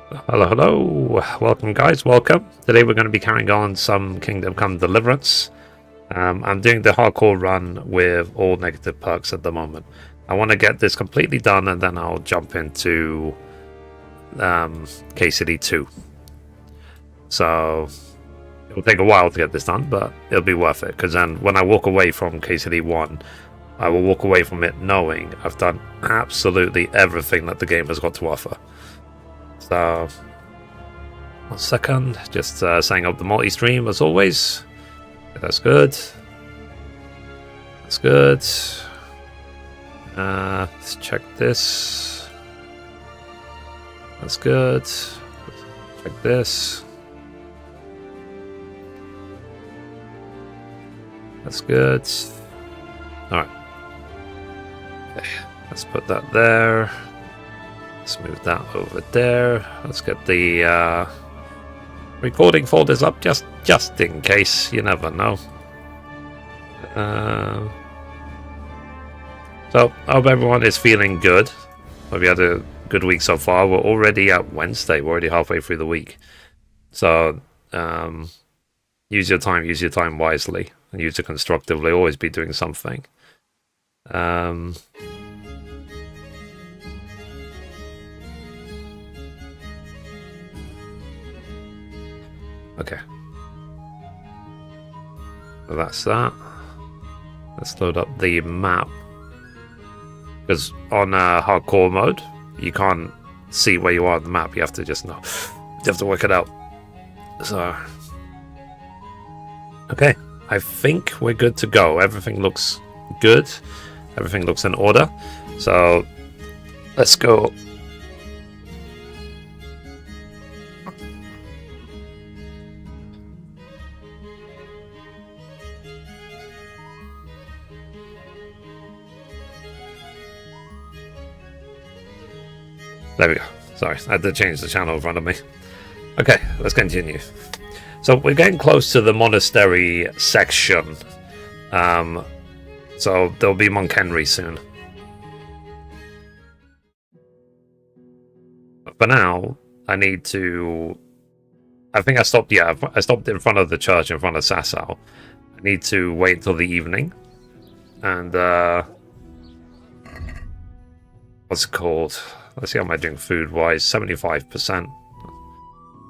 Hello, hello. Welcome, guys. Welcome. Today we're going to be carrying on some Kingdom Come Deliverance. I'm doing the hardcore run with all negative perks at the moment. I want to get this completely done and then I'll jump into KCD 2. So it'll take a while to get this done, but it'll be worth it, because then when I walk away from KCD 1, I will walk away from it knowing I've done absolutely everything that the game has got to offer. So, 1 second, just setting up the multi-stream as always. That's good. That's good. Let's check this. That's good. Check this. That's good. Alright. Okay, let's put that there. Let's move that over there. Let's get the recording folders up just in case. You never know. So I hope everyone is feeling good. Hope you had a good week so far. We're already at Wednesday. We're already halfway through the week. So use your time wisely, and use it constructively. Always be doing something. Okay. So that's that. Let's load up the map. Because on hardcore mode, you can't see where you are on the map. You have to just know. You have to work it out. So, okay. I think we're good to go. Everything looks good. Everything looks in order. So, let's go. There we go. Sorry, I had to change the channel in front of me. Okay, let's continue. So we're getting close to the monastery section. So there'll be Monk Henry soon. But for now, I need to... I think I stopped, yeah, I stopped in front of the church, in front of Sasau. I need to wait until the evening. And, what's it called? Let's see how am I doing food-wise. 75%.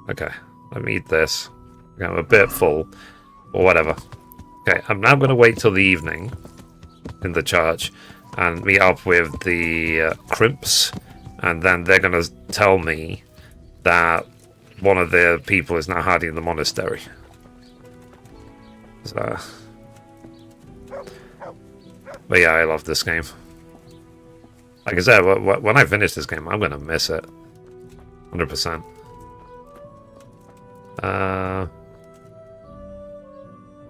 Okay, let me eat this. Okay, I'm a bit full, or whatever. Okay, I'm now going to wait till the evening in the church and meet up with the crimps, and then they're going to tell me that one of their people is now hiding in the monastery. So, but yeah, I love this game. Like I said, when I finish this game, I'm going to miss it. 100%.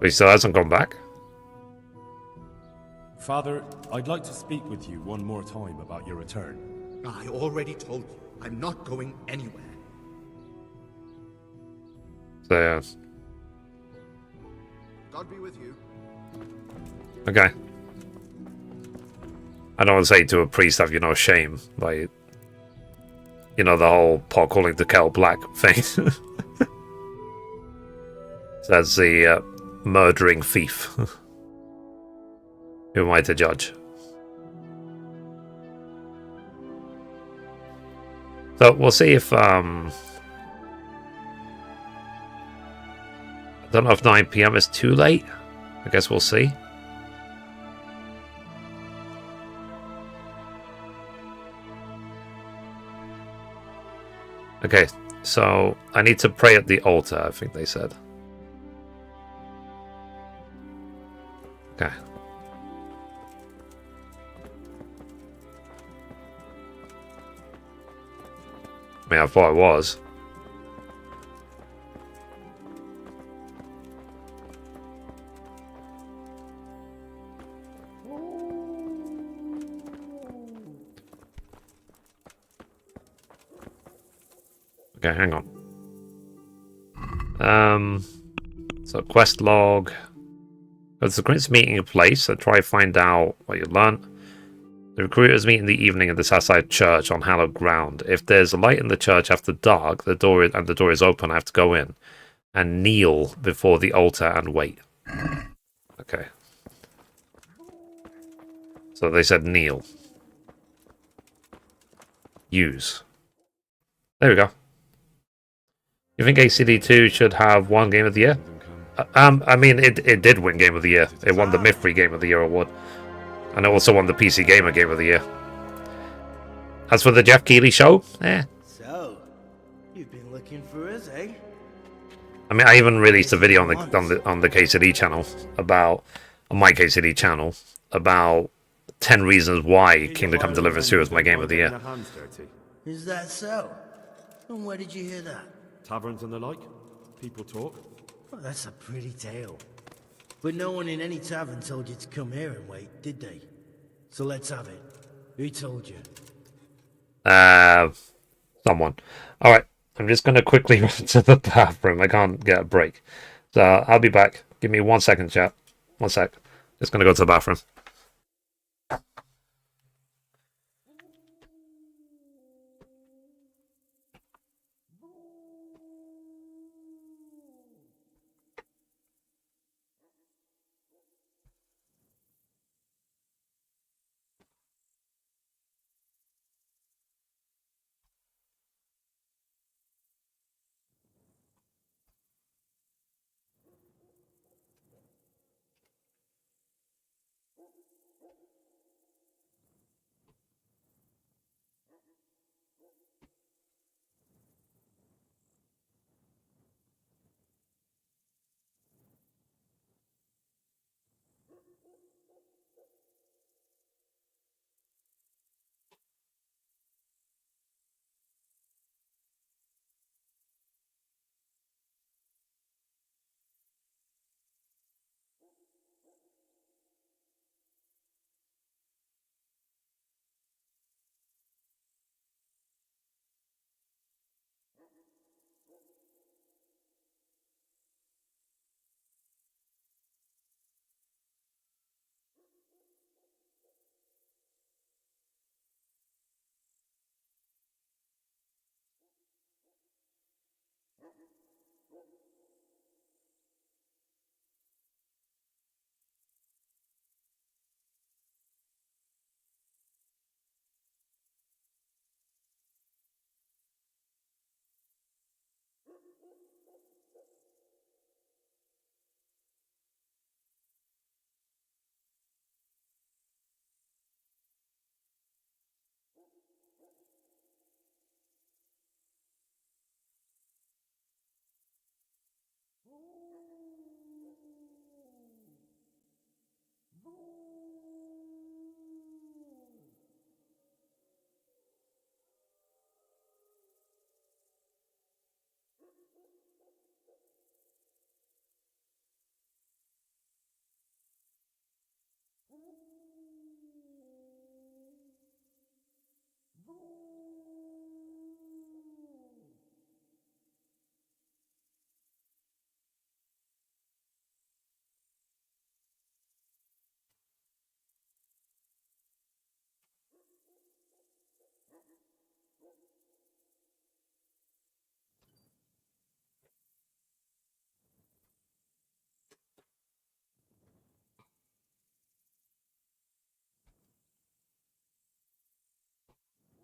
He still hasn't gone back? Father, I'd like to speak with you one more time about your return. I already told you, I'm not going anywhere. So, yeah. God be with you. Okay. I don't want to say to a priest, have you no shame? Like, you know, the whole pot calling the kettle black thing. So that's the murdering thief. Who am I to judge? So we'll see if I don't know if 9 PM is too late. I guess we'll see. Okay, so I need to pray at the altar, I think they said. Okay. I mean, I thought I was. Okay, hang on. So quest log. Go to the Prince meeting in place, so try to find out what you learned. The recruiters meet in the evening at this outside church on hallowed ground. If there's a light in the church after dark, the door is open, I have to go in and kneel before the altar and wait. Okay. So they said kneel. Use. There we go. You think KCD 2 should have won Game of the Year? I mean, it did win Game of the Year. It won the Mystery Game of the Year award. And it also won the PC Gamer Game of the Year. As for the Jeff Keighley show, So, you've been looking for us, eh? I mean, I even released a video on the KCD channel about, on my KCD channel, about 10 reasons why Kingdom Come Deliverance 2 is my Game of the Year. Is that so? And where did you hear that? Taverns and the like? People talk? Well, that's a pretty tale. But no one in any tavern told you to come here and wait, did they? So let's have it. Who told you? Someone. Alright, I'm just going to quickly run to the bathroom. I can't get a break. So I'll be back. Give me 1 second, chat. 1 sec. Just going to go to the bathroom.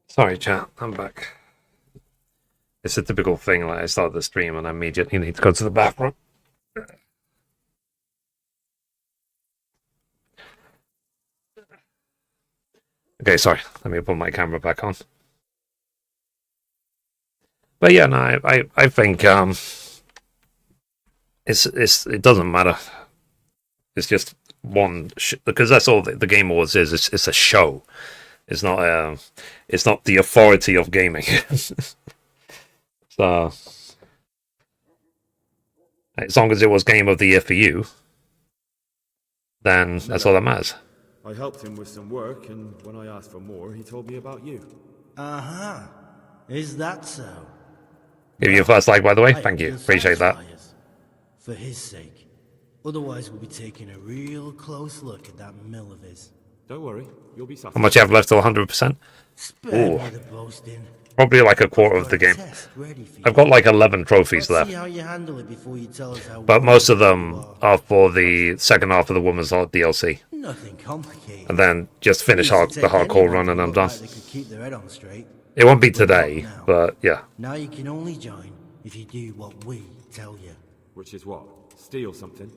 Sorry, chat. I'm back. It's a typical thing. Like I start the stream and I immediately need to go to the bathroom. Okay, sorry. Let me put my camera back on. But yeah, no, I think it doesn't matter. It's just one because that's all the Game Awards is. It's a show. It's not the authority of gaming. So as long as it was Game of the Year for you, then that's all that matters. I helped him with some work, and when I asked for more, he told me about you. Uh-huh. Is that so? Give you a first like, by the way. Thank you. Appreciate that. For his sake. Otherwise, we'll be taking a real close look at that mill of his. Don't worry, you'll be How satisfied. much you have left till 100%? Spare Ooh. me the boasting. Probably like a quarter of Got the a game. test ready for I've you. got like 11 trophies Let's see left. how you handle it before you tell us how But most of wonderful you them are for the second half of the Woman's Heart DLC. Nothing complicated. And then just finish Used to the take hardcore anyone run to and I'm look done. like they could keep their head on straight. It won't be But not today, now. but yeah. Now you can only join if you do what we tell you. Which is what? Steal something?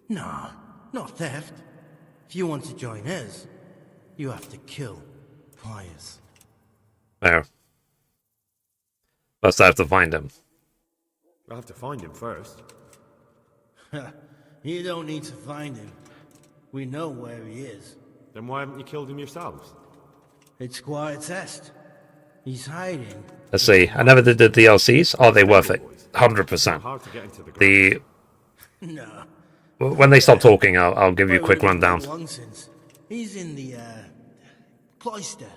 Nah, not theft. If you want to join us, you have to kill Pius. There. First I have to find him. I'll have to find him first. You don't need to find him. We know where he is. Then why haven't you killed him yourselves? It's quite a test. He's hiding. Let's see. I never did the DLCs. Are they worth it? Hard 100%. to get into the No. When they stop talking, I'll give you a quick rundown. Long since. He's in the cloister,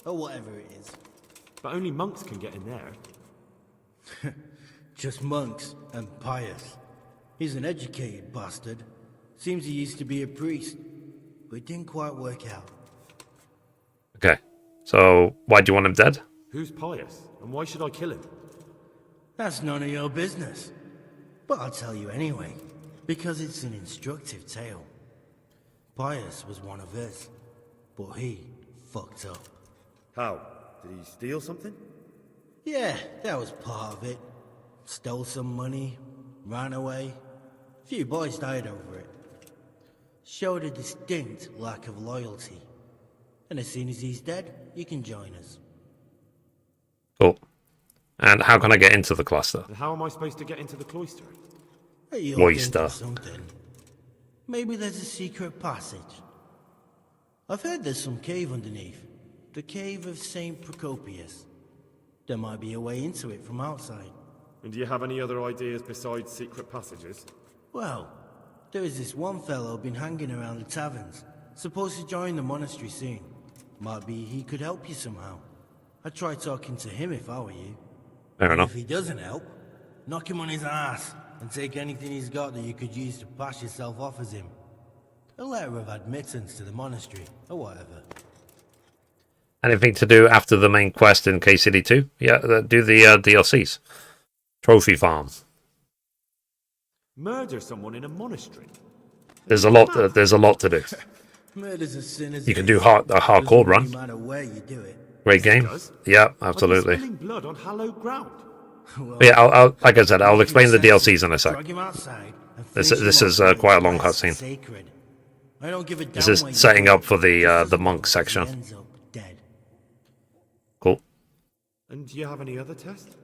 or whatever it is. But only monks can get in there. Just monks and Pius. He's an educated bastard. Seems he used to be a priest, but it didn't quite work out. Okay. So, why do you want him dead? Who's Pius? And why should I kill him? That's none of your business. But I'll tell you anyway, because it's an instructive tale. Pius was one of us, but he fucked up. How? Did he steal something? Yeah, that was part of it. Stole some money, ran away. A few boys died over it. Showed a distinct lack of loyalty. And as soon as he's dead, you can join us. Cool. And how can I get into the cluster? And how am I supposed to get into the cloister? You're Cloister. into something. Maybe there's a secret passage. I've heard there's some cave underneath. The cave of St. Procopius. There might be a way into it from outside. And do you have any other ideas besides secret passages? Well, there is this one fellow been hanging around the taverns. Supposed to join the monastery soon. Might be he could help you somehow. I'd try talking to him if I were you. Fair And enough. if he doesn't help, knock him on his ass and take anything he's got that you could use to pass yourself off as him. A letter of admittance to the monastery, or whatever. Anything to do after the main quest in KCD 2? Yeah, do the DLCs. Trophy farm. Murder someone in a monastery? There's a lot to do. Murder's a sin as You it can is. do a hardcore Doesn't really run. matter where you do it. Great game. Does? Yeah, Are absolutely. you spilling blood on hallowed ground? Well, But yeah, I'll like I said, I'll explain the drag DLCs in a sec. him outside and This finish this him is off with quite a long quest cutscene. sacred. I don't give a This damn is where you setting do up it, for the just as monk long as section. he ends up dead. Cool. And do you have any other tests?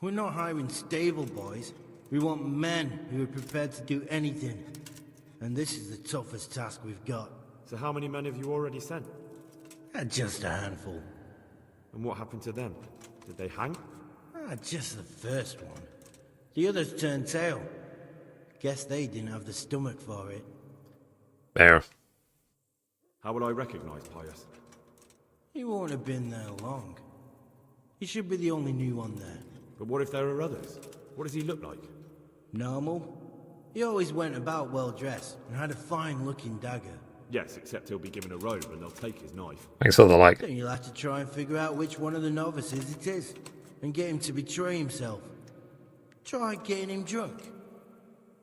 We're not hiring stable boys. We want men who are prepared to do anything. And this is the toughest task we've got. So how many men have you already sent? Just a handful. And what happened to them? Did they hang? Just the first one. The others turned tail. Guess they didn't have the stomach for it. There. How will I recognize Pius? He won't have been there long. He should be the only new one there. But what if there are others? What does he look like? Normal. He always went about well dressed and had a fine looking dagger. Yes, except he'll be given a robe and they'll take his knife. Thanks for the like. Then you'll have to try and figure out which one of the novices it is, and get him to betray himself. Try getting him drunk.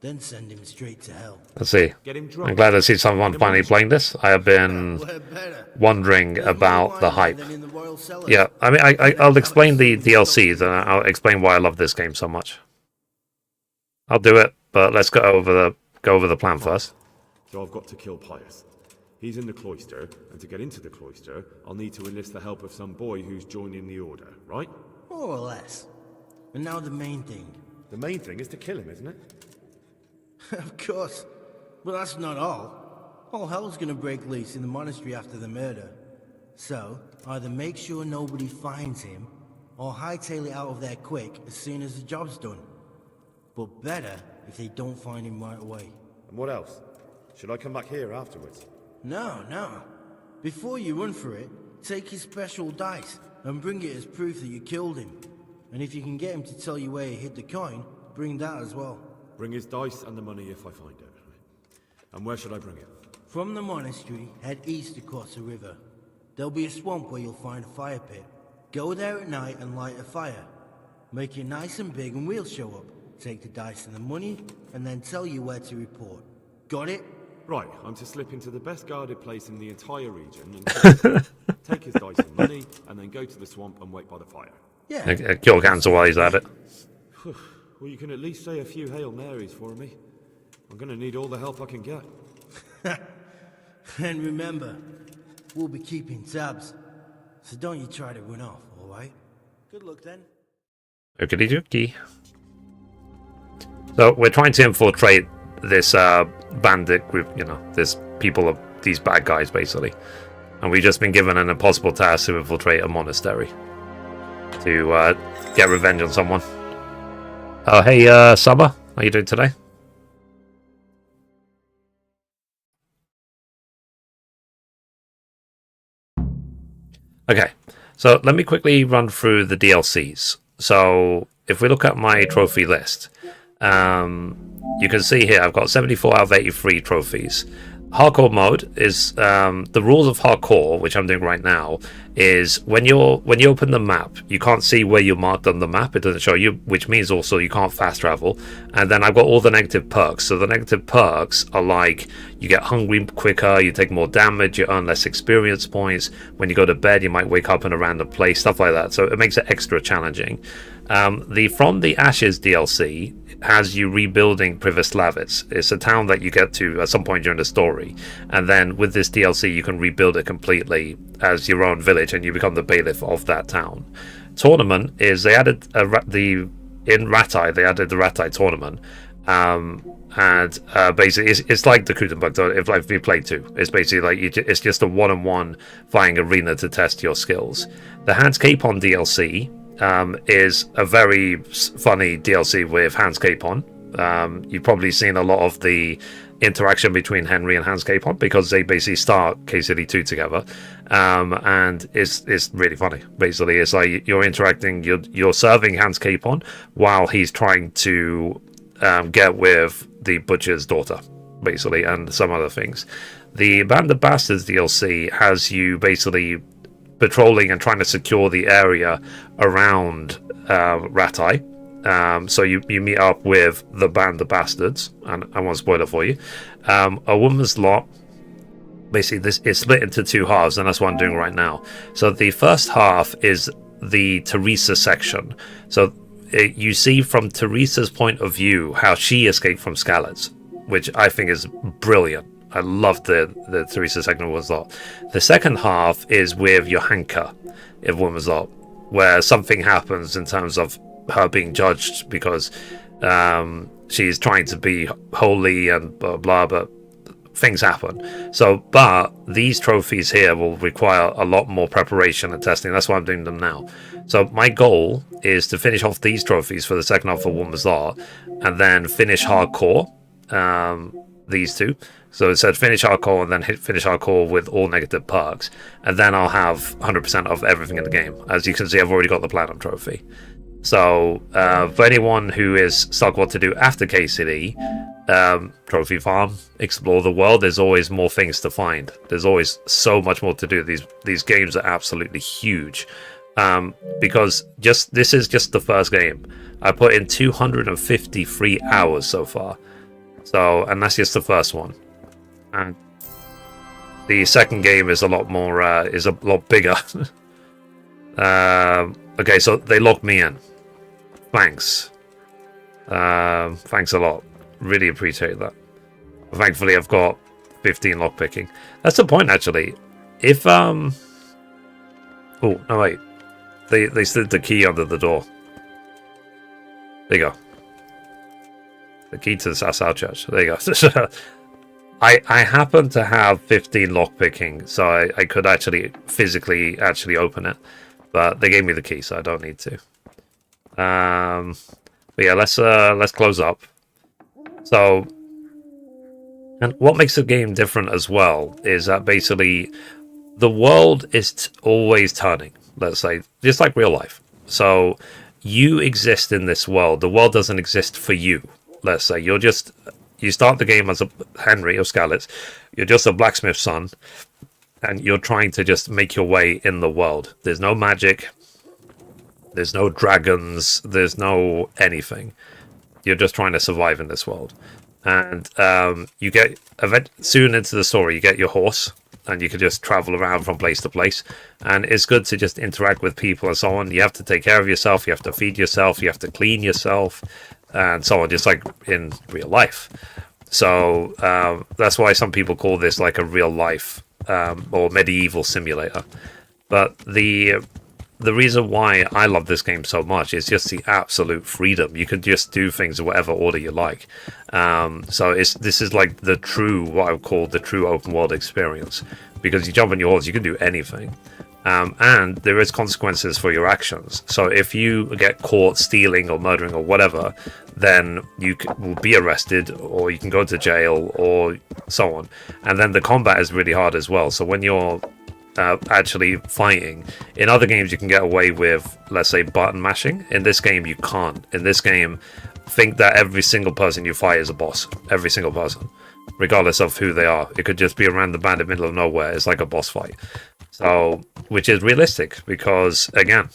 Then send him straight to hell. Let's see. Get him drunk. I'm glad to see someone finally playing this. I have been We're better. wondering There's more about wine the there hype. than in the royal cellars. Yeah, I mean, I'll explain the DLCs and I'll explain why I love this game so much. I'll do it, but let's go over the plan first. So I've got to kill Pius. He's in the cloister, and to get into the cloister, I'll need to enlist the help of some boy who's joining the order, right? More or less. And now the main thing. The main thing is to kill him, isn't it? Of course. But that's not all. All hell's gonna break loose in the monastery after the murder. So, either make sure nobody finds him, or hightail it out of there quick as soon as the job's done. But better if they don't find him right away. And what else? Should I come back here afterwards? No. Before you run for it, take his special dice and bring it as proof that you killed him. And if you can get him to tell you where he hid the coin, bring that as well. Bring his dice and the money if I find it. And where should I bring it? From the monastery, head east across the river. There'll be a swamp where you'll find a fire pit. Go there at night and light a fire. Make it nice and big and we'll show up. Take the dice and the money, and then tell you where to report. Got it? Right, I'm to slip into the best guarded place in the entire region and take his dice and money, and then go to the swamp and wait by the fire. Yeah. Kill cancer while he's at it. Well, you can at least say a few Hail Marys for me. I'm gonna need all the help I can get. And remember, we'll be keeping tabs. So don't you try to run off, alright? Good luck then. Okie dokie. So we're trying to infiltrate this bandit group, you know, these bad guys basically. And we've just been given an impossible task to infiltrate a monastery. To get revenge on someone. Oh, hey, Saba. How you doing today? Okay, so let me quickly run through the DLCs. So if we look at my trophy list, you can see here I've got 74 out of 83 trophies. Hardcore mode is the rules of hardcore, which I'm doing right now, is when you open the map, you can't see where you're marked on the map. It doesn't show you, which means also you can't fast travel. And then I've got all the negative perks. So the negative perks are like you get hungry quicker, you take more damage, you earn less experience points. When you go to bed, you might wake up in a random place, stuff like that. So it makes it extra challenging. The From the Ashes DLC has you rebuilding Privoslavitz. It's a town that you get to at some point during the story, and then with this DLC you can rebuild it completely as your own village, and you become the bailiff of that town. Tournament is they added in Ratai they added the Ratai tournament, and basically it's like the Kutenberg. If you play two, it's basically like it's just a one-on-one fighting arena to test your skills. The Hans Capon DLC is a very funny DLC with Hans Capon. You've probably seen a lot of the interaction between Henry and Hans Capon because they basically start KCD 2 together, and it's really funny. Basically, it's like you're interacting, you're serving Hans Capon while he's trying to get with the butcher's daughter, basically, and some other things. The Band of Bastards DLC has you basically patrolling and trying to secure the area around Ratai. So you meet up with the Band of Bastards, and I won't spoil it for you. A Woman's Lot, basically this is split into two halves, and that's what I'm doing right now. So the first half is the Teresa section. So you see from Teresa's point of view how she escaped from Skalitz, which I think is brilliant. I love the Teresa second Woman's Lot. The second half is with Johanka in Woman's Lot, where something happens in terms of her being judged because she's trying to be holy and blah blah, but things happen. So, but these trophies here will require a lot more preparation and testing. That's why I'm doing them now. So my goal is to finish off these trophies for the second half of Woman's Lot, and then finish hardcore. These two. So it said finish hardcore and then hit finish hardcore with all negative perks, and then I'll have 100% of everything in the game. As you can see, I've already got the platinum trophy. So for anyone who is stuck what to do after KCD, trophy farm, explore the world. There's always more things to find. There's always so much more to do. These games are absolutely huge, because this is just the first game. I put in 253 hours so far. So, and that's just the first one. And the second game is a lot more, is a lot bigger. Okay, so they locked me in. Thanks. Thanks a lot. Really appreciate that. Thankfully, I've got 15 lockpicking. That's the point, actually. If, oh, no, wait. They slid the key under the door. There you go. The key to the Sassau Church. There you go. I happen to have 15 lockpicking, so I could actually physically open it, but they gave me the key, so I don't need to. But yeah, let's close up. So, and what makes the game different as well is that basically the world is always turning. Let's say, just like real life. So you exist in this world. The world doesn't exist for you. Let's say you're just You start the game as a Henry of Skalitz. You're just a blacksmith's son, and you're trying to just make your way in the world. There's no magic. There's no dragons. There's no anything. You're just trying to survive in this world. And you get soon into the story, you get your horse, and you can just travel around from place to place. And it's good to just interact with people and so on. You have to take care of yourself. You have to feed yourself. You have to clean yourself, and so on, just like in real life. So that's why some people call this like a real life or medieval simulator. But the reason why I love this game so much is just the absolute freedom. You can just do things in whatever order you like. So this is like the true, what I would call the true open world experience, because you jump on your horse, you can do anything. And there is consequences for your actions. So if you get caught stealing or murdering or whatever, then you will be arrested, or you can go to jail, or so on. And then the combat is really hard as well. So when you're actually fighting, in other games you can get away with, let's say, button mashing. In this game you can't. In this game, think that every single person you fight is a boss. Every single person, regardless of who they are. It could just be a random band in the middle of nowhere. It's like a boss fight. So, which is realistic, because again,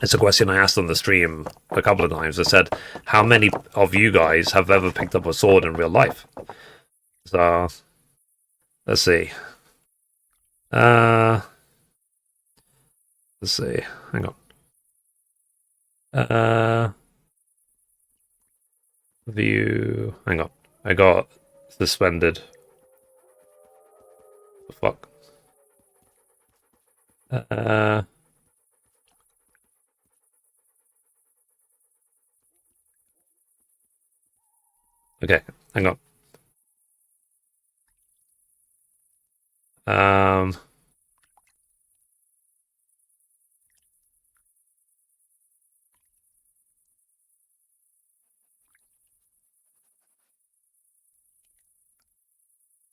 it's a question I asked on the stream a couple of times. I said, how many of you guys have ever picked up a sword in real life? So let's see. Let's see. Hang on. View. Hang on. I got suspended. The fuck. Okay. Hang on.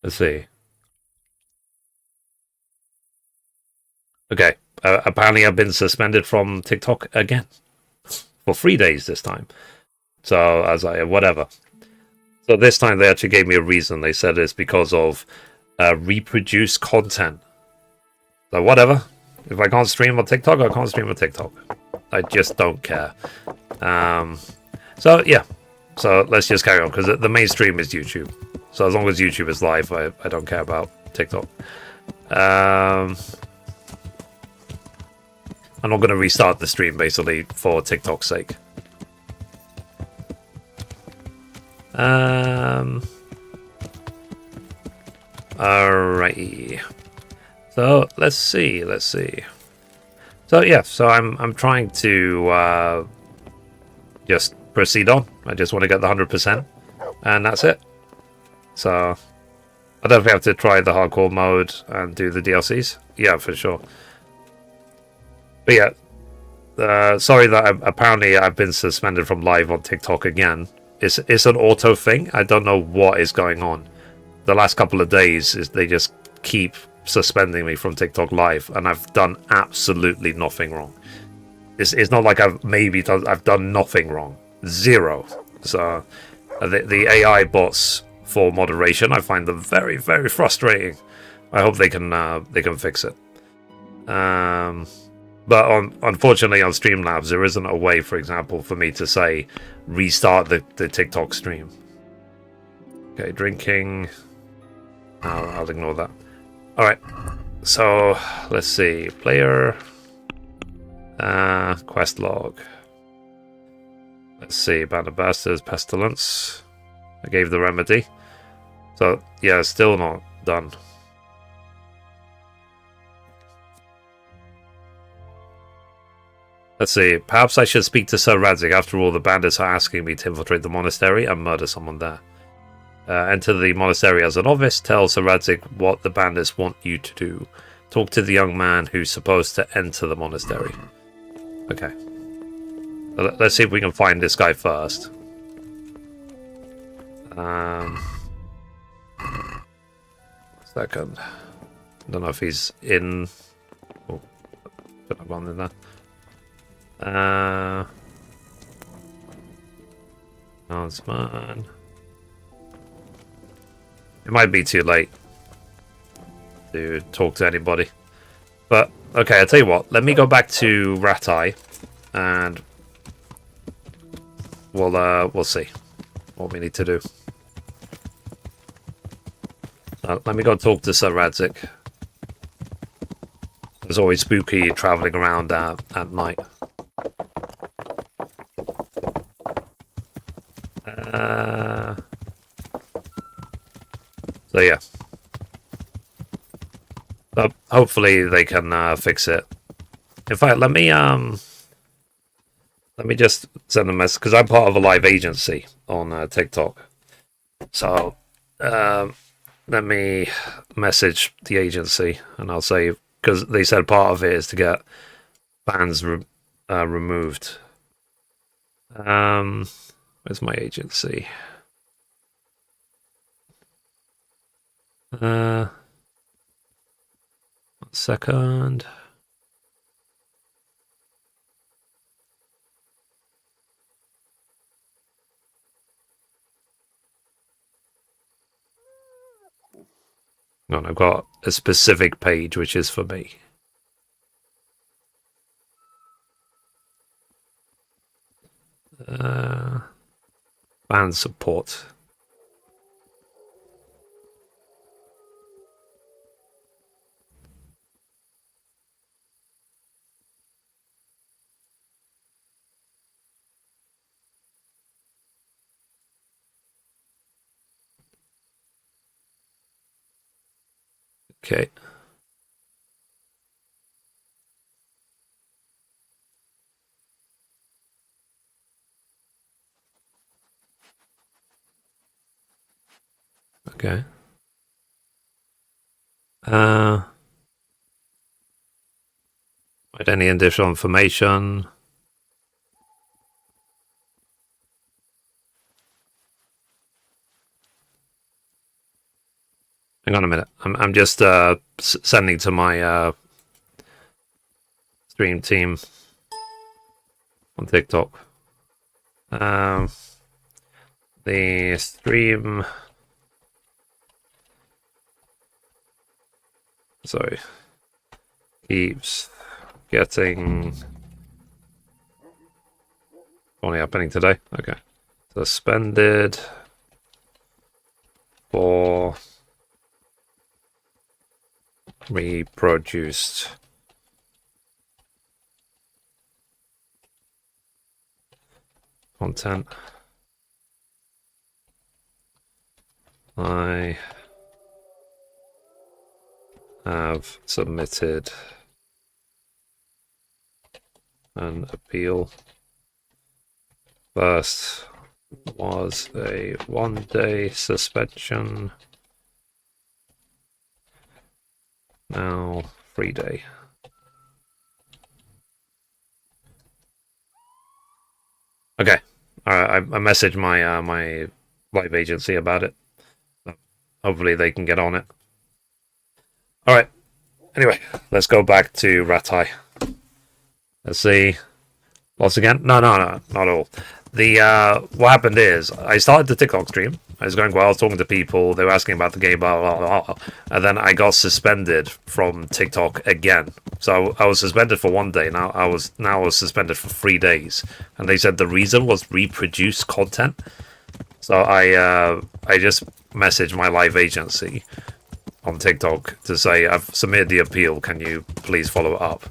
Let's see. Okay. Apparently I've been suspended from TikTok again. For 3 days this time. So, as whatever. So this time they actually gave me a reason. They said it's because of reproduced content. So whatever. If I can't stream on TikTok, I can't stream on TikTok. I just don't care. So yeah. So let's just carry on, because the main stream is YouTube. So as long as YouTube is live, I don't care about TikTok. I'm not going to restart the stream, basically, for TikTok's sake. Alrighty. So let's see. So yeah, so I'm trying to just proceed on. I just want to get the 100%, and that's it. So I don't know if we have to try the hardcore mode and do the DLCs. Yeah, for sure. But yeah, sorry that apparently I've been suspended from live on TikTok again. It's an auto thing. I don't know what is going on. The last couple of days they just keep suspending me from TikTok live, and I've done absolutely nothing wrong. It's not like I've done nothing wrong. Zero. So the AI bots for moderation, I find them very, very frustrating. I hope they can fix it. But unfortunately on Streamlabs there isn't a way, for example, for me to say restart the TikTok stream. Okay, drinking. I'll ignore that. Alright, so let's see. Player. Quest log. Let's see. Band of Bastards, Pestilence. I gave the remedy. So, yeah, still not done. Let's see. Perhaps I should speak to Sir Radzik. After all, the bandits are asking me to infiltrate the monastery and murder someone there. Enter the monastery as a novice. Tell Sir Radzik what the bandits want you to do. Talk to the young man who's supposed to enter the monastery. Okay. Let's see if we can find this guy first. Second. I don't know if he's in. Oh, could have gone in there. Announcement. It might be too late to talk to anybody. But, okay, I'll tell you what. Let me go back to Ratai, and we'll see what we need to do. Let me go talk to Sir Radzik. It's always spooky traveling around at night. So yeah. Hopefully they can fix it. In fact, let me just send a message, because I'm part of a live agency on TikTok. So let me message the agency, and I'll say, because they said part of it is to get bans removed. Where's my agency? One second. No, I've got a specific page which is for me. Ban support. Okay. Okay. With any additional information? Hang on a minute. I'm just sending to my stream team on TikTok. The stream. Sorry. Keeps getting. Only happening today. Okay. Suspended for reproduced content. I have submitted an appeal. First was a 1-day suspension. Now 3-day. Okay. I messaged my my live agency about it. Hopefully they can get on it. All right. Anyway, let's go back to Ratai. Let's see. Lost again? No, not all. The what happened is I started the TikTok stream. I was going well, I was talking to people, they were asking about the game, blah, blah, blah, blah, and then I got suspended from TikTok again. So I was suspended for 1 day. Now I was suspended for 3 days, and they said the reason was reproduced content. So I just messaged my live agency on TikTok to say I've submitted the appeal. Can you please follow it up?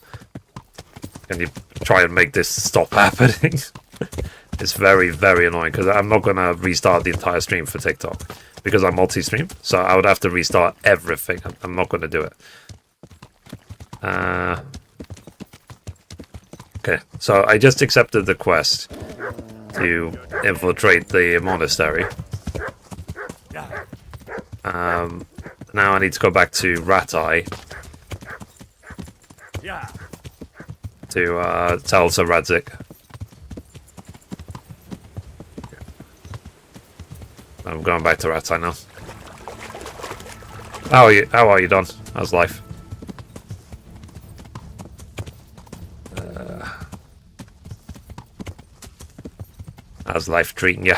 Can you try and make this stop happening? It's very, very annoying because I'm not going to restart the entire stream for TikTok because I'm multi-stream. So I would have to restart everything. I'm not going to do it. Okay, so I just accepted the quest to infiltrate the monastery. Now I need to go back to Ratai to tell Sir Radzik. I'm going back to Ratai now. How are you, Don? How's life? How's life treating you?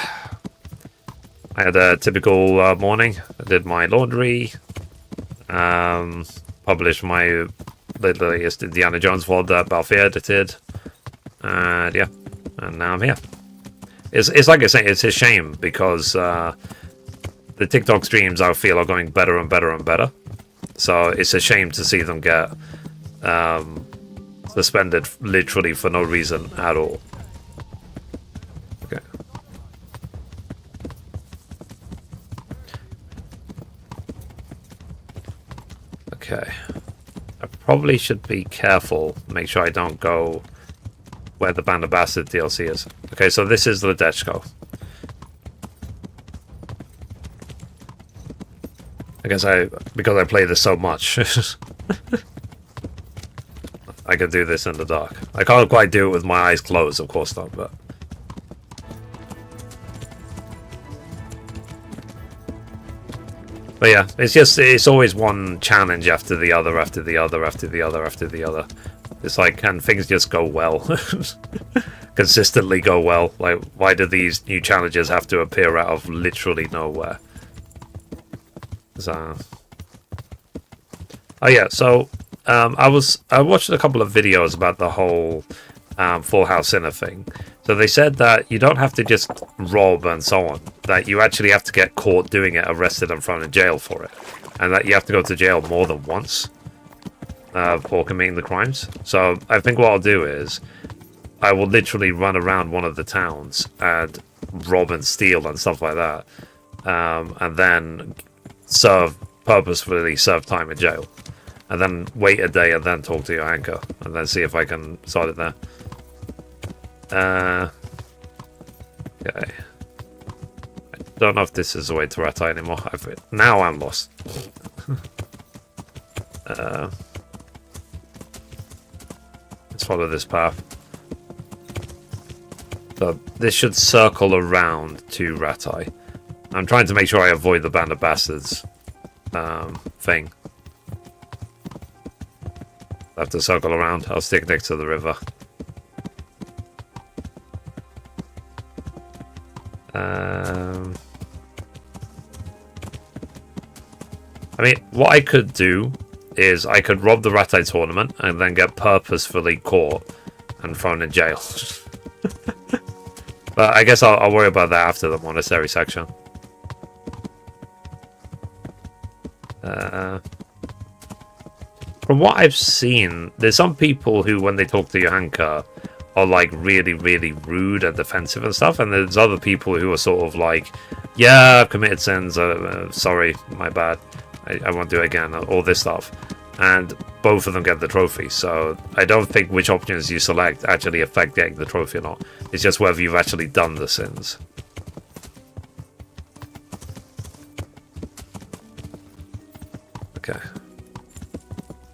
I had a typical morning. I did my laundry, published my latest Indiana Jones vlog that Balfour edited, and yeah, and now I'm here. It's like I say, it's a shame because the TikTok streams I feel are going better and better and better. So it's a shame to see them get suspended literally for no reason at all. Okay. Okay. I probably should be careful, make sure I don't go where the Band of Bastards DLC is. Okay, so this is the Ledechko. I guess because I play this so much, I can do this in the dark. I can't quite do it with my eyes closed, of course not, but... But yeah, it's always one challenge after the other, after the other, after the other, after the other. It's like, can things just go well? Consistently go well? Like, why do these new challenges have to appear out of literally nowhere? So... Oh yeah, so I watched a couple of videos about the whole Full House Sinner thing. So they said that you don't have to just rob and so on, that you actually have to get caught doing it, arrested and thrown in jail for it, and that you have to go to jail more than once for committing the crimes. So I think what I'll do is I will literally run around one of the towns and rob and steal and stuff like that, and then purposefully serve time in jail, and then wait a day and then talk to your anchor and then see if I can sort it there. Okay. I don't know if this is the way to Ratai anymore. Now I'm lost. Let's follow this path. So this should circle around to Ratai. I'm trying to make sure I avoid the Band of Bastards thing. I have to circle around. I'll stick next to the river. I mean, what I could do is I could rob the Ratai tournament and then get purposefully caught and thrown in jail. But I guess I'll worry about that after the monastery section. From what I've seen, there's some people who, when they talk to Johanka, are like really, really rude and defensive and stuff, and there's other people who are sort of like, yeah, I've committed sins, sorry, my bad, I won't do it again, all this stuff. And both of them get the trophy, so I don't think which options you select actually affect getting the trophy or not. It's just whether you've actually done the sins. Okay.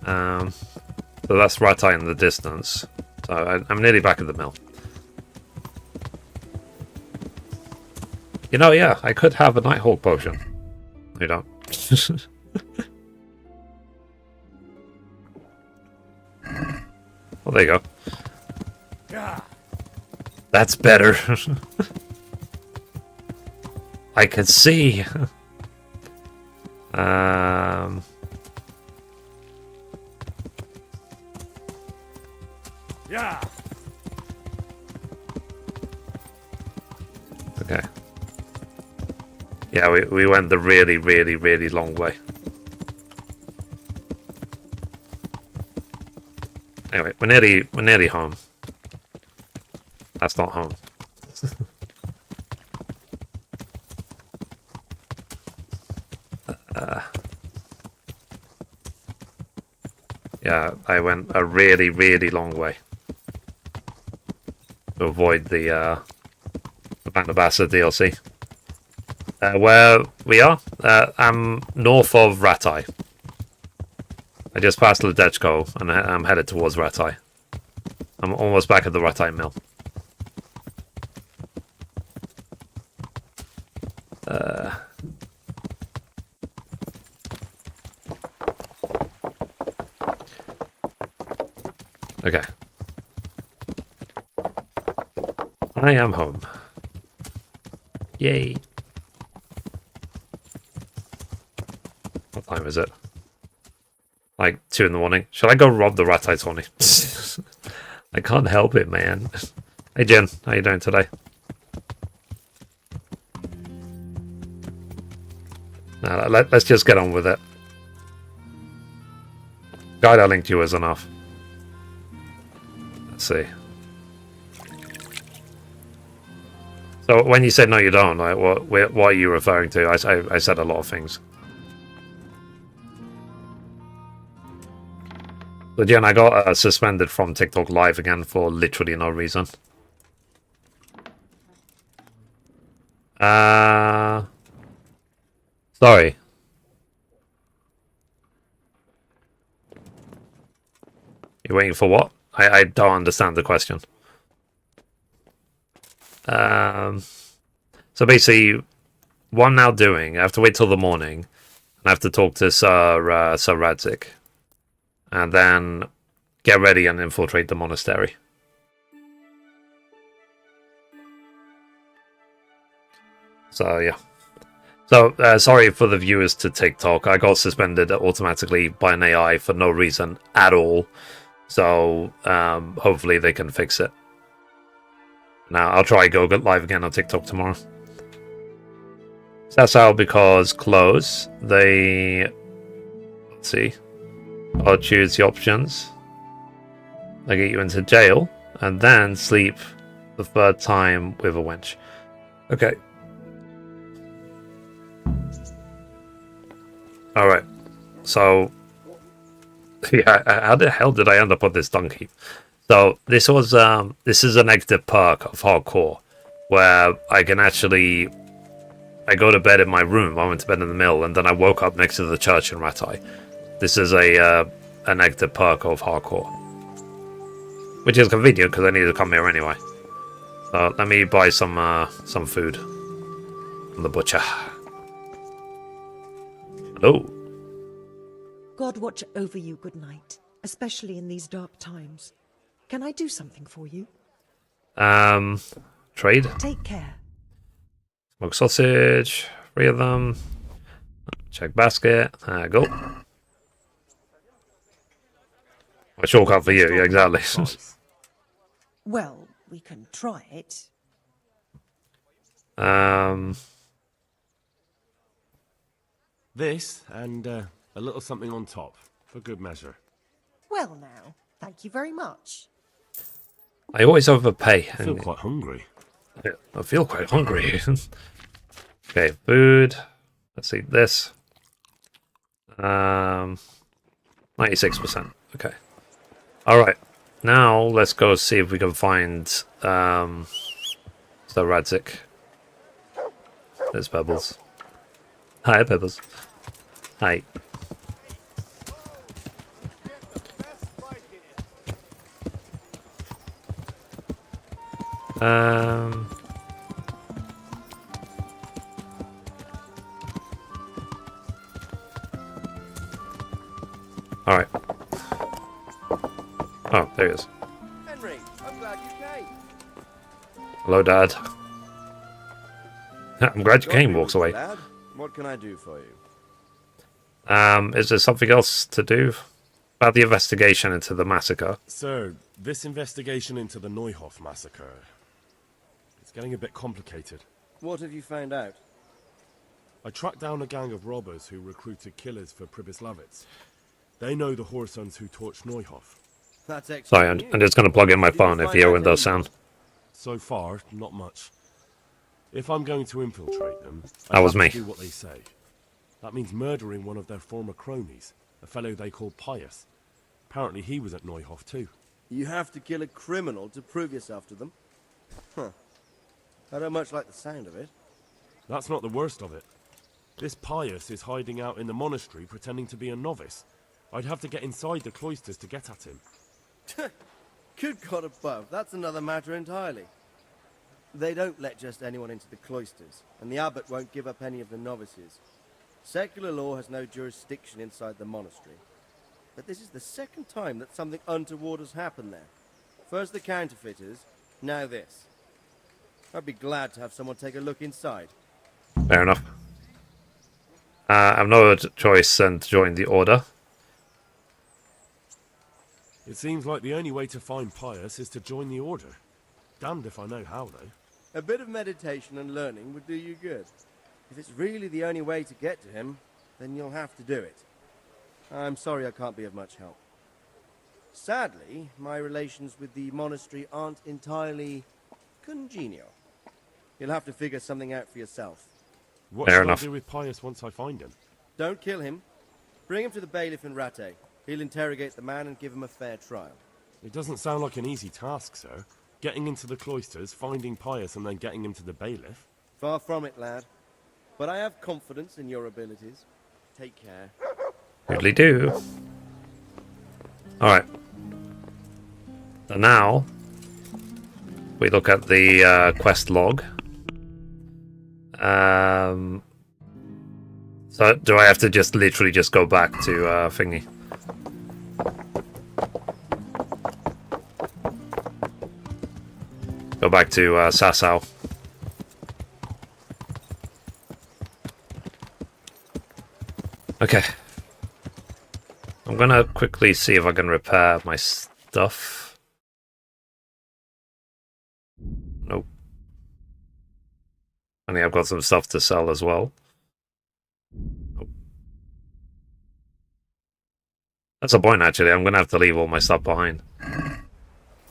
So that's Ratai in the distance. So I'm nearly back at the mill. You know, yeah, I could have a Nighthawk potion. You don't. Well, there you go. That's better. I can see. Yeah. Okay. Yeah, we went the really, really, really long way. Anyway, we're nearly home. That's not home. Yeah, I went a really, really long way to avoid the Band of Bastard DLC. Where we are, I'm north of Ratai. I just passed Ledechko and I'm headed towards Ratai. I'm almost back at the Ratai mill. Okay. I am home. Yay. time is it? Like 2 in the morning. Shall I go rob the Ratai Tawny? I can't help it, man. Hey Jen, how you doing today? Now let's just get on with it. Guide I linked you is enough. Let's see. So when you said no, you don't, like, what are you referring to? I said a lot of things. But yeah, I got suspended from TikTok Live again for literally no reason. Sorry. You're waiting for what? I don't understand the question. So basically, what I'm now doing, I have to wait till the morning, and I have to talk to Sir Radzik, and then get ready and infiltrate the monastery. So yeah. So sorry for the viewers to TikTok. I got suspended automatically by an AI for no reason at all. So hopefully they can fix it. Now I'll try go live again on TikTok tomorrow. So that's how, because close, let's see. I'll choose the options. They get you into jail and then sleep the 3rd time with a wench. Okay. Alright. So yeah, how the hell did I end up on this donkey? So this is a negative perk of hardcore, where I can actually, I go to bed in my room. I went to bed in the mill, and then I woke up next to the church in Ratai. This is a negative perk of hardcore, which is convenient because I need to come here anyway. So let me buy some food from the butcher. Hello. God watch over you, good night, especially in these dark times. Can I do something for you? Trade. Take care. Smoked sausage. 3 of them. Check basket. There you go. A shortcut for you, yeah, exactly. Well, we can try it. This, and a little something on top, for good measure. Well now, thank you very much. I always overpay. I feel quite hungry. Yeah, I feel quite hungry. Okay, food. Let's eat this. 96%. Okay. Alright. Now let's go see if we can find Sir Radzik. There's Pebbles. Hi, Pebbles. Hi. Alright. Oh, there he is. Henry, I'm glad you came. Hello, Dad. I'm glad you came, walks away. Lad, what can I do for you? Is there something else to do? About the investigation into the massacre. Sir, this investigation into the Neuhof massacre, it's getting a bit complicated. What have you found out? I tracked down a gang of robbers who recruited killers for Pribyslavitz. They know the Horsons who torched Neuhof. That's excellent. Sorry, I'm just going to plug in my phone if you hear Windows sound. So far, not much. If I'm going to infiltrate them, That was me. to do what they say. That means murdering one of their former cronies, a fellow they call Pius. Apparently he was at Neuhof too. You have to kill a criminal to prove yourself to them? Huh. I don't much like the sound of it. That's not the worst of it. This Pius is hiding out in the monastery pretending to be a novice. I'd have to get inside the cloisters to get at him. Good God above, that's another matter entirely. They don't let just anyone into the cloisters, and the abbot won't give up any of the novices. Secular law has no jurisdiction inside the monastery. But this is the second time that something untoward has happened there. First the counterfeiters, now this. I'd be glad to have someone take a look inside. Fair enough. I have no choice than to join the Order. It seems like the only way to find Pius is to join the Order. Damned if I know how, though. A bit of meditation and learning would do you good. If it's really the only way to get to him, then you'll have to do it. I'm sorry I can't be of much help. Sadly, my relations with the monastery aren't entirely congenial. You'll have to figure something out for yourself. What Fair should enough. I do with Pius once I find him? Don't kill him. Bring him to the bailiff in Rattay. He'll interrogate the man and give him a fair trial. It doesn't sound like an easy task, sir. Getting into the cloisters, finding Pius, and then getting him to the bailiff. Far from it, lad. But I have confidence in your abilities. Take care. Really do. Alright. So now, we look at the quest log. So do I have to just literally just go back to thingy? Go back to Sasau. Okay. I'm gonna quickly see if I can repair my stuff. Nope. I think I've got some stuff to sell as well. Nope. That's a point, actually. I'm gonna have to leave all my stuff behind.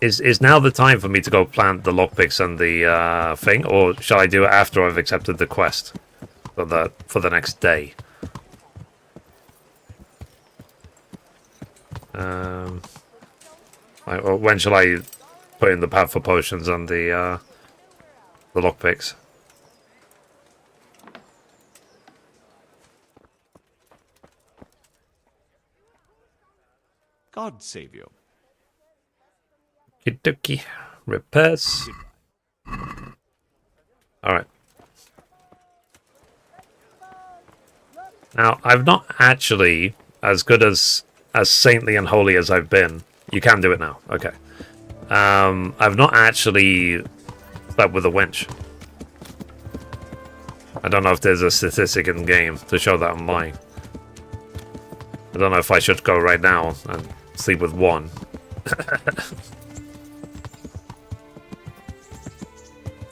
Is now the time for me to go plant the lockpicks and the thing, or shall I do it after I've accepted the quest for the next day? When shall I put in the path for potions and the lockpicks? God save you. Okie repairs. Alright. Now, I've not actually, as good as saintly and holy as I've been. You can do it now. Okay. I've not actually slept with a winch. I don't know if there's a statistic in the game to show that I'm lying. I don't know if I should go right now and sleep with one.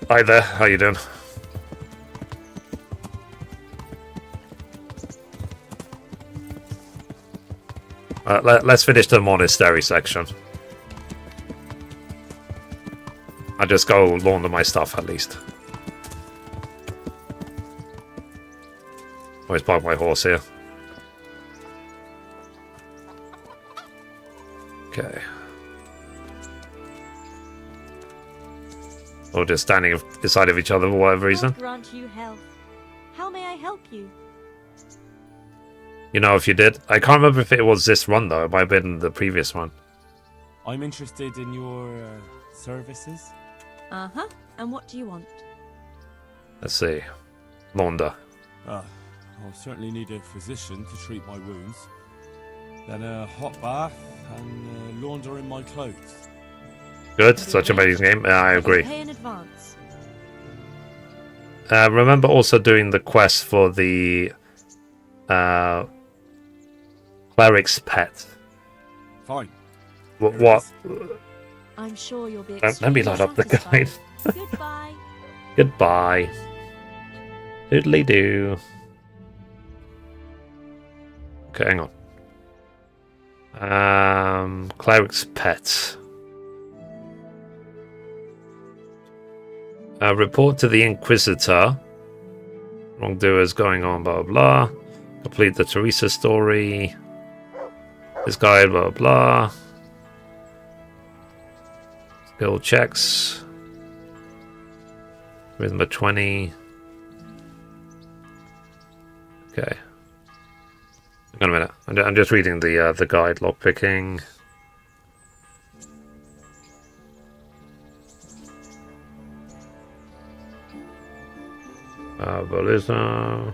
Hi there, how you doing? Let's finish the monastery section. I'll just go launder my stuff at least. Always park my horse here. Okay. Or just standing beside of each other for whatever reason. Grant you health. How may I help you? You know, if you did. I can't remember if it was this run, though. It might have been the previous one. I'm interested in your services. Uh-huh. And what do you want? Let's see. Launder. I'll certainly need a physician to treat my wounds. Then a hot bath and laundering my clothes. Good. Such a amazing game. I agree. Pay in advance. Remember also doing the quest for the cleric's pet. Fine. What? I'm sure you'll be Let me load up the guide. Goodbye. Goodbye. Doodly doo. Okay, hang on. Cleric's pet. Report to the Inquisitor. Wrongdoers going on, blah, blah, blah. Complete the Teresa story. This guy, blah, blah. Skill checks. Rhythm of 20. Okay. Hang on a minute. I'm just reading the guide. Lockpicking. Belisa.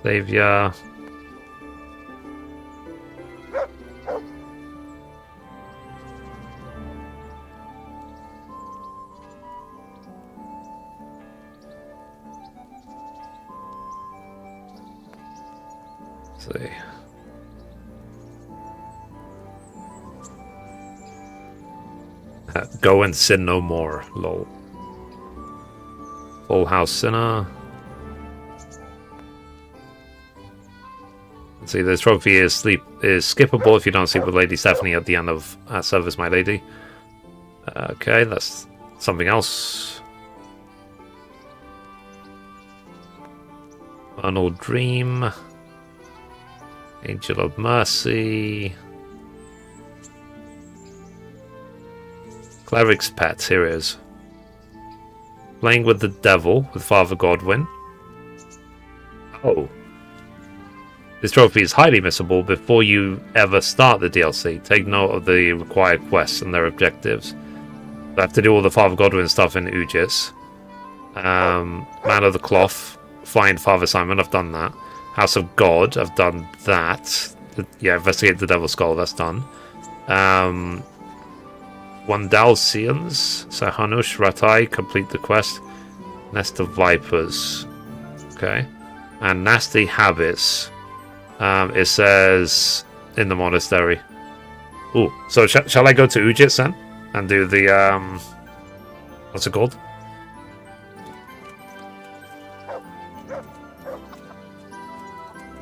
Savior. Let's see. Go and sin no more. Lol. Full House Sinner. Let's see, the trophy is skippable if you don't sleep with Lady Stephanie at the end of Service My Lady. Okay, that's something else. Arnold Dream. Angel of Mercy. Cleric's Pet, here it is. Playing with the Devil with Father Godwin. Oh. This trophy is highly missable before you ever start the DLC. Take note of the required quests and their objectives. I have to do all the Father Godwin stuff in Ujis. Man of the Cloth. Find Father Simon, I've done that. House of God, I've done that. Yeah, investigate the Devil's Skull, that's done. Wandalsians, Sahanush, Ratai, complete the quest. Nest of Vipers. Okay. And Nasty Habits. It says in the monastery. Ooh, so shall I go to Ujits then? And do the, what's it called?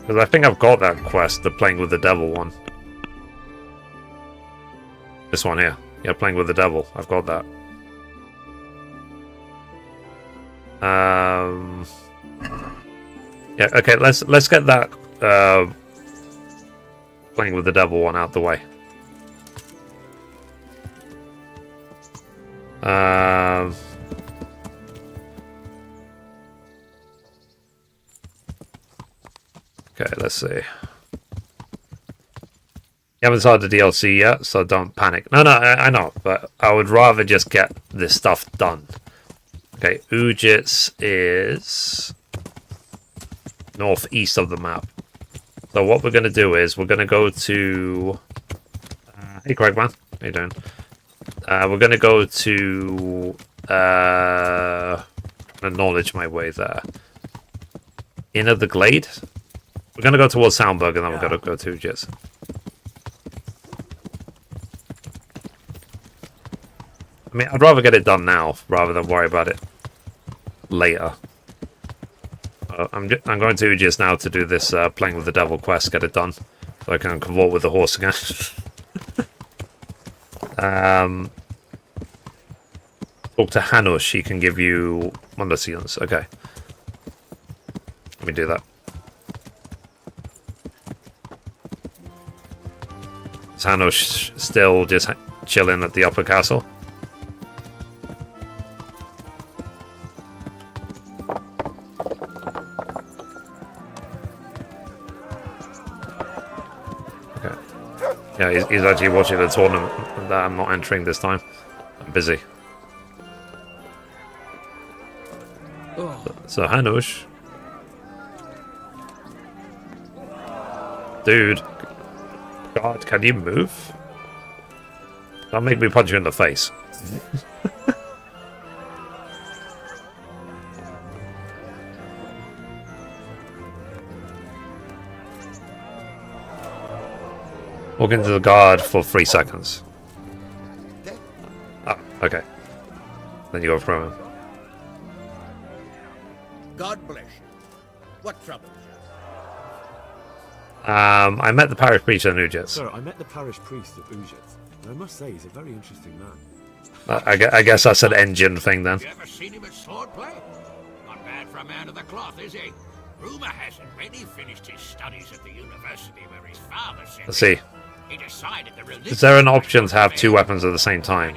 Because I think I've got that quest, the Playing with the Devil one. This one here. Yeah, Playing with the Devil. I've got that. Yeah, okay, let's get that Playing with the Devil one out the way. Okay, let's see. You haven't started the DLC yet, so don't panic. No, I know, but I would rather just get this stuff done. Okay, Ujits is northeast of the map. So what we're going to do is we're going to go to... hey, Craig, man. How you doing? We're going to go to... acknowledge my way there. Inner the Glade. We're going to go towards Soundberg and then we're going to go to Ujits. I mean, I'd rather get it done now rather than worry about it later. I'm going to Ujis now to do this Playing with the Devil quest, get it done, so I can cavort with the horse again. Talk to Hanush, he can give you Mondasians. Okay. Let me do that. Is Hanush still just chilling at the upper castle? Yeah, he's actually watching the tournament that I'm not entering this time. I'm busy. So, Hanush. Dude. God, can you move? Don't make me punch you in the face. Walk into the guard for 3 seconds. Oh, okay. Then you go through him. God bless you. What troubles you? I met the parish priest in Ujits. Sir, I met the parish priest of Ujits, and I must say he's a very interesting man. I guess that's an engine thing then. You ever seen him at swordplay? Not bad for a man of the cloth, is he? Rumor has it when he finished his studies at the university where his father sent Let's see. He decided the Is there an option to have 2 weapons at the same time?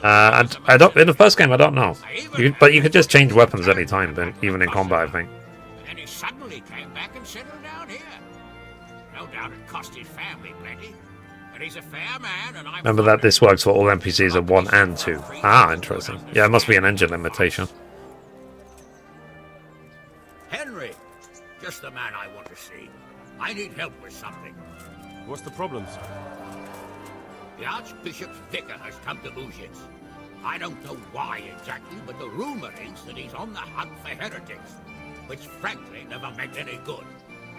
I don't. In the first game, I don't know. But you could just change weapons any time, even in combat, I think. And then he suddenly came back and settled down here. No doubt it cost his family plenty. But he's a fair man, and I Remember that this works for all NPCs at 1 and 2. Ah, interesting. Yeah, it must be an engine limitation. Henry, just the man I want to see. I need help with something. What's the problem, sir? The Archbishop's vicar has come to Ujits. I don't know why exactly, but the rumor is that he's on the hunt for heretics. which frankly never meant any good,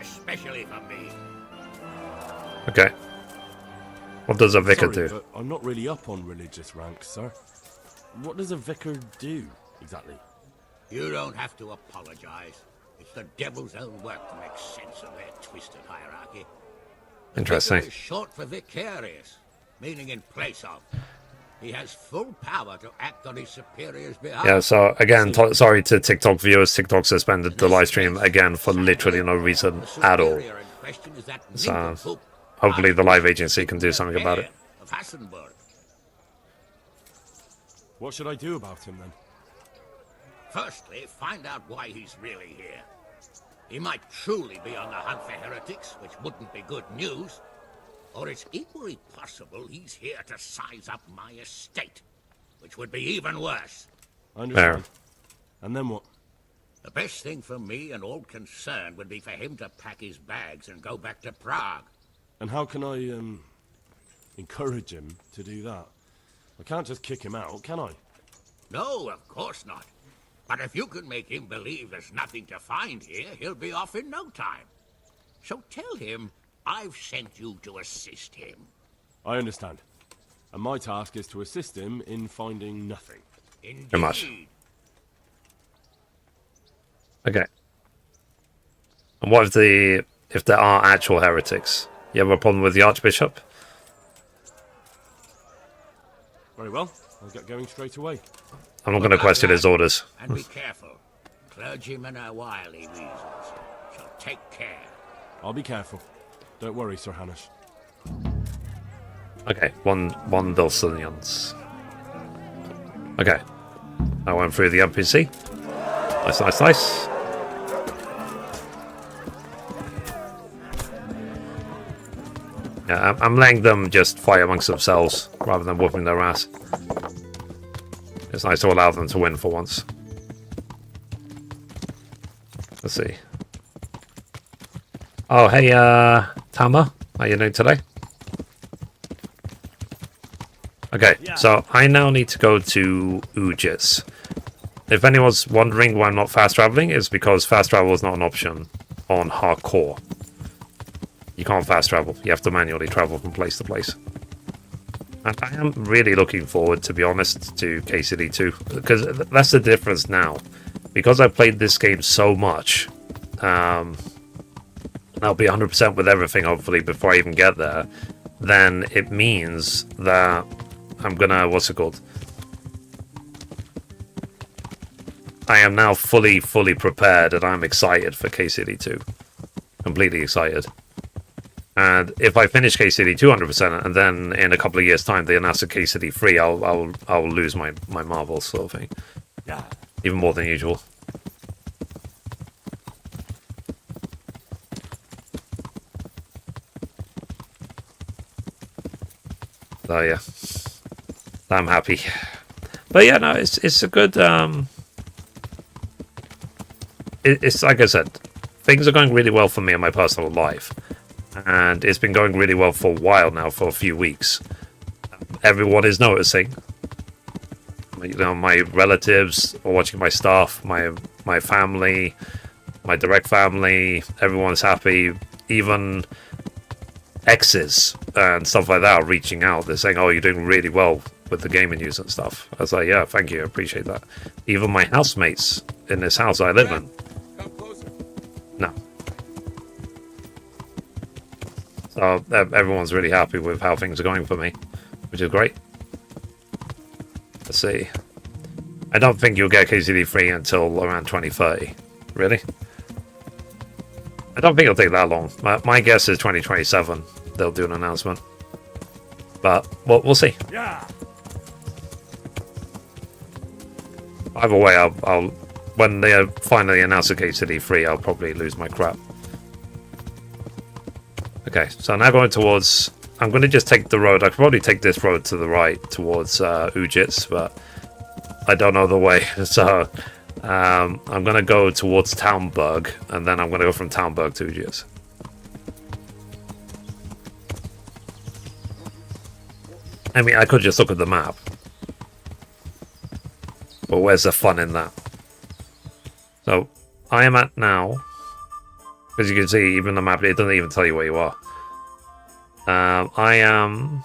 especially for me. Okay. What does a vicar Sorry, do? but I'm not really up on religious ranks, sir. What does a vicar do, exactly? You don't have to apologize. It's the devil's own work to make sense of their twisted hierarchy. Interesting. Vicar is short for vicarious, meaning in place of. He has full power to act on his superior's behalf. Yeah, so again, sorry to TikTok viewers. TikTok suspended the live stream again for literally no reason at all. So hopefully the live agency can do something about it. What should I do about him, then? Firstly, find out why he's really here. He might truly be on the hunt for heretics, which wouldn't be good news. Or it's equally possible he's here to size up my estate, which would be even worse. I understand. And then what? The best thing for me and all concerned would be for him to pack his bags and go back to Prague. And how can I, encourage him to do that? I can't just kick him out, can I? No, of course not. But if you can make him believe there's nothing to find here, he'll be off in no time. So tell him I've sent you to assist him. I understand. And my task is to assist him in finding nothing. Indeed. Very much. Okay. And what if there are actual heretics? You have a problem with the Archbishop? Very well. I'll get going straight away. I'm not going to question his orders. And be careful. Clergymen are wily weasels. So take care. I'll be careful. Don't worry, Sir Hanish. Okay, one Dulcinians. Okay. I went through the NPC. Nice, nice, nice. Yeah, I'm letting them just fight amongst themselves rather than whooping their ass. It's nice to allow them to win for once. Let's see. Oh, hey, Tama. How you doing today? Okay, so I now need to go to Ujits. If anyone's wondering why I'm not fast traveling, it's because fast travel is not an option on hardcore. You can't fast travel. You have to manually travel from place to place. And I am really looking forward, to be honest, to KCD 2. Because that's the difference now. Because I've played this game so much, I'll be 100% with everything, hopefully, before I even get there. Then it means that I'm gonna... What's it called? I am now fully prepared, and I'm excited for KCD 2. Completely excited. And if I finish KCD 200%, and then in a couple of years' time they announce a KCD 3, I'll lose my marbles, sort of thing. Yeah. Even more than usual. So yeah, I'm happy. But yeah, no, it's a good. It's like I said, things are going really well for me in my personal life. And it's been going really well for a while now, for a few weeks. Everyone is noticing. You know, my relatives are watching my stuff, my family, my direct family, everyone's happy. Even exes and stuff like that are reaching out. They're saying, oh, you're doing really well with the gaming news and stuff. I was like, yeah, thank you, I appreciate that. Even my housemates in this house I live in. No. So everyone's really happy with how things are going for me, which is great. Let's see. I don't think you'll get KCD 3 until around 2030. Really? I don't think it'll take that long. My guess is 2027 they'll do an announcement. But we'll see. Yeah. Either way, I'll when they finally announce a KCD 3, I'll probably lose my crap. Okay, so now going towards... I'm going to just take the road. I could probably take this road to the right towards Ujits, but I don't know the way. So I'm going to go towards Townburg, and then I'm going to go from Townburg to Ujits. I mean, I could just look at the map. But where's the fun in that? So I am at now, as you can see, even the map, it doesn't even tell you where you are. I am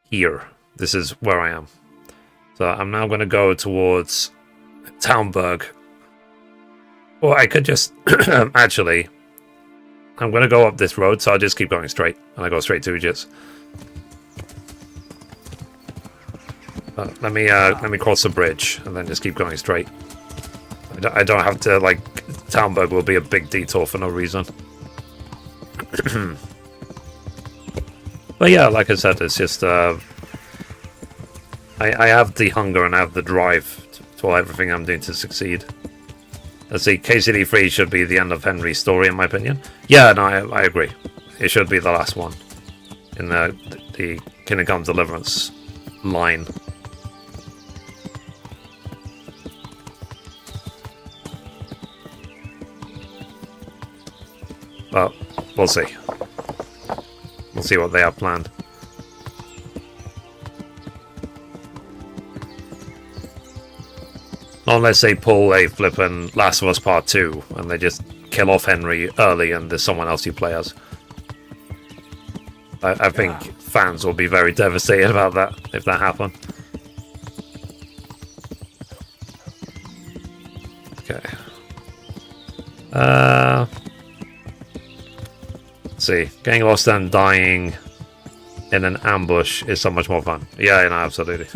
here. This is where I am. So I'm now going to go towards Townburg. Or I could just actually, I'm going to go up this road, so I'll just keep going straight, and I go straight to Ujits. Let me cross the bridge and then just keep going straight. I don't have to, like, Townburg will be a big detour for no reason. But yeah, like I said, it's just I have the hunger and I have the drive to everything I'm doing to succeed. Let's see, KCD 3 should be the end of Henry's story, in my opinion. Yeah, no, I agree. It should be the last one in the Kingdom Come Deliverance line. Well, we'll see. We'll see what they have planned. Unless they pull a flippin' Last of Us Part 2 and they just kill off Henry early and there's someone else you play as. I think fans will be very devastated about that if that happened. Okay. Let's see. Getting lost and dying in an ambush is so much more fun. Yeah, no, absolutely.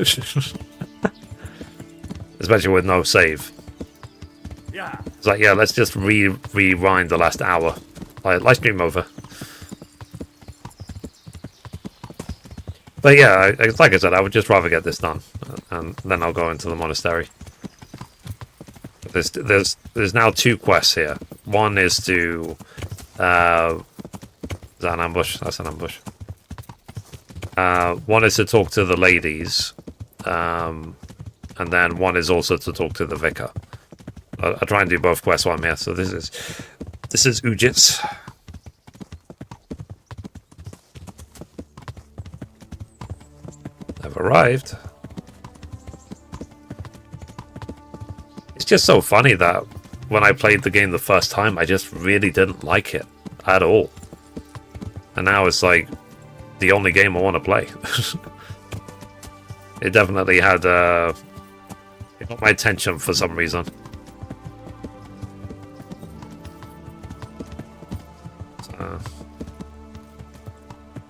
Especially with no save. Yeah. It's like, yeah, let's just rewind the last hour. Like, live stream over. But yeah, like I said, I would just rather get this done, and then I'll go into the monastery. There's now 2 quests here. One is to is that an ambush? That's an ambush. One is to talk to the ladies, and then one is also to talk to the vicar. I'll try and do both quests while I'm here. So this is Ujits. I've arrived. It's just so funny that when I played the game the first time, I just really didn't like it at all. And now it's like the only game I want to play. It definitely had it got my attention for some reason.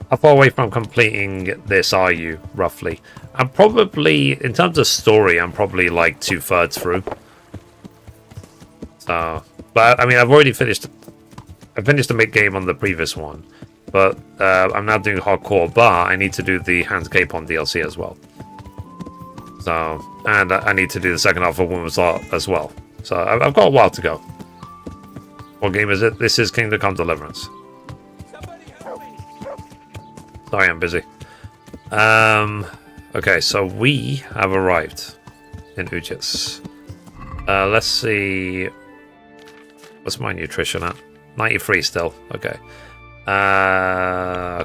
How far away from completing this are you, roughly? I'm probably, in terms of story, I'm probably like 2/3 through. So, but I mean, I've already finished. I finished the mid game on the previous one, but I'm now doing hardcore. But I need to do the Hans Capon DLC as well. So, and I need to do the second half of Woman's Art as well. So I've got a while to go. What game is it? This is Kingdom Come Deliverance. Sorry, I'm busy. Okay, so we have arrived in Ujits. Let's see. What's my nutrition at? 93 still. Okay.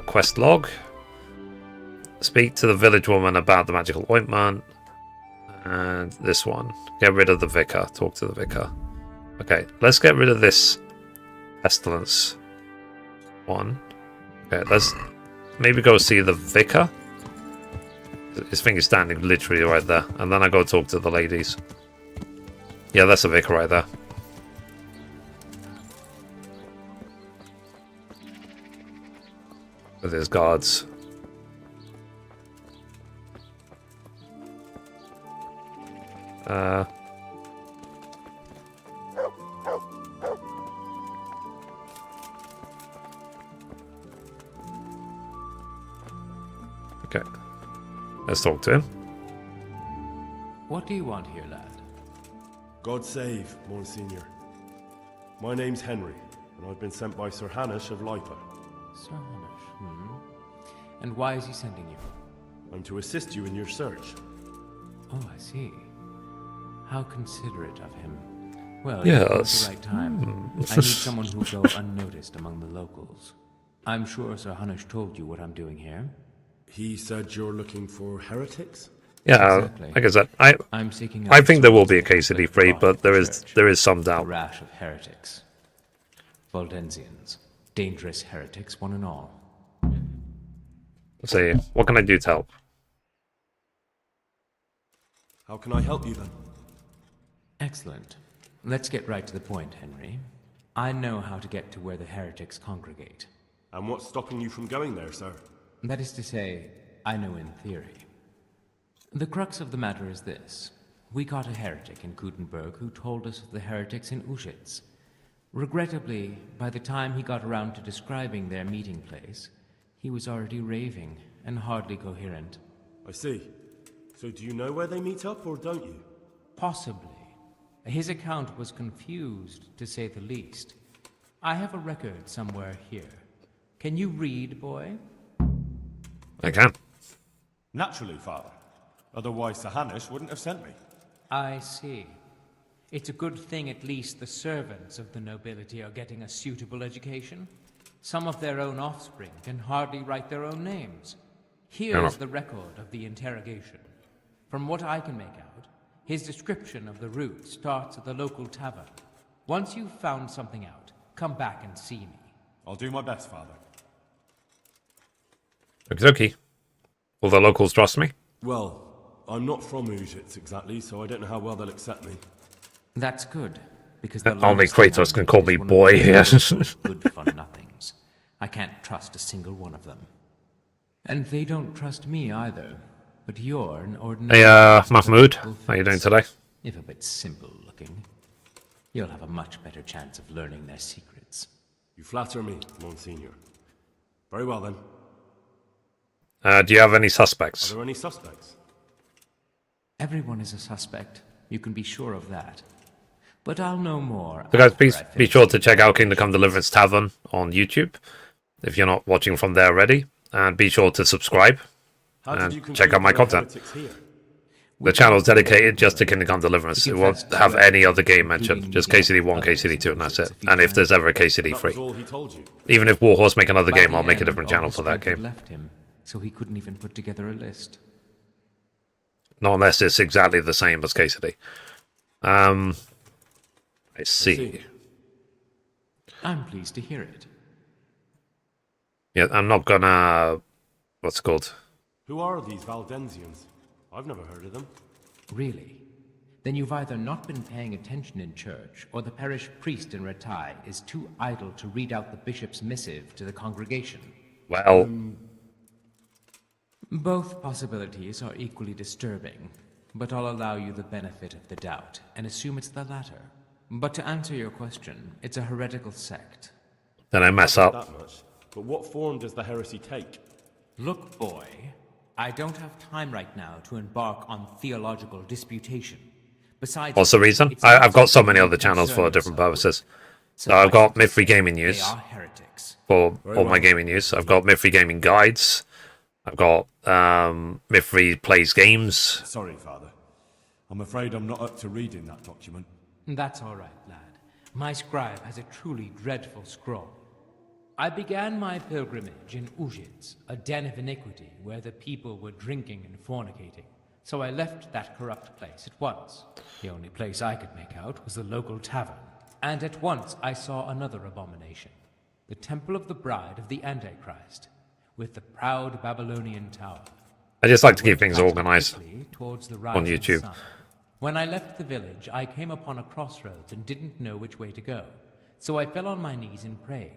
Quest log. Speak to the village woman about the magical ointment. And this one. Get rid of the vicar. Talk to the vicar. Okay, let's get rid of this pestilence one. Okay, let's maybe go see the vicar. His thing is standing literally right there. And then I go talk to the ladies. Yeah, that's the vicar right there. With his guards. Okay. Let's talk to him. What do you want here, lad? God save, Monsignor. My name's Henry, and I've been sent by Sir Hanush of Lipa. Sir Hanush, And why is he sending you? I'm to assist you in your search. Oh, I see. How considerate of him. Well, yes. At the right time. I need someone who'll go unnoticed among the locals. I'm sure Sir Hanush told you what I'm doing here. He said you're looking for heretics? Yeah, Exactly. like I said, I'm seeking I out think there will be a sources KCD that free, belong but to the church. there is some A doubt. rash of heretics. Valdensians. Dangerous heretics, one and all. Let's see, what can I do to help? How can I help you then? Excellent. Let's get right to the point, Henry. I know how to get to where the heretics congregate. And what's stopping you from going there, sir? That is to say, I know in theory. The crux of the matter is this. We caught a heretic in Gutenberg who told us of the heretics in Ushitz. Regrettably, by the time he got around to describing their meeting place, he was already raving and hardly coherent. I see. So do you know where they meet up, or don't you? Possibly. His account was confused, to say the least. I have a record somewhere here. Can you read, boy? I can. Naturally, Father. Otherwise, Sir Hanish wouldn't have sent me. I see. It's a good thing at least the servants of the nobility are getting a suitable education. Some of their own offspring can hardly write their own names. Here's the record of the interrogation. From what I can make out, his description of the route starts at the local tavern. Once you've found something out, come back and see me. I'll do my best, Father. Okie dokie. Will the locals trust me? Well, I'm not from Ushitz exactly, so I don't know how well they'll accept me. That's good, because the Only lowest Kratos man can call is me one of boy, the yes. good fun-nothings. I can't trust a single one of them. And they don't trust me either. But you're an ordinary... Hey, Mahmoud, how you doing today? If a bit simple-looking, you'll have a much better chance of learning their secrets. You flatter me, Monsignor. Very well then. Do you have any Are suspects? there any suspects? Everyone is a suspect. You can be sure of that. But I'll know more. So guys, after please I be finish sure to the check out Kingdom Come interrogation. Deliverance Tavern on YouTube, if you're not watching from there already. And be sure to subscribe, How did you and check out my conclude there are content. heretics here? The channel is dedicated just to Kingdom Come Deliverance. It won't have any other game mentioned, just KCD 1, KCD 2, and that's it. And if there's ever a KCD That 3. was all he told you. Even if Warhorse make another By game, the I'll make a end, different all channel the for that strength had game. left him, so he couldn't even put together a list. Not unless it's exactly the same as KCD. I see. I'm pleased to hear it. Yeah, I'm not gonna... What's it called? Who are these Valdensians? I've never heard of them. Really? Then you've either not been paying attention in church, or the parish priest in Ratai is too idle to read out the bishop's missive to the congregation. Well... Both possibilities are equally disturbing, but I'll allow you the benefit of the doubt and assume it's the latter. But to answer your question, it's a heretical sect. Then I mess up. That much. But what form does the heresy take? Look, boy, I don't have time right now to embark on theological disputation. Besides, What's the reason? it's I've got so something many you other channels for concern different yourself purposes. with. So I've got Suffice it to Mythry say, Gaming they News are heretics. for Very all my well. gaming news. I've got Mythry Gaming Guides. I've got Mythry Plays Games. Sorry, Father. I'm afraid I'm not up to reading that document. That's all right, lad. My scribe has a truly dreadful scroll. I began my pilgrimage in Ushitz, a den of iniquity where the people were drinking and fornicating. So I left that corrupt place at once. The only place I could make out was the local tavern. And at once I saw another abomination. The Temple of the Bride of the Antichrist, with the proud Babylonian tower. I just like to keep things organized Towards the on rising YouTube. sun. When I left the village, I came upon a crossroads and didn't know which way to go. So I fell on my knees and prayed.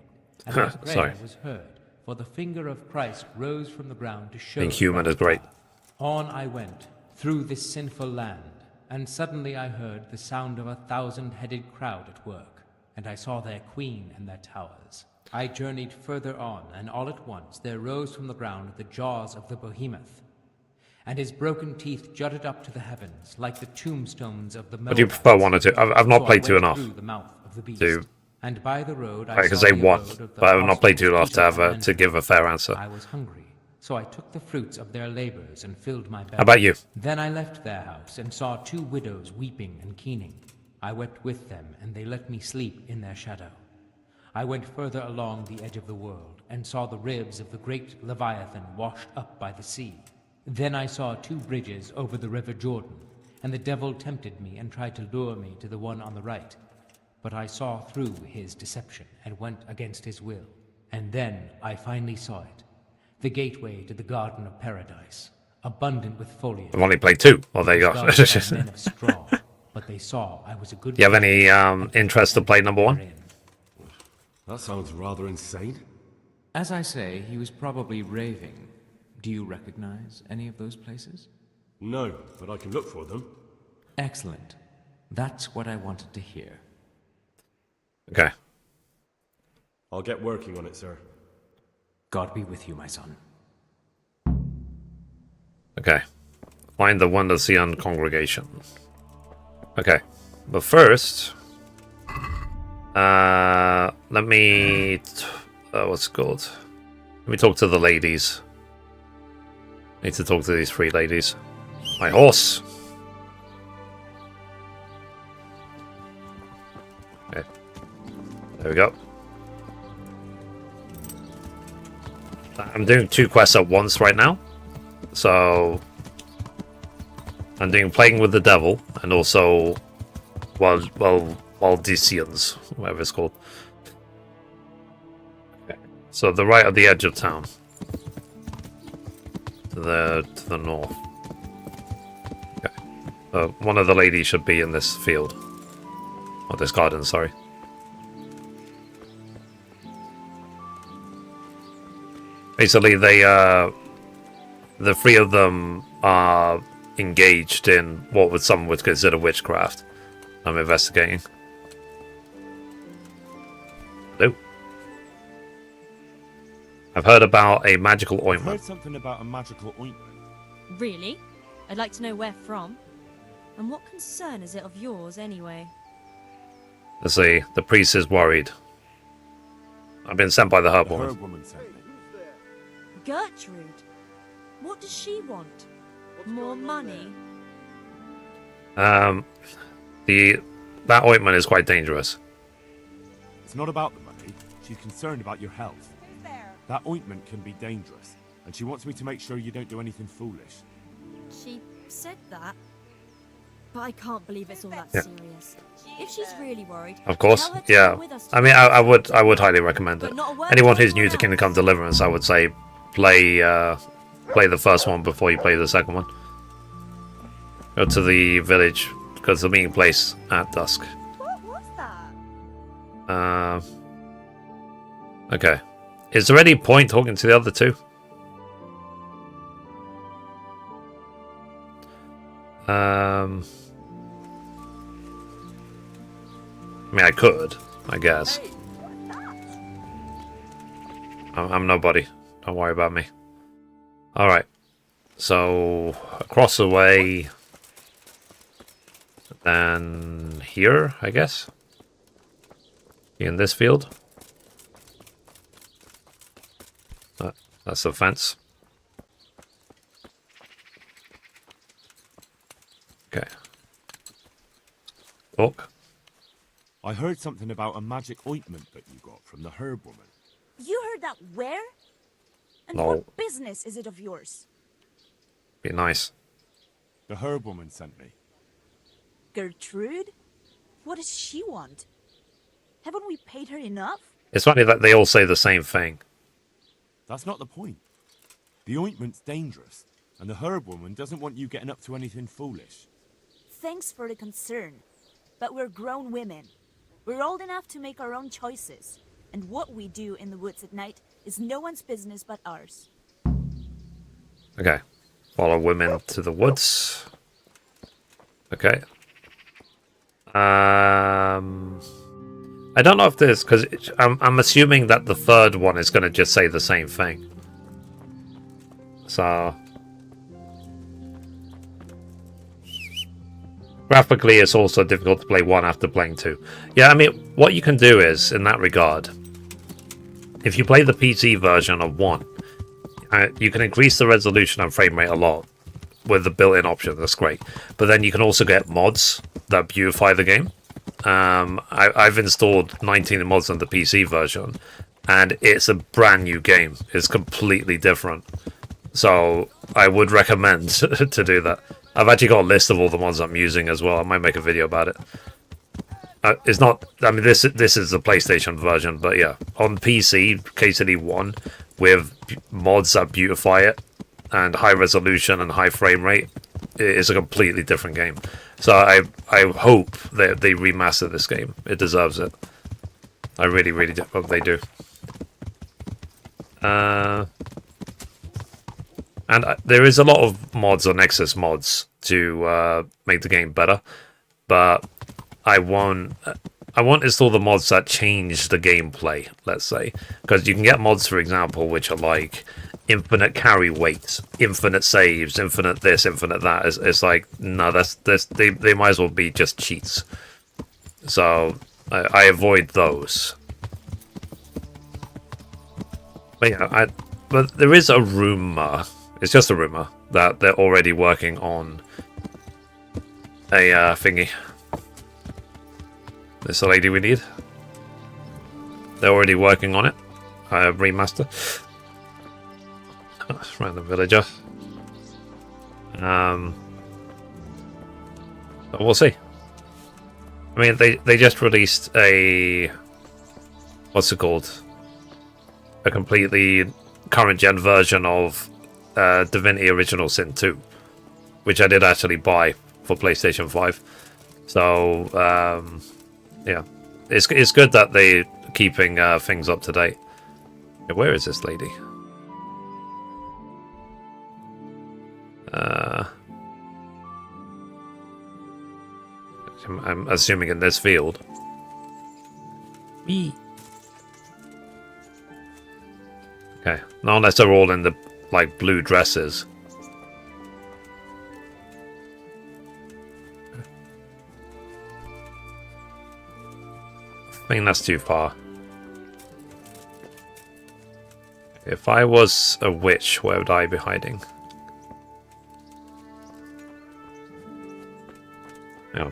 And my prayer Sorry. was heard, for the finger of Christ rose from the ground to show Being the human right is great. path. On I went, through this sinful land, and suddenly I heard the sound of 1,000-headed crowd at work, and I saw their queen and their towers. I journeyed further on, and all at once there rose from the ground the jaws of the Behemoth, and his broken teeth jutted up to the heavens like the tombstones of the What do you prefer, 1 or 2? I've not So I played 2 went enough through the mouth of the beast, to... and by the road I can saw say the 1, abode of the but I've not played 2 apostles enough to Peter have and to give a fair Andrew. answer. I was hungry, so I took the fruits of their labors and filled my belly. How about you? Then I left their house and saw 2 widows weeping and keening. I wept with them, and they let me sleep in their shadow. I went further along the edge of the world, and saw the ribs of the great Leviathan washed up by the sea. Then I saw 2 bridges over the River Jordan, and the devil tempted me and tried to lure me to the one on the right. But I saw through his deception and went against his will. And then I finally saw it. The gateway to the Garden of Paradise, abundant with foliage. I've only played 2. Well, there you go. Men of straw, but they saw I was a good. Do you have any interest to play number 1? That sounds rather insane. As I say, he was probably raving. Do you recognize any of those places? No, but I can look for them. Excellent. That's what I wanted to hear. Okay. I'll get working on it, sir. God be with you, my son. Okay. Find the Wondersean congregation. Okay. But first... let me... what's it called? Let me talk to the ladies. Need to talk to these 3 ladies. My horse! Okay. There we go. I'm doing 2 quests at once right now. So... I'm doing Playing with the Devil, and also... Waldesians, whatever it's called. Okay. So they're right at the edge of town. To the north. Okay. One of the ladies should be in this field. Or this garden, sorry. Basically, they, the 3 of them are engaged in what some would consider witchcraft. I'm investigating. Hello? I've heard about a magical I've ointment. heard something about a magical ointment. Really? I'd like to know where from. And what concern is it of yours, anyway? Let's see. The priest is worried. I've been sent by the herb The woman. herb woman sent me. Gertrude? What does she want? More money? That ointment is quite dangerous. It's not about the money. She's concerned about your health. That ointment can be dangerous, and she wants me to make sure you don't do anything foolish. She said that. But I can't believe it's all that Yeah. serious. If she's really worried, Of course, tell her to yeah. come with us I mean, I would highly recommend it. But not a word Anyone to who's new anyone to Kingdom else. Come Deliverance, I would say play the first one before you play the second one. Go to the village, because the meeting place at dusk. What was that? Okay. Is there any point talking to the other 2? I mean, I could, I guess. I'm nobody. Don't worry about me. Alright. So, across the way. Then here, I guess. In this field. That's the fence. Okay. Talk. I heard something about a magic ointment that you got from the herb woman. You heard that where? And No. what business is it of yours? Be nice. The herb woman sent me. Gertrude? What does she want? Haven't we paid her enough? It's funny that they all say the same thing. That's not the point. The ointment's dangerous, and the herb woman doesn't want you getting up to anything foolish. Thanks for the concern. But we're grown women. We're old enough to make our own choices. And what we do in the woods at night is no one's business but ours. Okay. Follow women to the woods. Okay. I don't know if this, because I'm assuming that the third one is going to just say the same thing. So graphically, it's also difficult to play 1 after playing 2. Yeah, I mean, what you can do is, in that regard, if you play the PC version of 1, you can increase the resolution and frame rate a lot with the built-in option. That's great. But then you can also get mods that beautify the game. I've installed 19 mods on the PC version, and it's a brand new game. It's completely different. So I would recommend to do that. I've actually got a list of all the mods I'm using as well. I might make a video about it. It's not. I mean, this is the PlayStation version, but yeah, on PC, KCD 1 with mods that beautify it and high resolution and high frame rate, it is a completely different game. So I hope that they remaster this game. It deserves it. I really, really hope they do. And there is a lot of mods on Nexus mods to make the game better, but I won't install the mods that change the gameplay, let's say. Because you can get mods, for example, which are like infinite carry weights, infinite saves, infinite this, infinite that. It's like, no, they might as well be just cheats. So I avoid those. But yeah, but there is a rumor, it's just a rumor, that they're already working on a thingy. This is the lady we need. They're already working on it. Remaster. Random villager. But we'll see. I mean, they just released a... What's it called? A completely current-gen version of Divinity Original Sin 2. Which I did actually buy for PlayStation 5. So, yeah, it's good that they're keeping things up to date. Yeah, where is this lady? I'm assuming in this field. Me. Okay, not unless they're all in the like blue dresses. I think that's too far. If I was a witch, where would I be hiding? Yeah.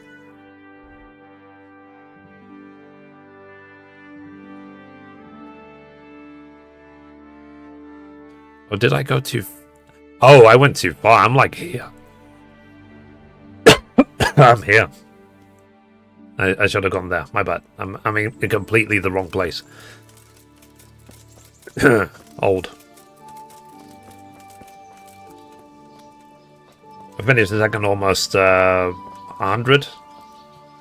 Or did I go too... Oh, I went too far. I'm like here. I'm here. I should have gone there. My bad. I'm in completely the wrong place. Old. I finished the second almost 100.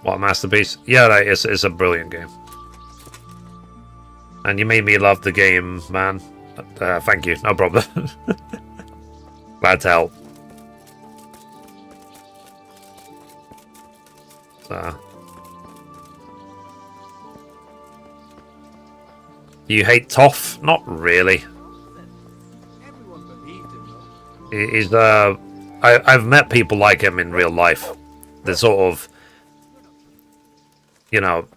What a masterpiece. Yeah, it's a brilliant game. And you made me love the game, man. Thank you. No problem. Glad to help. You hate Toph? Not really. He's I've met people like him in real life. They're sort of, you know,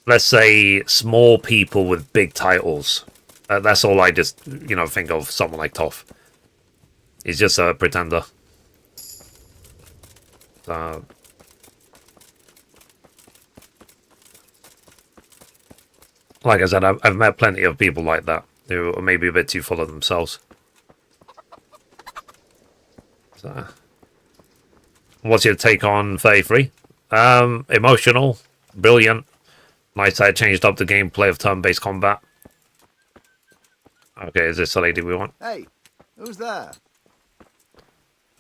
let's say small people with big titles. That's all I just, you know, think of someone like Toph. He's just a pretender. Like I said, I've met plenty of people like that who are maybe a bit too full of themselves. So, what's your take on 33? Emotional, brilliant. Nice that I changed up the gameplay of turn-based combat. Okay, is this the lady we want? Hey, who's there?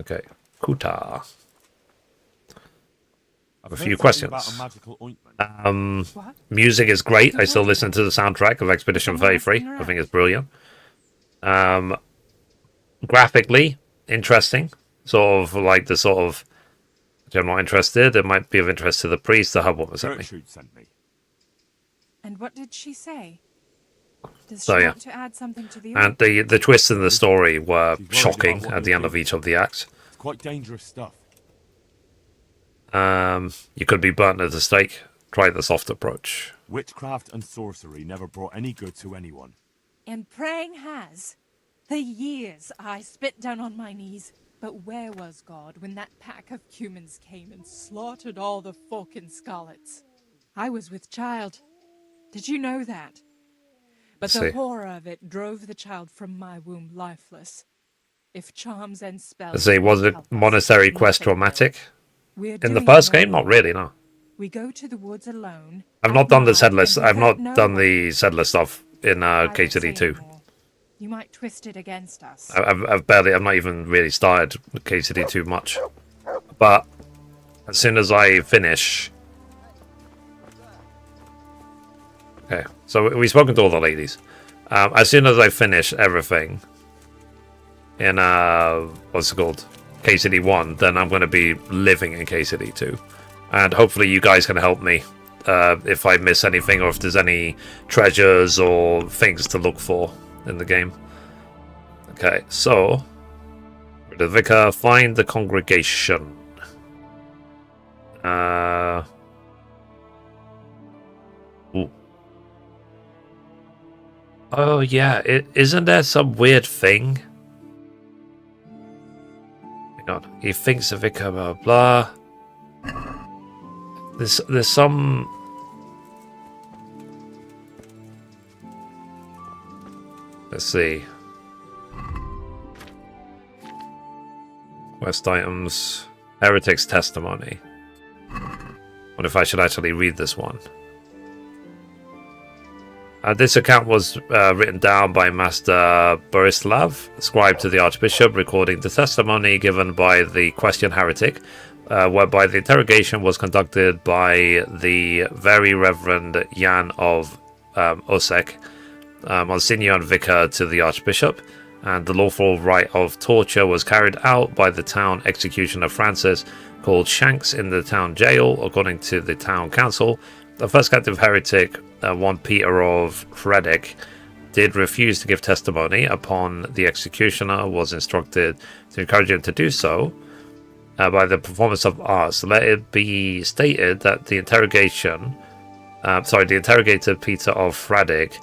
Okay, Kuta. I have a few heard questions. about a magical ointment. Music is great. I still listen to the soundtrack of Expedition 33. I think it's brilliant. Graphically, interesting. Sort of like the sort of... If I'm not interested, it might be of interest to the priest. The hub sent me. Sent me. And what did she say? Does So, she yeah. want to add something to the And the twists in the story were shocking at the end of each of the acts. It's quite dangerous stuff. You could be burnt at the stake. Try the soft approach. Witchcraft and sorcery never brought any good to anyone. And praying has. For years I spit down on my knees. But where was God when that pack of humans came and slaughtered all the folk in Scarlets? I was with child. Did you know that? But the horror of it drove the child from my womb lifeless. If charms and spells... Let's see, was it Monastery Quest traumatic? We're In the doing first no game? Not more. really, no. We go to the woods alone. I've at not done the night, Settler. and we I've hurt not no done one. the Settler stuff in KCD 2. You might twist it against us. I've not even really started with KCD 2 much. But as soon as I finish... Okay, so we've spoken to all the ladies. As soon as I finish everything in, what's it called? KCD 1, then I'm going to be living in KCD 2. And hopefully you guys can help me if I miss anything or if there's any treasures or things to look for in the game. Okay, so the vicar, find the congregation. Ooh. Oh yeah, isn't there some weird thing? Hang on, he thinks the vicar, blah blah. There's some. Let's see. Quest items. Heretic's testimony. What if I should actually read this one? This account was written down by Master Borislav, scribe to the Archbishop, recording the testimony given by the questioned heretic, whereby the interrogation was conducted by the Very Reverend Jan of Osek, Monsignor and Vicar to the Archbishop, and the lawful rite of torture was carried out by the town executioner Francis, called Shanks, in the town jail, according to the town council. The first captive heretic, one Peter of Fredic, did refuse to give testimony. Upon the executioner was instructed to encourage him to do so by the performance of arts. Let it be stated that the the interrogator Peter of Fredic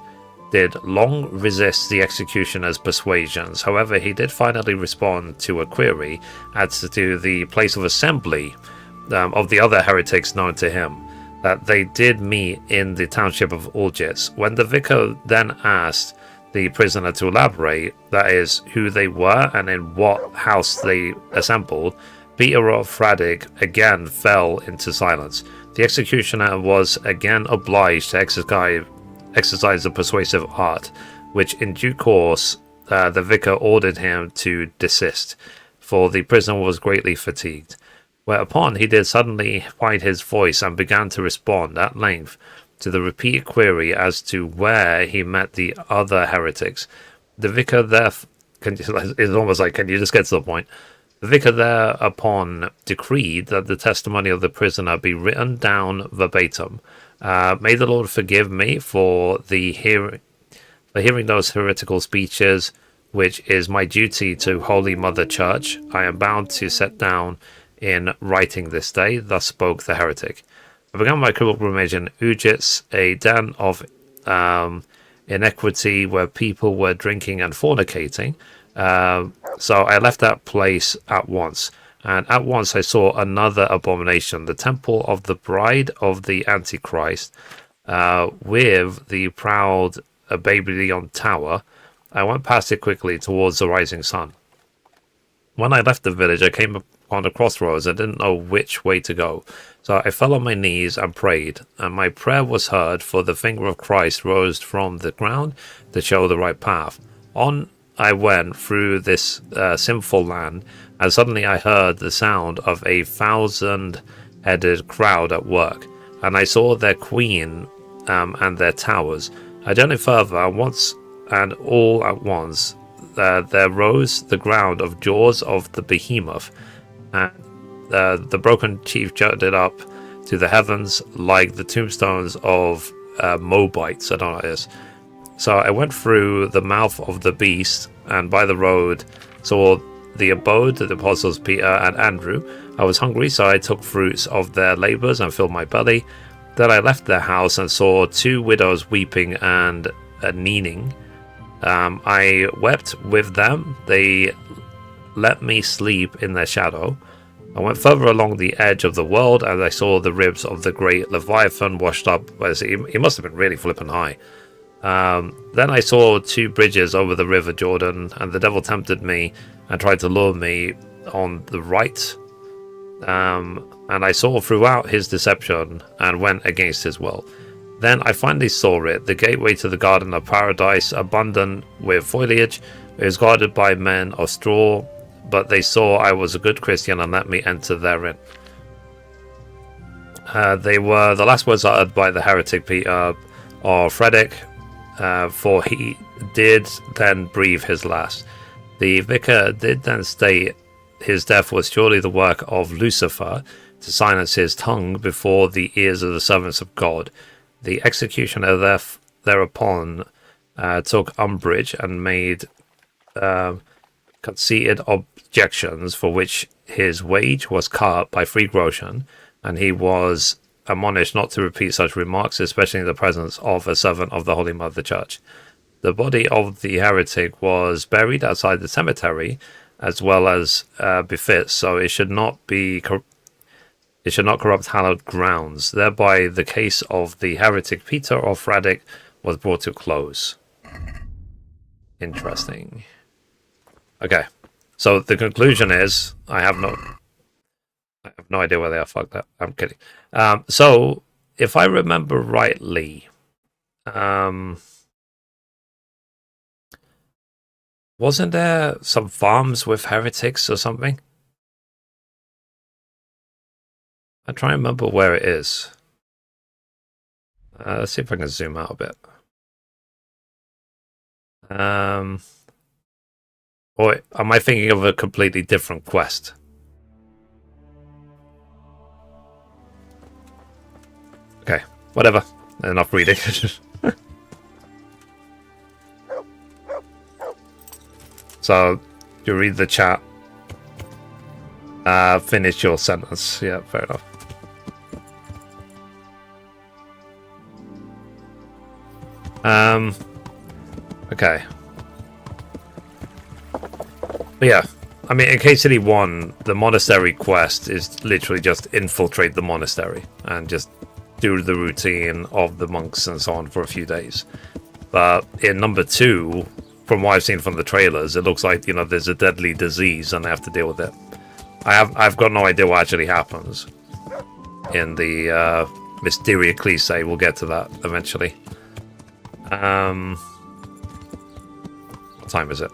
did long resist the executioner's persuasions. However, he did finally respond to a query as to the place of assembly of the other heretics known to him, that they did meet in the township of Uljitz. When the vicar then asked the prisoner to elaborate, that is, who they were and in what house they assembled, Peter of Fradic again fell into silence. The executioner was again obliged to exercise a persuasive art, which in due course the vicar ordered him to desist, for the prisoner was greatly fatigued. Whereupon he did suddenly find his voice and began to respond at length to the repeated query as to where he met the other heretics. The vicar it's almost like, can you just get to the point? The vicar thereupon decreed that the testimony of the prisoner be written down verbatim. May the Lord forgive me for hearing those heretical speeches, which is my duty to Holy Mother Church. I am bound to set down in writing this day. Thus spoke the heretic. I began my pilgrimage in Ujits, a den of inequity where people were drinking and fornicating. So I left that place at once. And at once I saw another abomination, the temple of the bride of the Antichrist, with the proud Babylon tower. I went past it quickly towards the rising sun. When I left the village, I came upon a crossroads and didn't know which way to go. So I fell on my knees and prayed, and my prayer was heard, for the finger of Christ rose from the ground to show the right path. On I went through this sinful land, and suddenly I heard the sound of a 1,000-headed crowd at work, and I saw their queen and their towers. I journeyed further, and all at once there rose the ground of jaws of the behemoth, and the broken chief jutted up to the heavens like the tombstones of Moabites. I don't know what it is. So I went through the mouth of the beast, and by the road saw the abode of the apostles Peter and Andrew. I was hungry, so I took fruits of their labors and filled my belly. Then I left their house and saw 2 widows weeping and kneeling. I wept with them. They let me sleep in their shadow. I went further along the edge of the world, and I saw the ribs of the great Leviathan washed up. He must have been really flipping high. Then I saw 2 bridges over the river Jordan, and the devil tempted me and tried to lure me on the right. And I saw throughout his deception and went against his will. Then I finally saw it, the gateway to the garden of paradise, abundant with foliage. It was guarded by men of straw, but they saw I was a good Christian and let me enter therein. They were the last words uttered by the heretic Peter or Frederick, for he did then breathe his last. The vicar did then state his death was surely the work of Lucifer to silence his tongue before the ears of the servants of God. The executioner thereupon took umbrage and made conceited objections, for which his wage was cut by 3 groschen, and he was admonished not to repeat such remarks, especially in the presence of a servant of the Holy Mother Church. The body of the heretic was buried outside the cemetery, as well as befits, so it should not corrupt hallowed grounds. Thereby, the case of the heretic Peter or Frederick was brought to close. Interesting. Okay, so the conclusion is I have no idea where they are. Fuck that. I'm kidding. So if I remember rightly, wasn't there some farms with heretics or something? I try and remember where it is. Let's see if I can zoom out a bit. Or am I thinking of a completely different quest? Okay, whatever. Enough reading. So, you read the chat. Finish your sentence. Yeah, fair enough. Okay. But yeah, I mean, in KCD 1, the monastery quest is literally just infiltrate the monastery and just do the routine of the monks and so on for a few days. But in number 2, from what I've seen from the trailers, it looks like, you know, there's a deadly disease and I have to deal with it. I've got no idea what actually happens in the Mysteria Cliché. We'll get to that eventually. What time is it?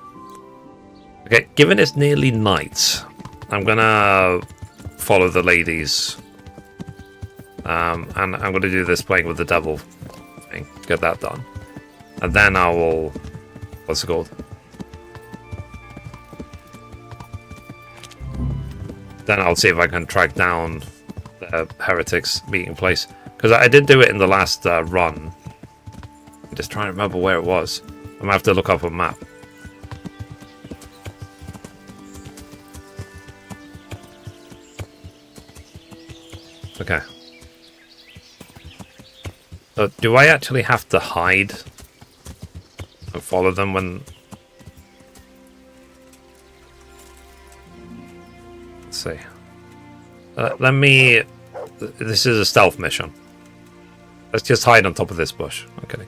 Okay, given it's nearly night, I'm gonna follow the ladies. And I'm gonna do this playing with the devil thing. Get that done. And then I will... What's it called? Then I'll see if I can track down the heretics meeting place. Because I did do it in the last run. I'm just trying to remember where it was. I'm gonna have to look up a map. Okay. So do I actually have to hide and follow them when... Let's see. Let me... This is a stealth mission. Let's just hide on top of this bush. Okay.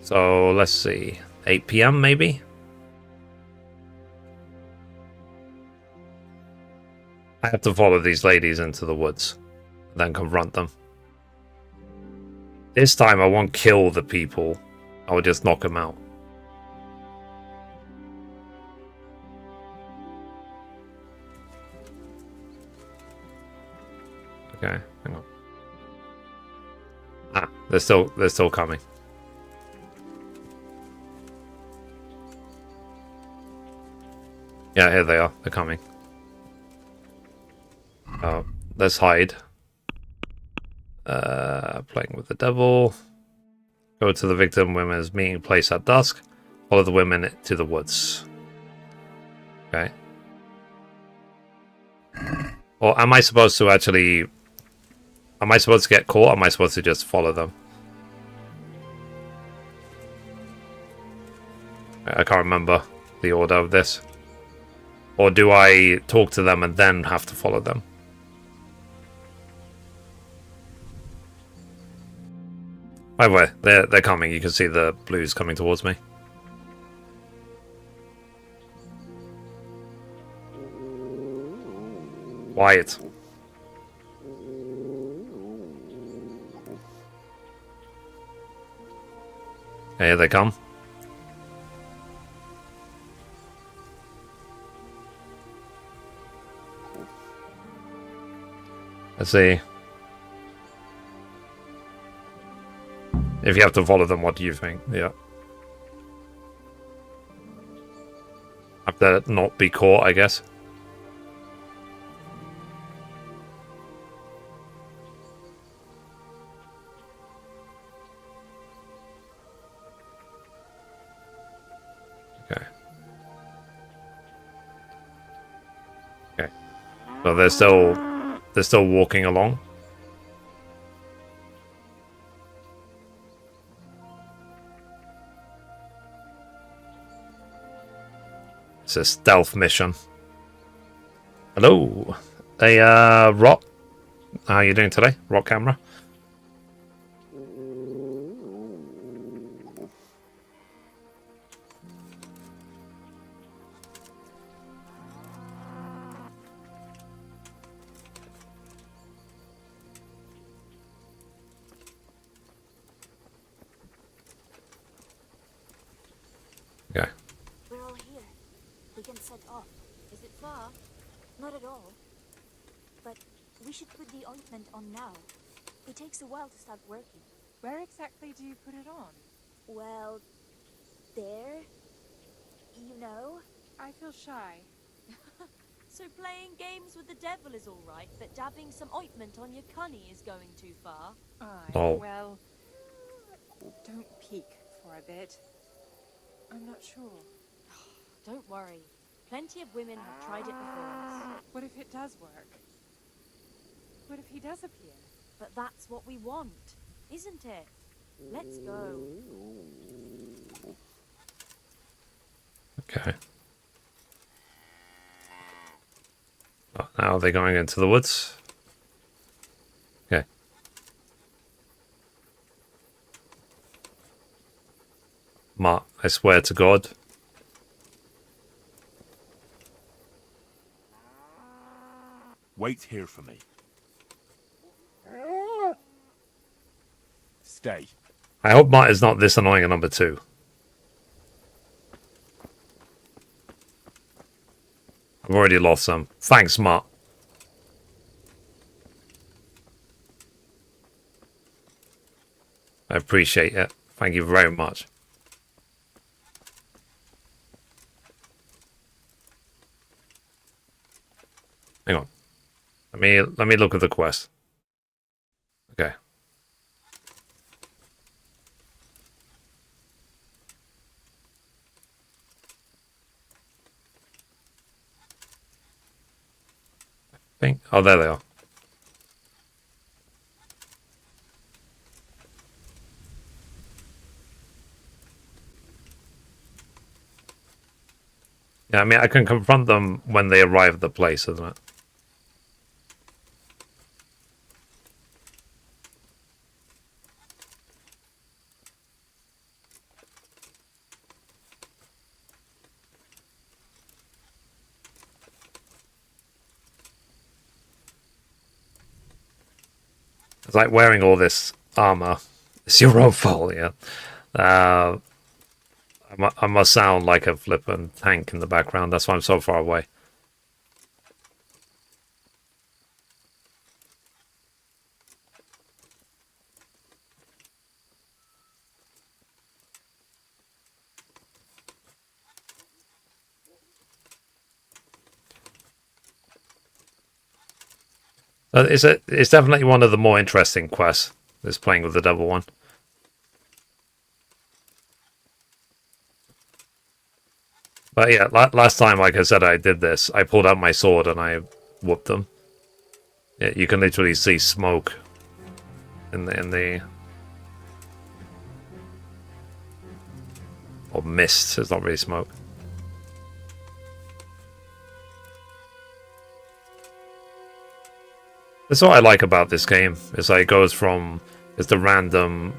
So let's see. 8 PM maybe? I have to follow these ladies into the woods, then confront them. This time I won't kill the people, I will just knock them out. Okay, hang on. Ah, they're still coming. Yeah, here they are. They're coming. Let's hide. Playing with the devil. Go to the victim women's meeting place at dusk. Follow the women to the woods. Okay. Or am I supposed to actually... Am I supposed to get caught or am I supposed to just follow them? I can't remember the order of this. Or do I talk to them and then have to follow them? By the way, they're coming. You can see the blues coming towards me. Quiet. Here they come. Let's see. If you have to follow them, what do you think? Yeah. Have to not be caught, I guess. Okay. Okay. So they're still walking along. It's a stealth mission. Hello. Hey, Rock. How are you doing today? Rock camera. Okay. We're all here. We can set off. Is it far? Not at all. But we should put the ointment on now. It takes a while to start working. Where exactly do you put it on? Well, there. You know? I feel shy. So playing games with the devil is all right, but dabbing some ointment on your cunny is going too far. Well, don't peek for a bit. I'm not sure. Don't worry. Plenty of women have tried it before us. What if it does work? What if he does appear? But that's what we want, isn't it? Let's go. Okay. Oh, now they're going into the woods. Okay. Mark, I swear to God. Wait here for me. Stay. I hope Matt is not this annoying at number 2. I've already lost some. Thanks, Matt. I appreciate it. Thank you very much. Hang on. Let me look at the quest. Okay. Oh, there they are. Yeah, I mean, I can confront them when they arrive at the place, isn't it? It's like wearing all this armor. It's your own fault, yeah. I must sound like a flippin' tank in the background. That's why I'm so far away. It's definitely one of the more interesting quests. This playing with the devil one. But yeah, last time, like I said, I did this. I pulled out my sword and I whooped them. Yeah, you can literally see smoke in the or mist. It's not really smoke. That's what I like about this game. Is like it goes from just a random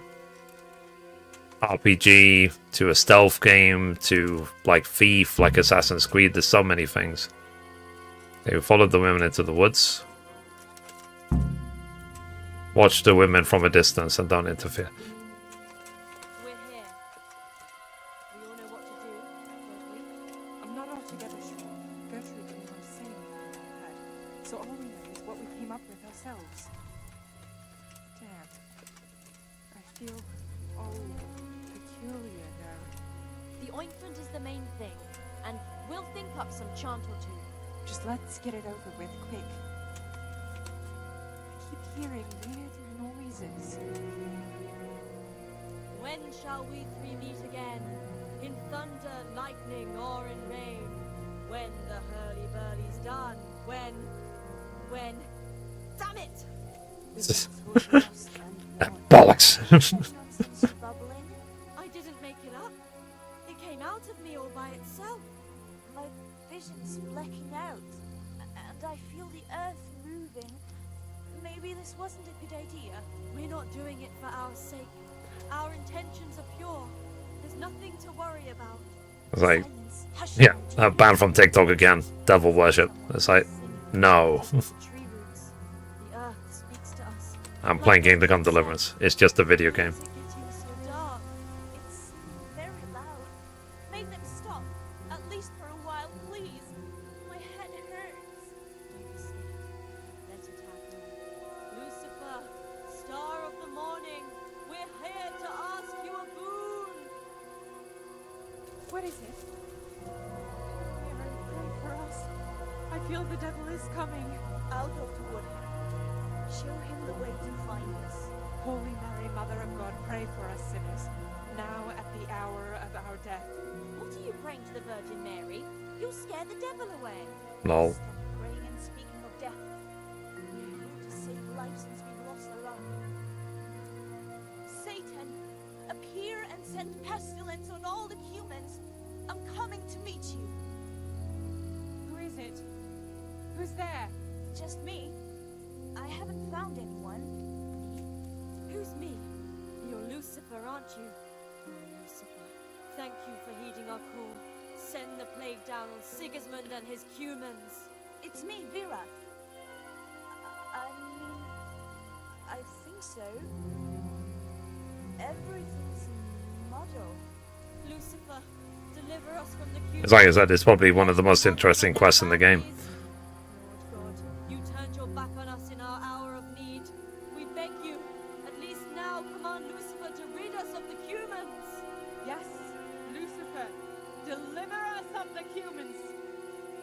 RPG to a stealth game to like Thief, like Assassin's Creed. There's so many things. They followed the women into the woods. Watch the women from a distance and don't interfere. We're here. We all know what to do, don't we? I'm not altogether sure. Gertrude didn't want to say anything about that. So all we know is what we came up with ourselves. Damn. I feel peculiar now. The ointment is the main thing, and we'll think up some chant or two. Just let's get it over with, quick. I keep hearing weird noises. When shall we three meet again? In thunder, lightning, or in rain? When the hurly-burly's done? When? Damn it! Bollocks! Bubbling? I didn't make it up. It came out of me all by itself. My vision's blacking out, and I feel the earth moving. Maybe this wasn't a good idea. We're not doing it for our sake. Our intentions are pure. There's nothing to worry about. It's like, yeah, banned from TikTok again. Devil worship. It's like, no. Tree roots. The earth speaks to us. I'm playing Kingdom Come Deliverance. It's just a video game. It's getting so dark. It's very loud. Make them stop, at least for a while, please. My head hurts. Don't be scared. Let it happen. Lucifer, star of the morning, we're here to ask you a boon. What is it? Mary, pray for us. I feel the devil is coming. I'll go to Warhorse. Show him the way to find us. Holy Mary, Mother of God, pray for us sinners, now at the hour of our death. What are you praying to the Virgin Mary? You'll scare the devil away. Lol. Stop praying and speaking of death. We're here to save lives since we've lost our own. Satan, appear and send pestilence on all the humans. I'm coming to meet you. Who is it? Who's there? Just me. I haven't found anyone. Who's me? You're Lucifer, aren't you? Oh, Lucifer, thank you for heeding our call. Send the plague down on Sigismund and his humans. It's me, Vera. I mean, I think so. Everything's muddled. Lucifer, deliver us from the humans. As I said, it's probably one of the most interesting quests in the game. Lord God, you turned your back on us in our hour of need. We beg you, at least now command Lucifer to rid us of the humans. Yes, Lucifer, deliver us of the humans.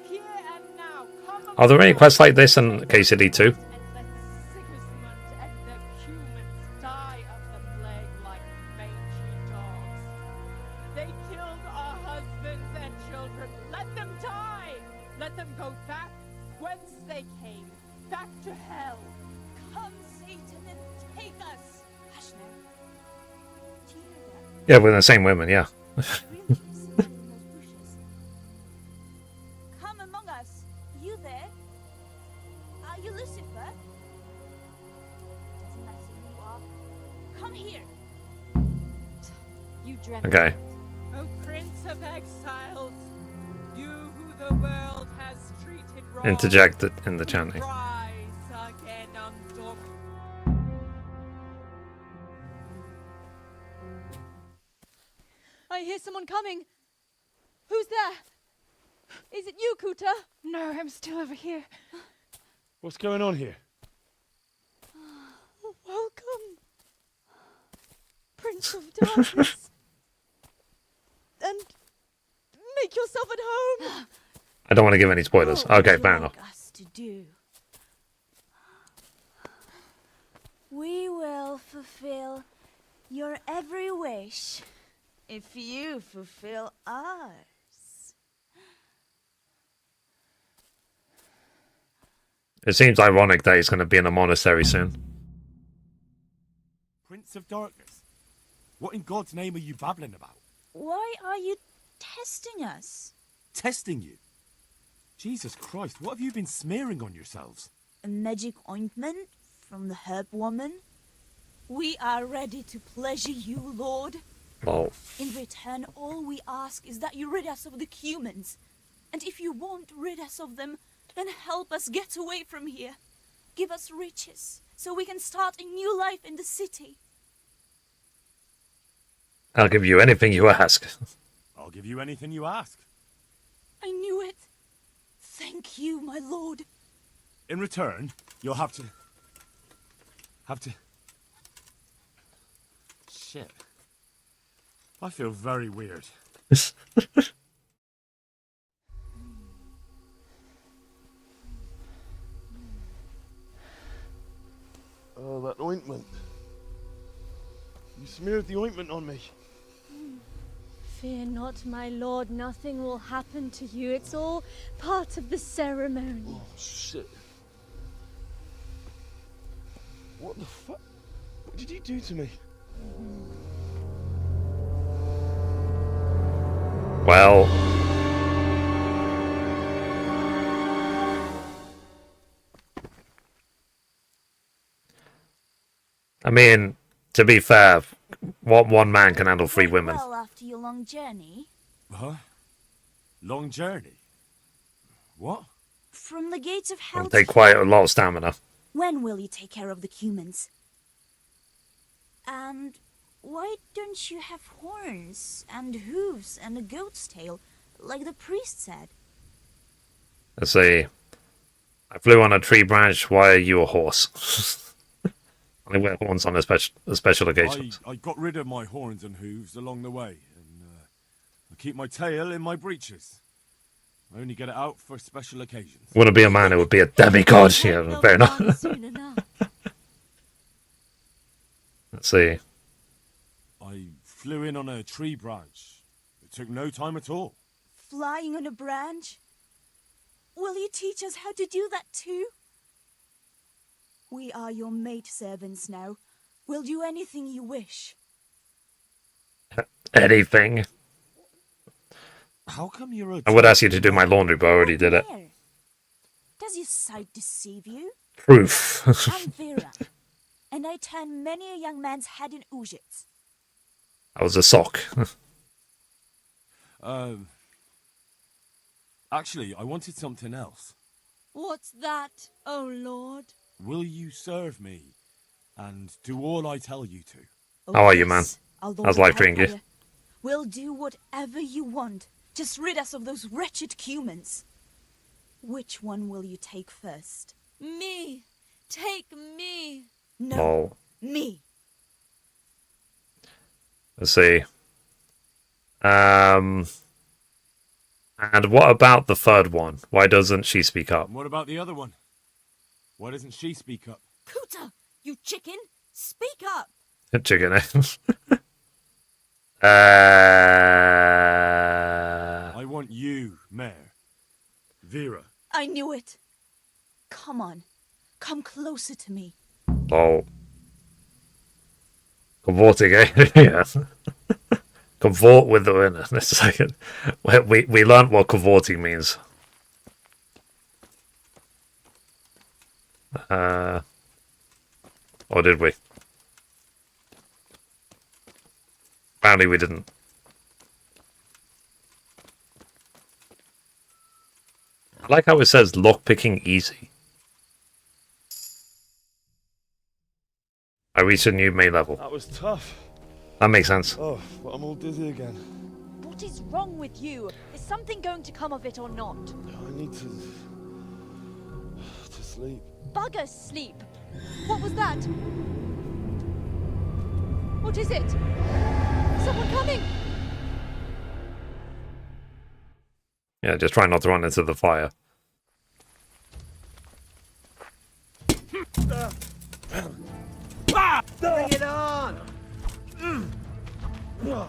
Here and now, come. Are there any quests like this in KCD 2? And let Sigismund and the humans die of the plague like mangy dogs. They killed our husbands and children. Let them die. Let them go back whence they came, back to hell. Come, Satan, and take us. Hush now. Do you hear that? Yeah, we're the same women, yeah. I really hear someone in those bushes. Come among us. You there? Are you Lucifer? Doesn't matter who you are. Come here. You dreamt. Okay. O Prince of Exiles, you who the world has treated wrong, Interject it in the chanting. rise again, Umdok. I hear someone coming. Who's there? Is it you, Kuta? No, I'm still over here. What's going on here? Welcome, Prince of Darkness. And make yourself at home. I don't want to give any spoilers. What would Okay, you fair like enough. us to do? We will fulfill your every wish if you fulfill ours. It seems ironic that he's going to be in a monastery soon. Prince of Darkness? What in God's name are you babbling about? Why are you testing us? Testing you? Jesus Christ, what have you been smearing on yourselves? A magic ointment from the herb woman? We are ready to pleasure you, Lord. Lol. In return, all we ask is that you rid us of the humans. And if you won't rid us of them, then help us get away from here. Give us riches, so we can start a new life in the city. I'll give you anything you ask. I'll give you anything you ask. I knew it. Thank you, my lord. In return, you'll have to... Shit. I feel very weird. Oh, that ointment. You smeared the ointment on me. Fear not, my lord. Nothing will happen to you. It's all part of the ceremony. Oh, shit. What the fuck? What did you do to me? Well... I mean, to be fair, what one man can handle 3 women? Well, after your long journey. Huh? Long journey? What? From the gates of hell. It'll take quite a lot of stamina. When will you take care of the humans? And why don't you have horns and hooves and a goat's tail, like the priest said? Let's see. I flew on a tree branch. Why are you a horse? I wear horns on a special occasions. I got rid of my horns and hooves along the way, and I keep my tail in my breeches. I only get it out for special occasions. Wouldn't be a man, it would be a demigod. Yeah, fair enough. Let's see. I flew in on a tree branch. It took no time at all. Flying on a branch? Will you teach us how to do that too? We are your maid servants now. We'll do anything you wish. Anything. How come you're a... I would ask you to do my laundry, but I already did it. Does your sight deceive you? Proof. I'm Vera, and I turn many a young man's head in Ujits. I was a sock. Actually, I wanted something else. What's that, oh lord? Will you serve me and do all I tell you to? How are you, man? How's life treating you? We'll do whatever you want. Just rid us of those wretched humans. Which one will you take first? Me! Take me! No, Oh. me. Let's see. And what about the third one? Why doesn't she speak up? And what about the other one? Why doesn't she speak up? Kuta, you chicken! Speak up! Chicken, eh? I want you, Mare. Vera. I knew it. Come on. Come closer to me. Oh. Cavorting, eh? Yeah. Cavort with the winner. In a second. We learned what cavorting means. Or did we? Apparently we didn't. I like how it says lockpicking easy. I reached a new main level. That was tough. That makes sense. Oh, but I'm all dizzy again. What is wrong with you? Is something going to come of it or not? I need to sleep. Bugger sleep! What was that? What is it? Someone coming! Yeah, just try not to run into the fire. Bring it on! No!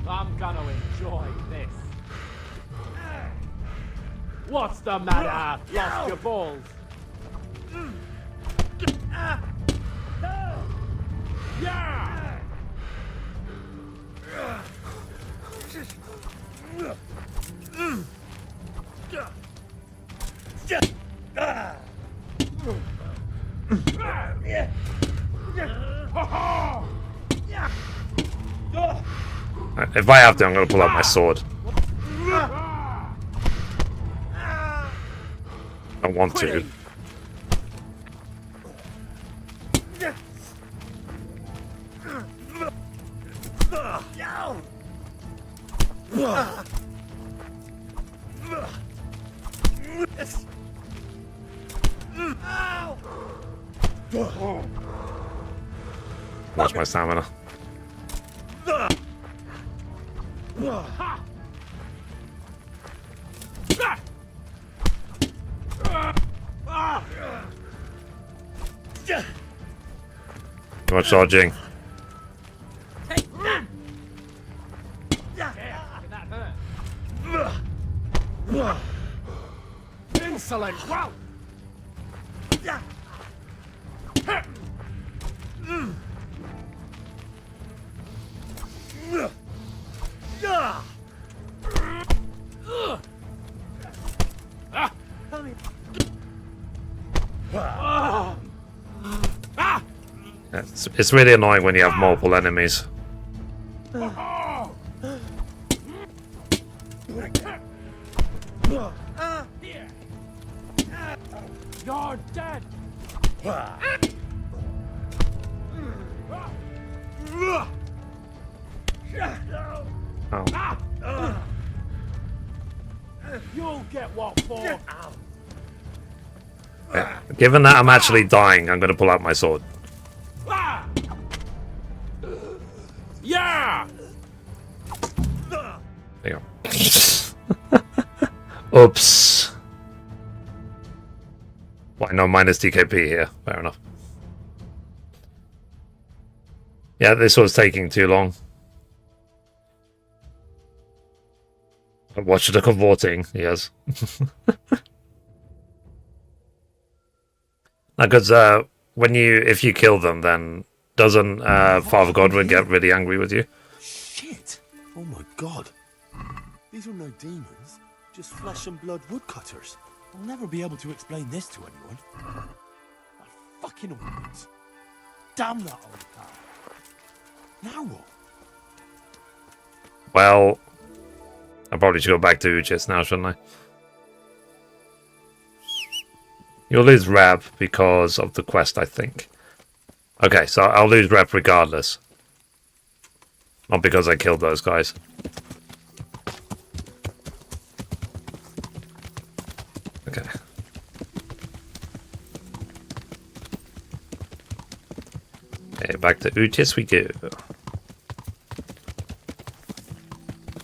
I'm gonna enjoy What's the matter? Lost your balls? Yeah! If I have to, I'm going to pull out my sword. I want to. Watch my stamina. Too much dodging. Insolent! Wow! It's really annoying when you have multiple enemies. You're dead! Oh. You'll get what for! Yeah. Given that I'm actually dying, I'm going to pull out my sword. Yeah! There you go. Oops. Why no minus DKP here? Fair enough. Yeah, this was taking too long. I watched the cavorting, yes. Because if you kill them, then doesn't Father Godwin get really angry with you? Shit! Oh my god. These are no demons, just flesh and blood woodcutters. I'll never be able to explain this to anyone. That fucking ornaments. Damn that old car. Now what? Well, I probably should go back to Uchis now, shouldn't I? You'll lose Reb because of the quest, I think. Okay, so I'll lose Rep regardless. Not because I killed those guys. Okay. Okay, back to Uchis we go.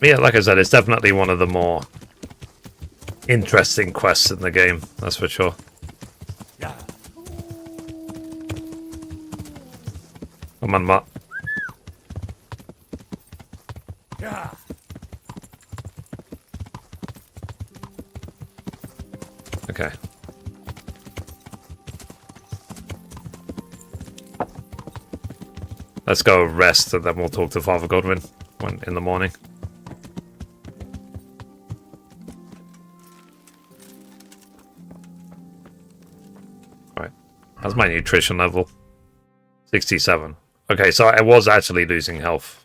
Yeah, like I said, it's definitely one of the more interesting quests in the game, that's for sure. Come on, Matt. Yeah. Okay. Let's go rest and then we'll talk to Father Godwin in the morning. Alright. That's my nutrition level. 67. Okay, so I was actually losing health.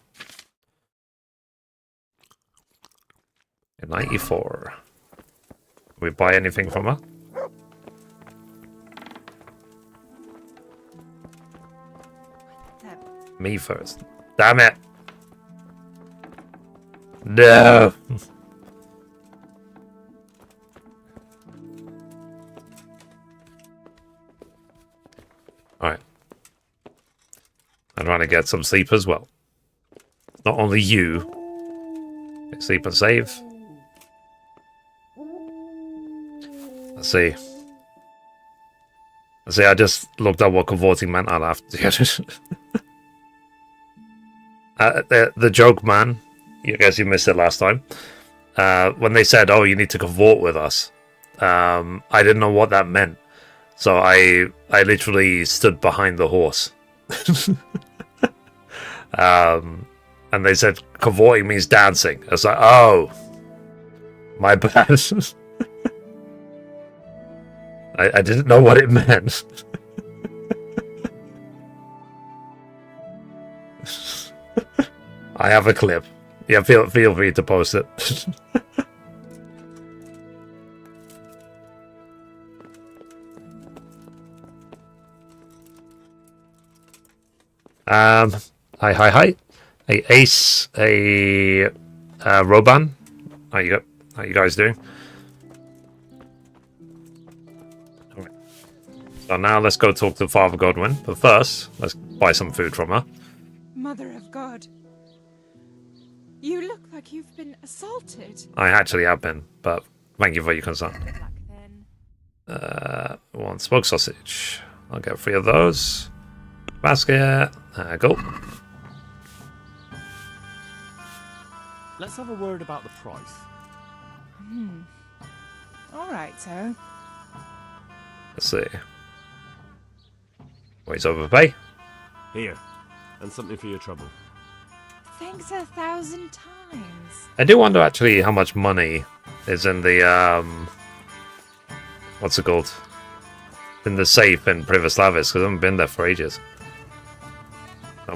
94. Can we buy anything from her? Me first. Damn it! No! Alright. I'm trying to get some sleep as well. Not only you. Sleep and save. Let's see. I just looked up what cavorting meant. I'll have to. The joke, man. I guess you missed it last time. When they said, "Oh, you need to cavort with us," I didn't know what that meant. So I literally stood behind the horse. And they said cavorting means dancing. I was like, oh, my bad. I didn't know what it meant. I have a clip. Yeah, feel free to post it. Hi. A Ace, a Roban. How you guys doing? Alright. So now let's go talk to Father Godwin. But first, let's buy some food from her. Mother of God. You look like you've been assaulted. I actually have been, but thank you for your concern. One smoked sausage. I'll get 3 of those. Basket. Go. Let's have a word about the price. All right, so. Let's see. Wait, overpay? Here, and something for your trouble. Thanks 1,000 times. I do wonder actually how much money is in the what's it called? In the safe in Privislavis, because I haven't been there for ages.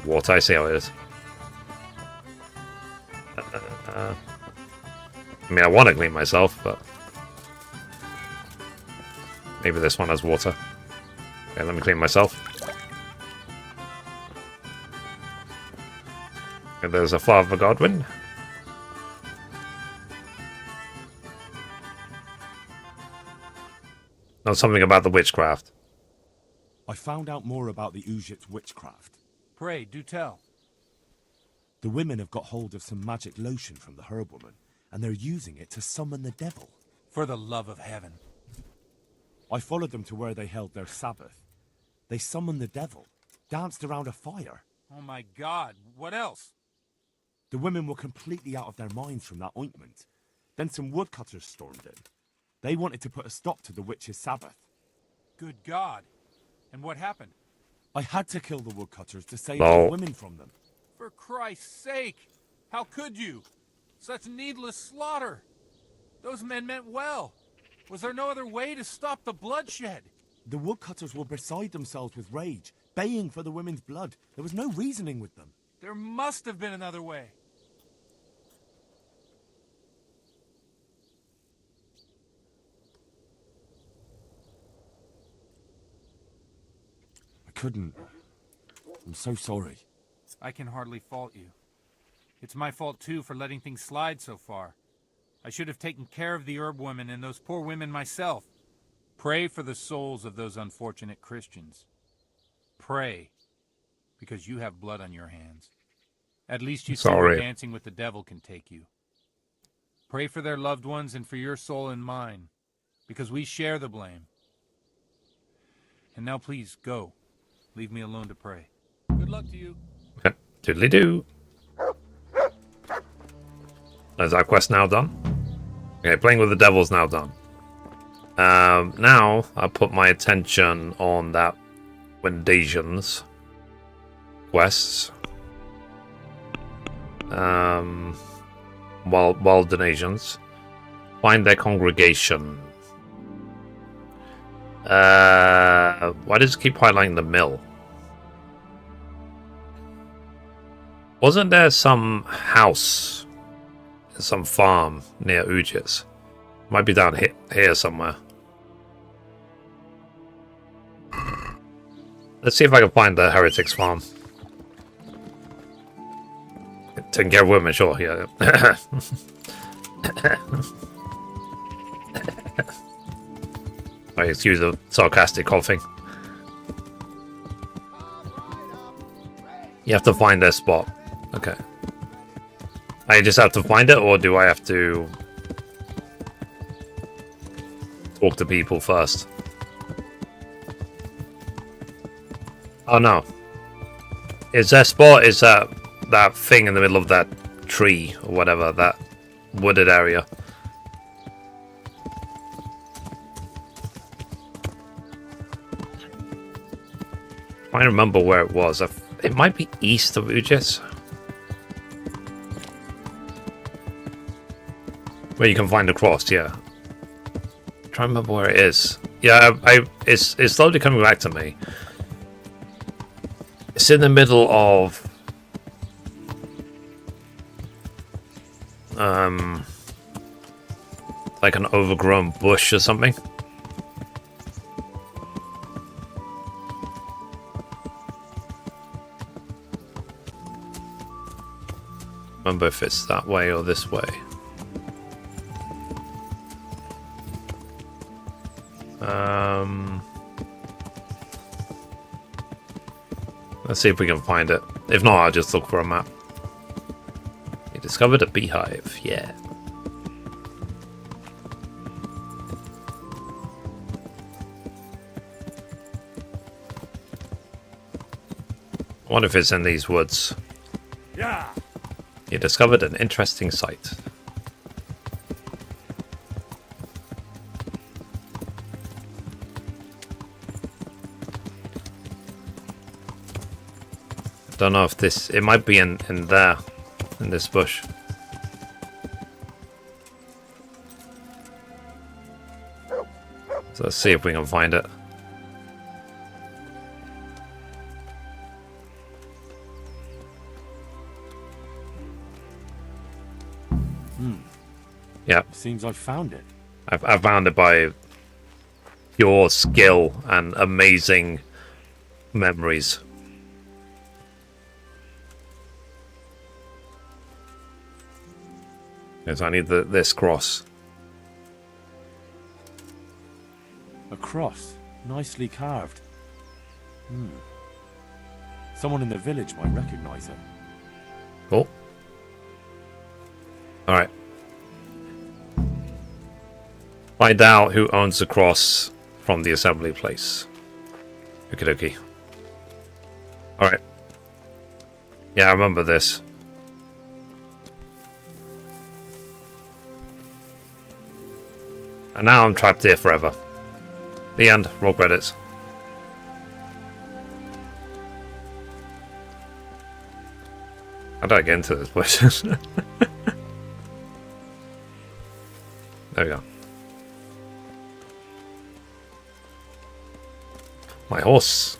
Water, I see how it is. I mean, I want to clean myself, but maybe this one has water. Okay, let me clean myself. And there's a Father Godwin. Know something about the witchcraft. I found out more about the Ujit's witchcraft. Pray, do tell. The women have got hold of some magic lotion from the herb woman, and they're using it to summon the devil. For the love of heaven. I followed them to where they held their Sabbath. They summoned the devil, danced around a fire. Oh my God, what else? The women were completely out of their minds from that ointment. Then some woodcutters stormed in. They wanted to put a stop to the witch's Sabbath. Good God. And what happened? I had to kill the woodcutters to save No. the women from them. For Christ's sake! How could you? Such needless slaughter! Those men meant well. Was there no other way to stop the bloodshed? The woodcutters were beside themselves with rage, baying for the women's blood. There was no reasoning with them. There must have been another way. I couldn't. I'm so sorry. I can hardly fault you. It's my fault, too, for letting things slide so far. I should have taken care of the herb women and those poor women myself. Pray for the souls of those unfortunate Christians. Pray, because you have blood on your hands. At least you see where dancing with the devil can take you. Pray for their loved ones and for your soul and mine, because we share the blame. And now please, go. Leave me alone to pray. Good luck to you. Okay. Doodly-doo. Is our quest now done? Okay, playing with the devil's now done. Now I put my attention on that Wendations quests. Wild donations. Find their congregation. Why does it keep highlighting the mill? Wasn't there some house, some farm near Ujit's? Might be down here somewhere. Let's see if I can find the Heretics farm. Taking care of women, sure, yeah. Excuse the sarcastic coughing. You have to find their spot. Okay. I just have to find it, or do I have to talk to people first? Oh no. Is their spot, is that thing in the middle of that tree, or whatever, that wooded area? Trying to remember where it was. It might be east of Ujis. Where you can find the cross, yeah. Try to remember where it is. Yeah, it's slowly coming back to me. It's in the middle of like an overgrown bush or something. Remember if it's that way or this way. Let's see if we can find it. If not, I'll just look for a map. You discovered a beehive, yeah. I wonder if it's in these woods. Yeah. You discovered an interesting site. Don't know if this... It might be in there. In this bush. So let's see if we can find it. Yeah. Seems I found it. I found it by pure skill and amazing memories. Yes, I need this cross. A cross, nicely carved. Someone in the village might recognize it. Cool. Alright. Find out who owns the cross from the assembly place. Okie dokie. Alright. Yeah, I remember this. And now I'm trapped here forever. The end. Roll credits. How do I get into this place? There we go. My horse.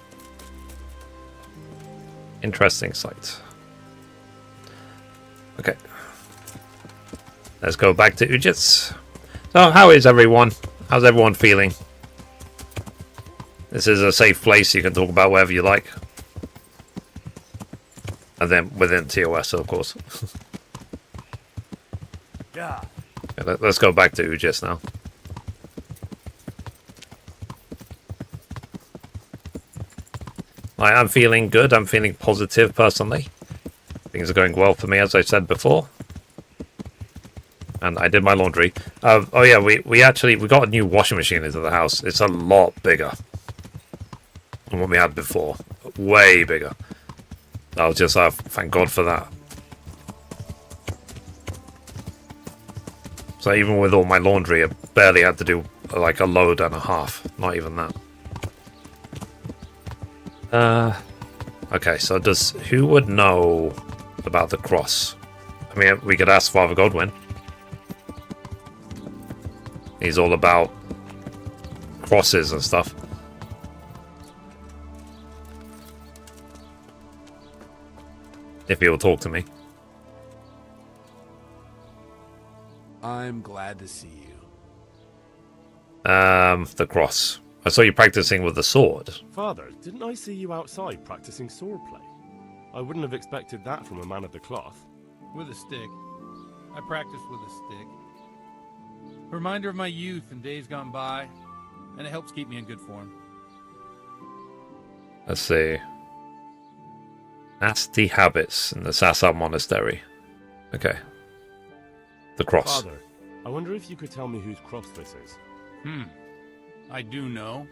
Interesting sight. Okay. Let's go back to Ujits. So, how is everyone? How's everyone feeling? This is a safe place. You can talk about whatever you like. And then within TOS, of course. Yeah. Okay, let's go back to Ujis now. I'm feeling good. I'm feeling positive personally. Things are going well for me, as I said before. And I did my laundry. Oh yeah, we got a new washing machine into the house. It's a lot bigger than what we had before. Way bigger. I was just thank God for that. So even with all my laundry, I barely had to do like a load and a half. Not even that. Okay, so who would know about the cross? I mean, we could ask Father Godwin. He's all about crosses and stuff. If he will talk to me. I'm glad to see you. The cross. I saw you practicing with the sword. Father, didn't I see you outside practicing swordplay? I wouldn't have expected that from a man of the cloth. With a stick. I practiced with a stick. A reminder of my youth and days gone by, and it helps keep me in good form. Let's see. Nasty habits in the Sasa Monastery. Okay. The cross. Father, I wonder if you could tell me whose cross this is. I do know,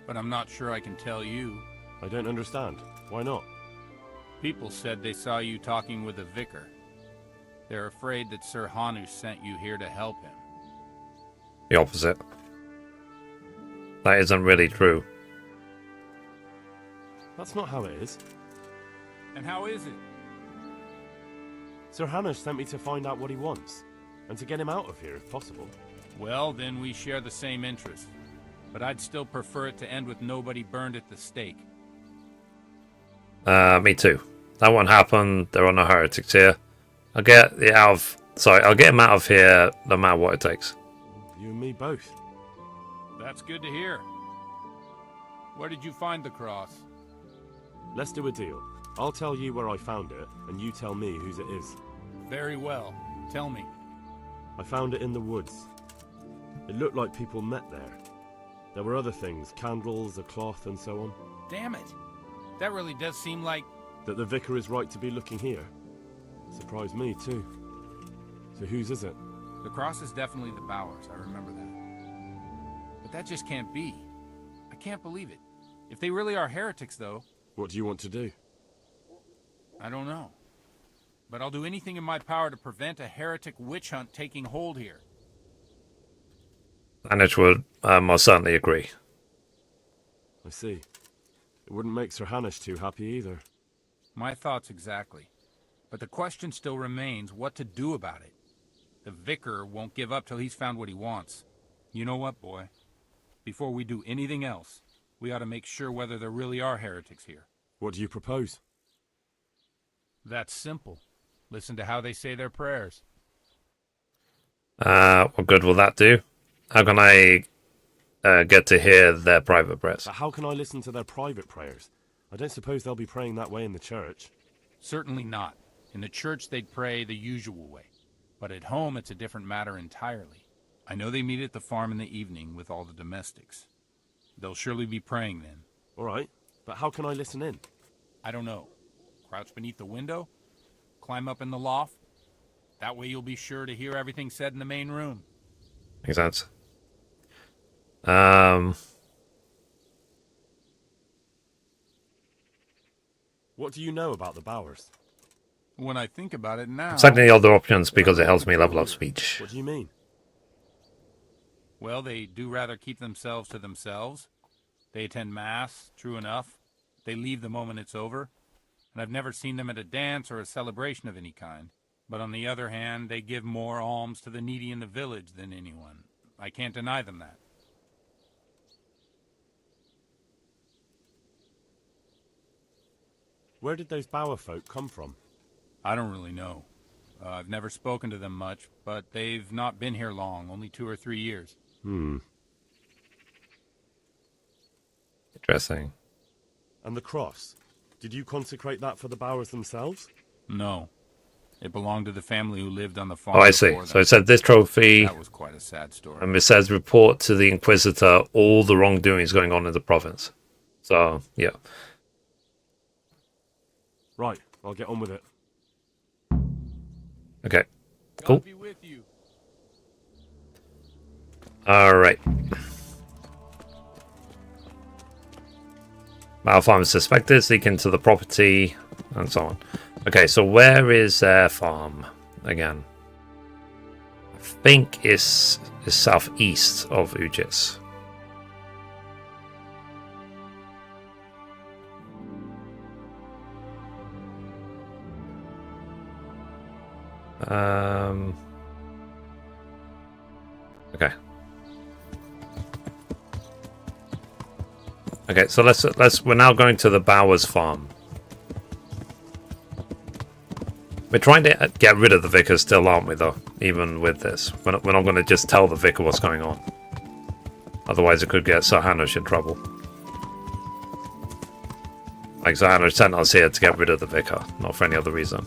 but I'm not sure I can tell you. I don't understand. Why not? People said they saw you talking with a vicar. They're afraid that Sir Hanu sent you here to help him. The opposite. That isn't really true. That's not how it is. And how is it? Sir Hanush sent me to find out what he wants, and to get him out of here if possible. Well, then we share the same interest. But I'd still prefer it to end with nobody burned at the stake. Me too. That won't happen. There are no heretics here. I'll get him out of here no matter what it takes. You and me both. That's good to hear. Where did you find the cross? Let's do a deal. I'll tell you where I found it, and you tell me whose it is. Very well. Tell me. I found it in the woods. It looked like people met there. There were other things, candles, a cloth, and so on. Damn it. That really does seem like... That the vicar is right to be looking here. Surprised me, too. So whose is it? The cross is definitely the Bowers, I remember that. But that just can't be. I can't believe it. If they really are heretics, though... What do you want to do? I don't know. But I'll do anything in my power to prevent a heretic witch hunt taking hold here. Hanush would most certainly agree. I see. It wouldn't make Sir Hanush too happy either. My thoughts exactly. But the question still remains what to do about it. The vicar won't give up till he's found what he wants. You know what, boy? Before we do anything else, we ought to make sure whether there really are heretics here. What do you propose? That's simple. Listen to how they say their prayers. What good will that do? How can I get to hear their private prayers? But how can I listen to their private prayers? I don't suppose they'll be praying that way in the church. Certainly not. In the church they'd pray the usual way. But at home it's a different matter entirely. I know they meet at the farm in the evening with all the domestics. They'll surely be praying then. All right, but how can I listen in? I don't know. Crouch beneath the window? Climb up in the loft? That way you'll be sure to hear everything said in the main room. Makes sense. What do you know about the Bowers? When I think about it now... I'm selecting the other options because it helps me level up speech. What do you mean? Well, they do rather keep themselves to themselves. They attend Mass, true enough. They leave the moment it's over. And I've never seen them at a dance or a celebration of any kind. But on the other hand, they give more alms to the needy in the village than anyone. I can't deny them that. Where did those Bower folk come from? I don't really know. I've never spoken to them much, but they've not been here long, only 2 or 3 years. Interesting. And the cross? Did you consecrate that for the Bowers themselves? No. It belonged to the family who lived on the farm. Oh, I see. So it said this trophy... That was quite a sad story. And it says report to the Inquisitor all the wrongdoings going on in the province. So, yeah. Right, I'll get on with it. Okay, cool. God be with you. Alright. Malfarm is suspected, seek into the property, and so on. Okay, so where is their farm again? I think it's southeast of Ujits. Okay. Okay, so we're now going to the Bowers farm. We're trying to get rid of the vicar still, aren't we, though? Even with this. We're not going to just tell the vicar what's going on. Otherwise it could get Sir Hanush in trouble. Like, Sir Hanush sent us here to get rid of the vicar, not for any other reason.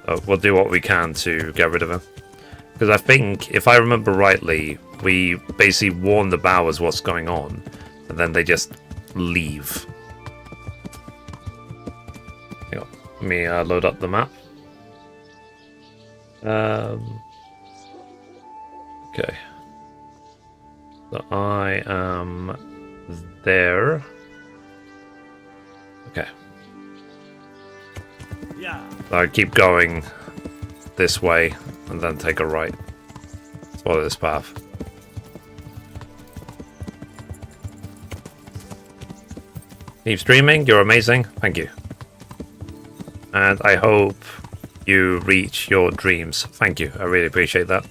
So we'll do what we can to get rid of him. Because I think, if I remember rightly, we basically warn the Bowers what's going on, and then they just leave. Hang on, let me load up the map. Okay. So I am there. Okay. Yeah. So I keep going this way and then take a right. Follow this path. Keep streaming, you're amazing. Thank you. And I hope you reach your dreams. Thank you, I really appreciate that.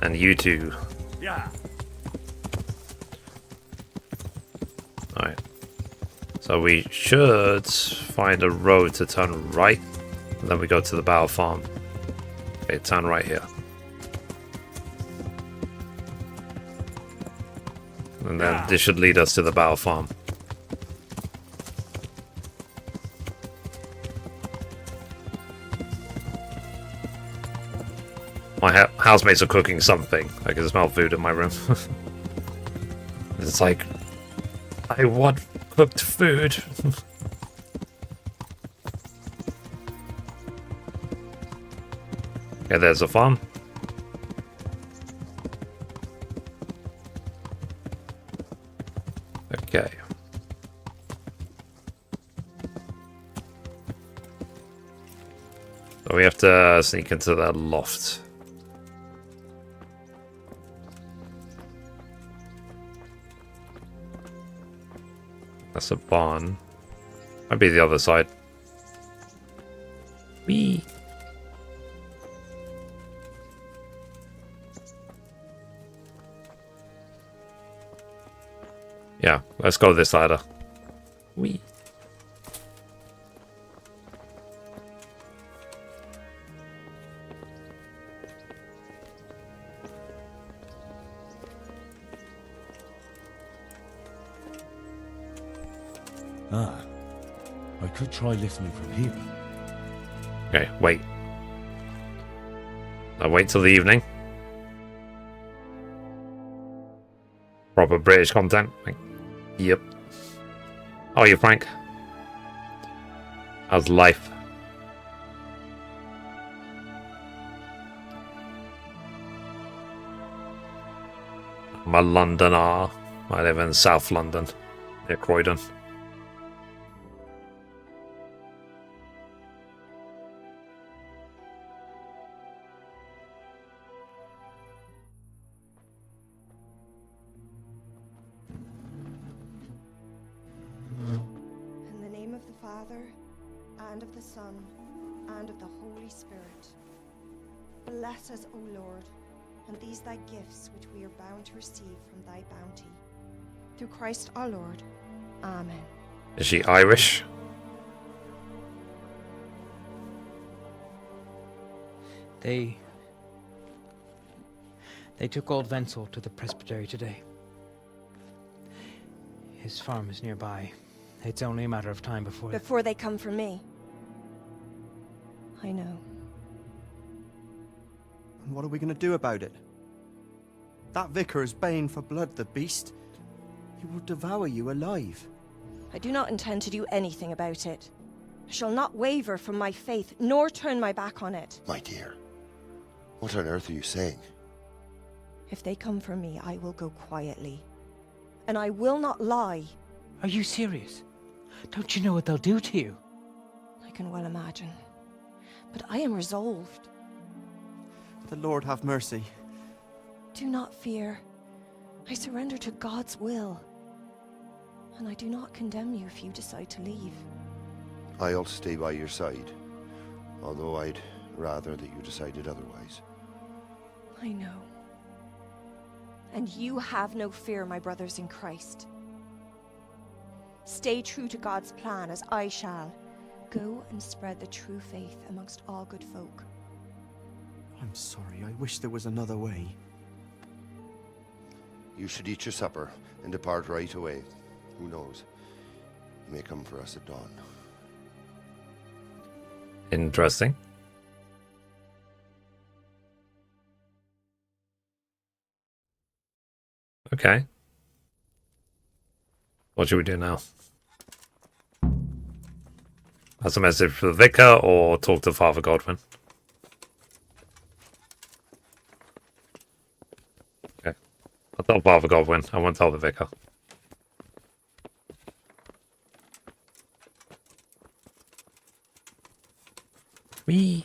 And you too. Yeah. Alright. So we should find a road to turn right. And then we go to the Bow Farm. Okay, turn right here. And then this should lead us to the Bow Farm. My housemates are cooking something. I can smell food in my room. It's like, I want cooked food. Okay, there's a farm. Okay. So we have to sneak into that loft. That's a barn. Might be the other side. Whee! Yeah, let's go this ladder. Whee! Ah, I could try listening from here. Okay, wait. I'll wait till the evening. Proper British content. Yep. How are you, Frank? How's life? I'm a Londoner. I live in South London, near Croydon. In the name of the Father, and of the Son, and of the Holy Spirit. Bless us, O Lord, and these thy gifts which we are bound to receive from thy bounty. Through Christ our Lord. Amen. Is she Irish? They took old Wenzel to the presbytery today. His farm is nearby. It's only a matter of time before... Before they come for me. I know. And what are we going to do about it? That vicar is baying for blood, the beast. He will devour you alive. I do not intend to do anything about it. I shall not waver from my faith, nor turn my back on it. My dear, what on earth are you saying? If they come for me, I will go quietly. And I will not lie. Are you serious? Don't you know what they'll do to you? I can well imagine. But I am resolved. The Lord have mercy. Do not fear. I surrender to God's will. And I do not condemn you if you decide to leave. I'll stay by your side, although I'd rather that you decided otherwise. I know. And you have no fear, my brothers in Christ. Stay true to God's plan, as I shall. Go and spread the true faith amongst all good folk. I'm sorry, I wish there was another way. You should eat your supper and depart right away. Who knows? He may come for us at dawn. Interesting. Okay. What should we do now? Pass a message for the vicar or talk to Father Godwin? Okay. I'll tell Father Godwin. I won't tell the vicar. Whee!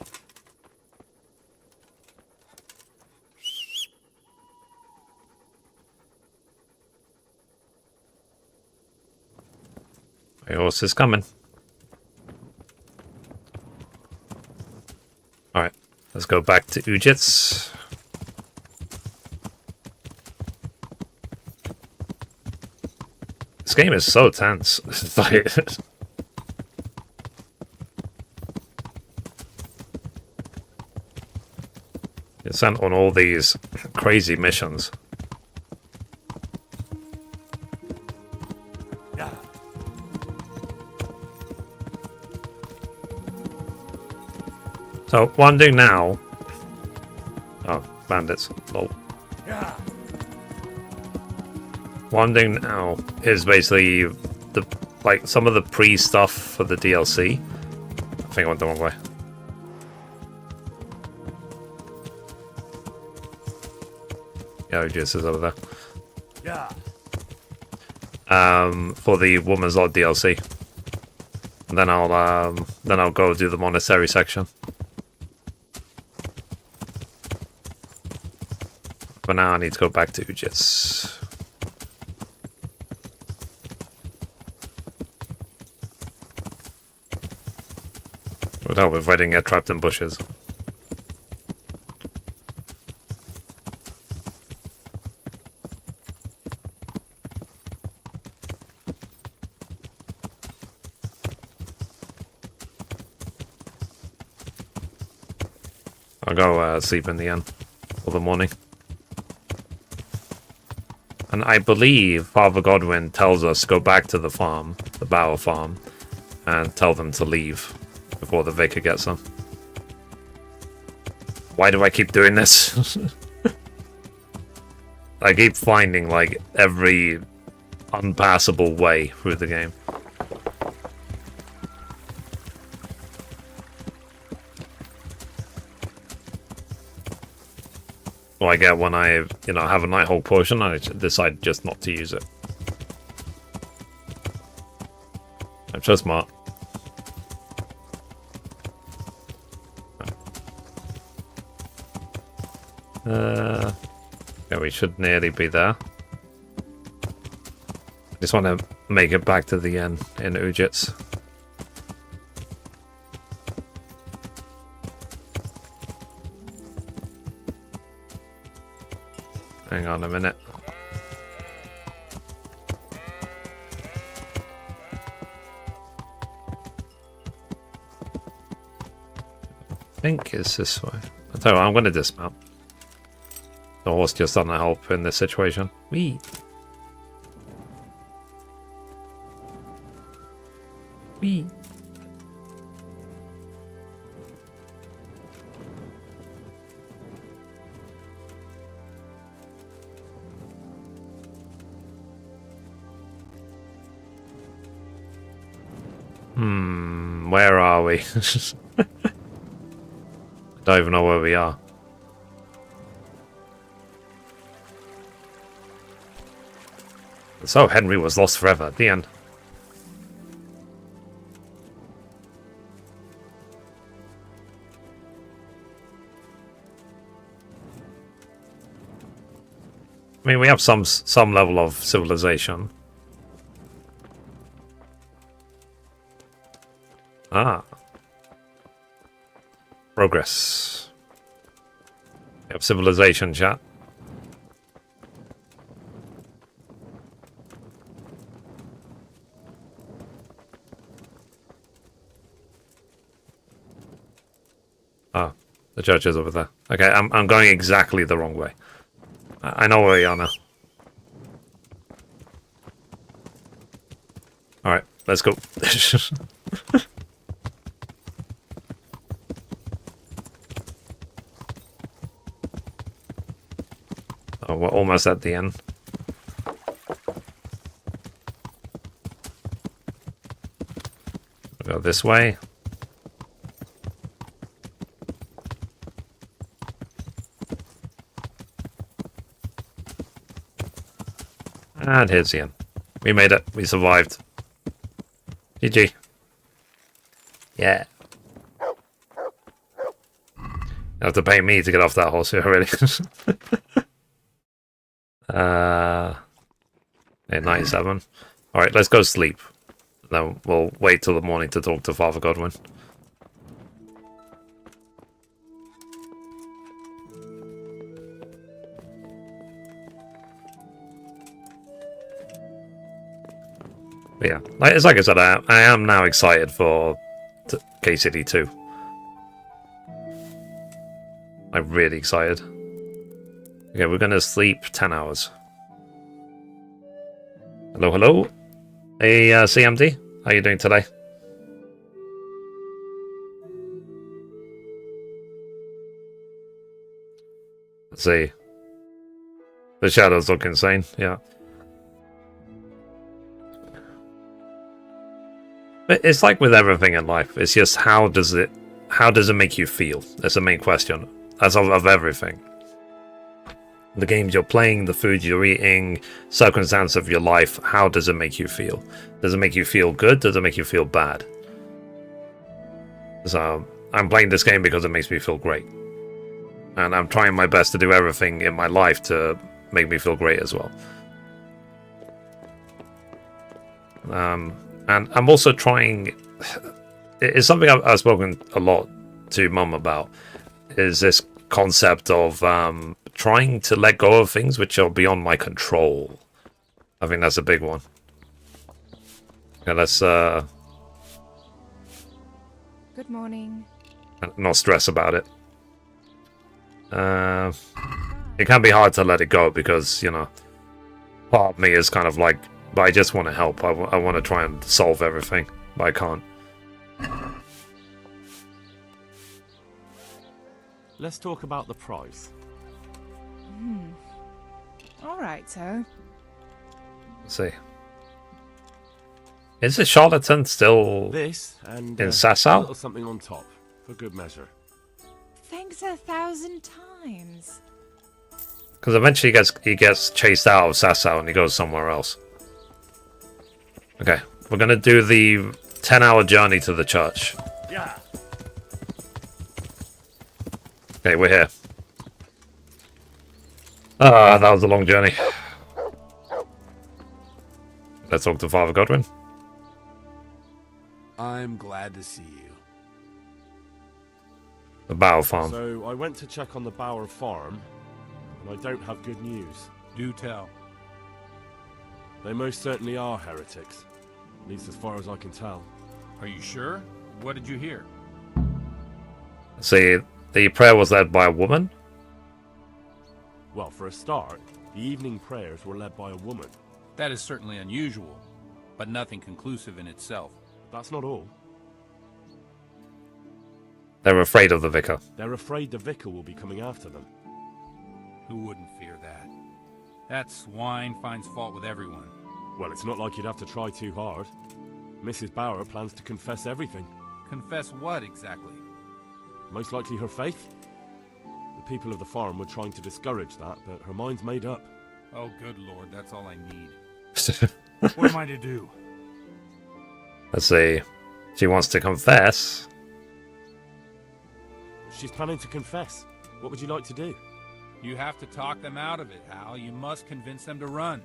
horse is coming. Alright, let's go back to Ujits. This game is so tense. It's like... You're sent on all these crazy missions. So, what I'm doing now... Oh, bandits. Lol. What I'm doing now is basically some of the pre-stuff for the DLC. I think I went the wrong way. Yeah, Ujits is over there. Yeah. For the Woman's Lot DLC. And then I'll go do the monastery section. For now, I need to go back to Ujits. Would help if I didn't get trapped in bushes. I'll go sleep in the inn for the morning. And I believe Father Godwin tells us go back to the farm, the Bower farm, and tell them to leave before the vicar gets them. Why do I keep doing this? I keep finding, like, every unpassable way through the game. What I get when I, have a Nighthawk potion, I decide just not to use it. I'm so smart. Yeah, we should nearly be there. Just want to make it back to the end in Ujits. Hang on a minute. I think it's this way. I tell you what, I'm going to dismount. The horse just doesn't help in this situation. Wee. Wee. Where are we? I don't even know where we are. So Henry was lost forever at the end. I mean, we have some level of civilization. Ah. Progress. We have civilization, chat. Ah, the church is over there. Okay, I'm going exactly the wrong way. I know where we are now. Alright, let's go. Oh, we're almost at the end. We'll go this way. And here's the end. We made it. We survived. GG. Yeah. You have to pay me to get off that horse here already. Yeah, 97. Alright, let's go sleep. Then we'll wait till the morning to talk to Father Godwin. But yeah, it's like I said, I am now excited for KCD 2. I'm really excited. Okay, we're gonna sleep 10 hours. Hello, hello. Hey, CMD, how you doing today? Let's see. The shadows look insane, yeah. But it's like with everything in life. It's just how does it make you feel? That's the main question. As of everything. The games you're playing, the food you're eating, circumstance of your life, how does it make you feel? Does it make you feel good? Does it make you feel bad? So, I'm playing this game because it makes me feel great. And I'm trying my best to do everything in my life to make me feel great as well. And I'm also trying... It's something I've spoken a lot to Mum about, is this concept of trying to let go of things which are beyond my control. I think that's a big one. Okay, let's Good morning. not stress about it. It can be hard to let it go because, you know, part of me is kind of like, but I just want to help. I want to try and solve everything, but I can't. Let's talk about the price. All right, so. Let's see. Is the charlatan still This and in a Sasau? little something on top, for good measure. Thanks 1,000 times. Because eventually he gets chased out of Sasau and he goes somewhere else. Okay, we're gonna do the 10-hour journey to the church. Yeah. Okay, we're here. Ah, that was a long journey. Let's talk to Father Godwin. I'm glad to see you. The Bow Farm. So I went to check on the Bower farm, and I don't have good news. Do tell. They most certainly are heretics, at least as far as I can tell. Are you sure? What did you hear? See, the prayer was led by a woman. Well, for a start, the evening prayers were led by a woman. That is certainly unusual, but nothing conclusive in itself. That's not all. They're afraid of the vicar. They're afraid the vicar will be coming after them. Who wouldn't fear that? That swine finds fault with everyone. Well, it's not like you'd have to try too hard. Mrs. Bower plans to confess everything. Confess what, exactly? Most likely her faith. The people of the farm were trying to discourage that, but her mind's made up. Oh, good lord, that's all I need. What am I to do? Let's see. She wants to confess. She's planning to confess. What would you like to do? You have to talk them out of it, Hal. You must convince them to run.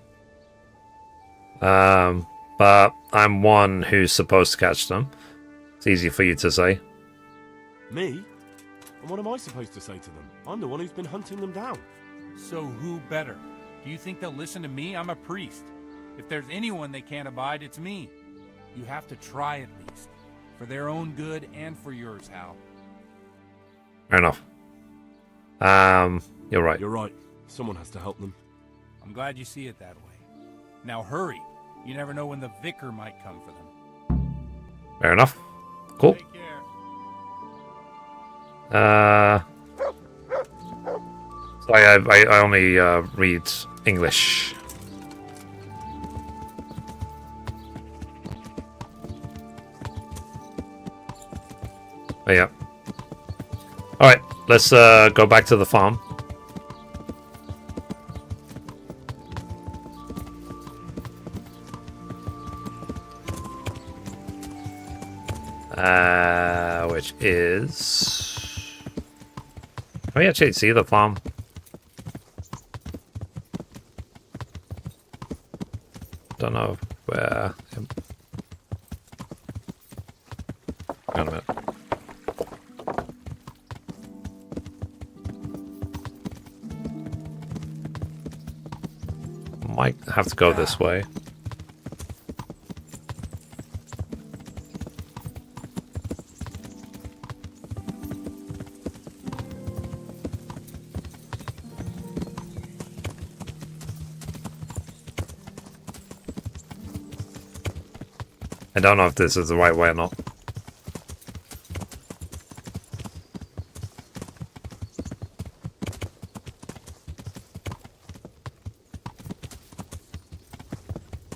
But I'm one who's supposed to catch them. It's easy for you to say. Me? And what am I supposed to say to them? I'm the one who's been hunting them down. So who better? Do you think they'll listen to me? I'm a priest. If there's anyone they can't abide, it's me. You have to try at least. For their own good and for yours, Hal. Fair enough. You're right. You're right. Someone has to help them. I'm glad you see it that way. Now hurry. You never know when the vicar might come for them. Fair enough. Cool. Take care. So I only read English. Oh, yeah. Alright, let's go back to the farm. Which is... Can we actually see the farm? Don't know where... Hang on a minute. Might have to go this way. I don't know if this is the right way or not.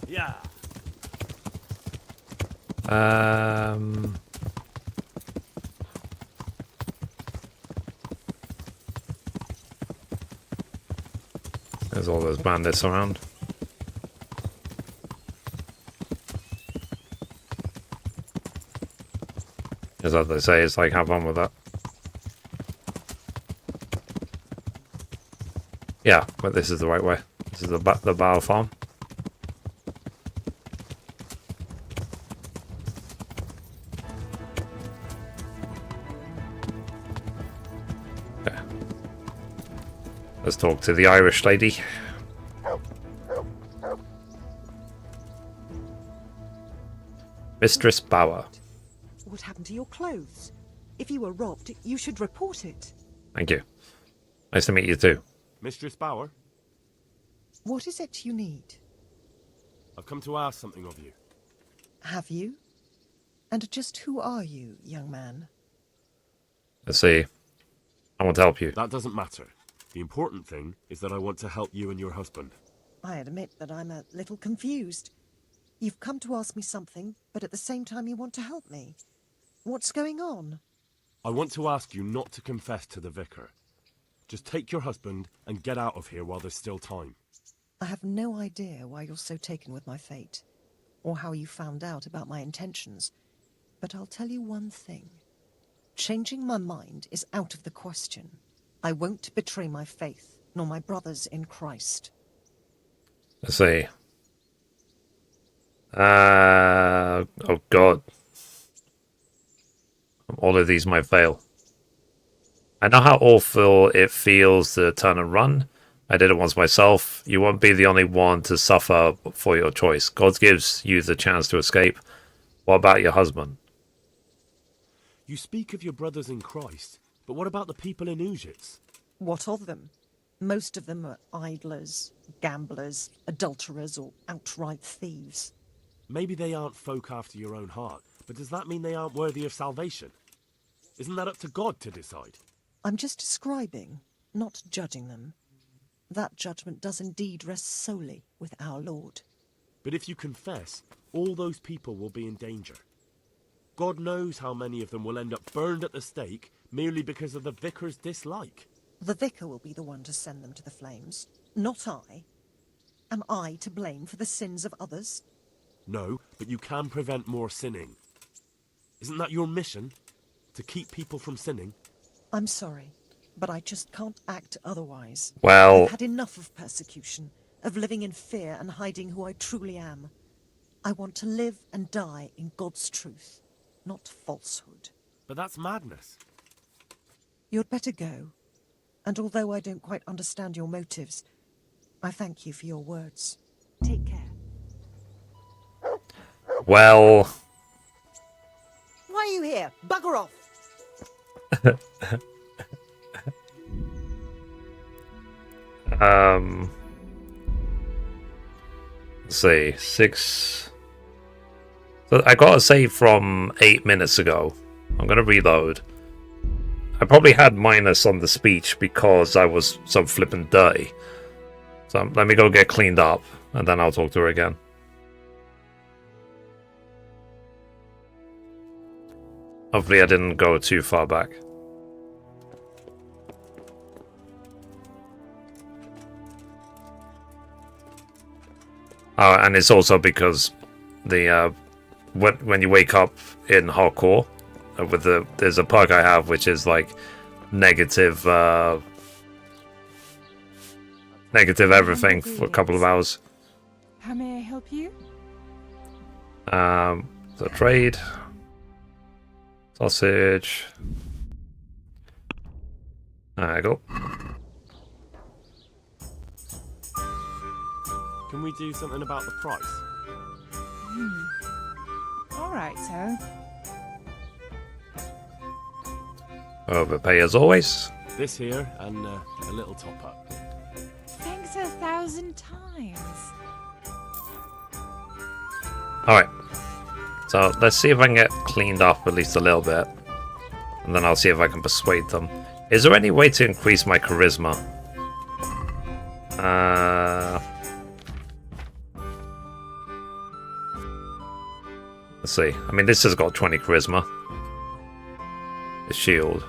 Yeah. There's all those bandits around. As they say, it's like, have fun with that. Yeah, but this is the right way. This is the bow farm. Okay. Let's talk to the Irish lady. Mistress Bauer. What happened to your clothes? If you were robbed, you should report it. Thank you. Nice to meet you too. Mistress Bauer, What is it you need? I've come to ask something of you. Have you? And just who are you, young man? Let's see. I want to help you. That doesn't matter. The important thing is that I want to help you and your husband. I admit that I'm a little confused. You've come to ask me something, but at the same time you want to help me. What's going on? I want to ask you not to confess to the vicar. Just take your husband and get out of here while there's still time. I have no idea why you're so taken with my fate, or how you found out about my intentions, but I'll tell you one thing. Changing my mind is out of the question. I won't betray my faith, nor my brothers in Christ. Let's see. Oh god. All of these might fail. I know how awful it feels to turn and run. I did it once myself. You won't be the only one to suffer for your choice. God gives you the chance to escape. What about your husband? You speak of your brothers in Christ, but what about the people in Ujits? What of them? Most of them are idlers, gamblers, adulterers, or outright thieves. Maybe they aren't folk after your own heart, but does that mean they aren't worthy of salvation? Isn't that up to God to decide? I'm just describing, not judging them. That judgment does indeed rest solely with our Lord. But if you confess, all those people will be in danger. God knows how many of them will end up burned at the stake merely because of the vicar's dislike. The vicar will be the one to send them to the flames, not I. Am I to blame for the sins of others? No, but you can prevent more sinning. Isn't that your mission? To keep people from sinning? I'm sorry, but I just can't act otherwise. Well, I've had enough of persecution, of living in fear and hiding who I truly am. I want to live and die in God's truth, not falsehood. But that's madness. You'd better go. And although I don't quite understand your motives, I thank you for your words. Take care. Well... Why are you here? Bugger off! Let's see, 6... So I got a save from 8 minutes ago. I'm going to reload. I probably had minus on the speech because I was so flippin' dirty. So let me go get cleaned up, and then I'll talk to her again. Hopefully I didn't go too far back. Oh, and it's also because the when you wake up in hardcore, with there's a perk I have which is like negative everything for a couple of hours. How may I help you? So trade. Sausage. There you go. Can we do something about the price? Alright, so. Overpay as always. This here and a little top up. Thanks 1,000 times. Alright. So let's see if I can get cleaned up at least a little bit. And then I'll see if I can persuade them. Is there any way to increase my charisma? Let's see. I mean, this has got 20 charisma. The shield.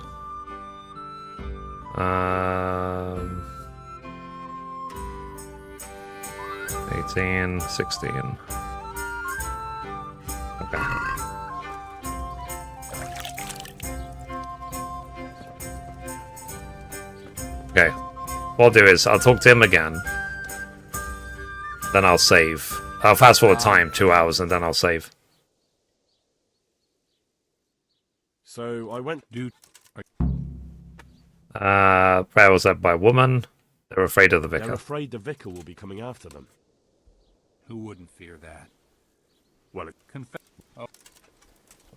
18, 16. Okay. Okay. What I'll do is I'll talk to him again. Then I'll save. I'll fast forward time 2 hours and then I'll save. So I went. Prayer was led by a woman. They're afraid of the vicar. They're afraid the vicar will be coming after them. Who wouldn't fear that? Well, confess. Oh.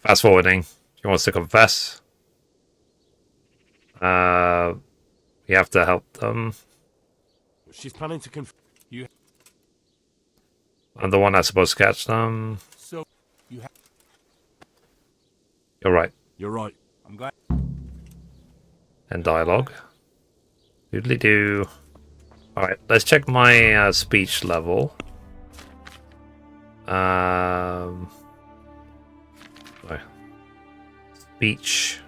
Fast forwarding. She wants to confess. You have to help them. She's planning to confess. I'm the one that's supposed to catch them. So you have. You're right. You're right. I'm glad. And dialogue. Doodly doo. Alright, let's check my speech level. Sorry. Speech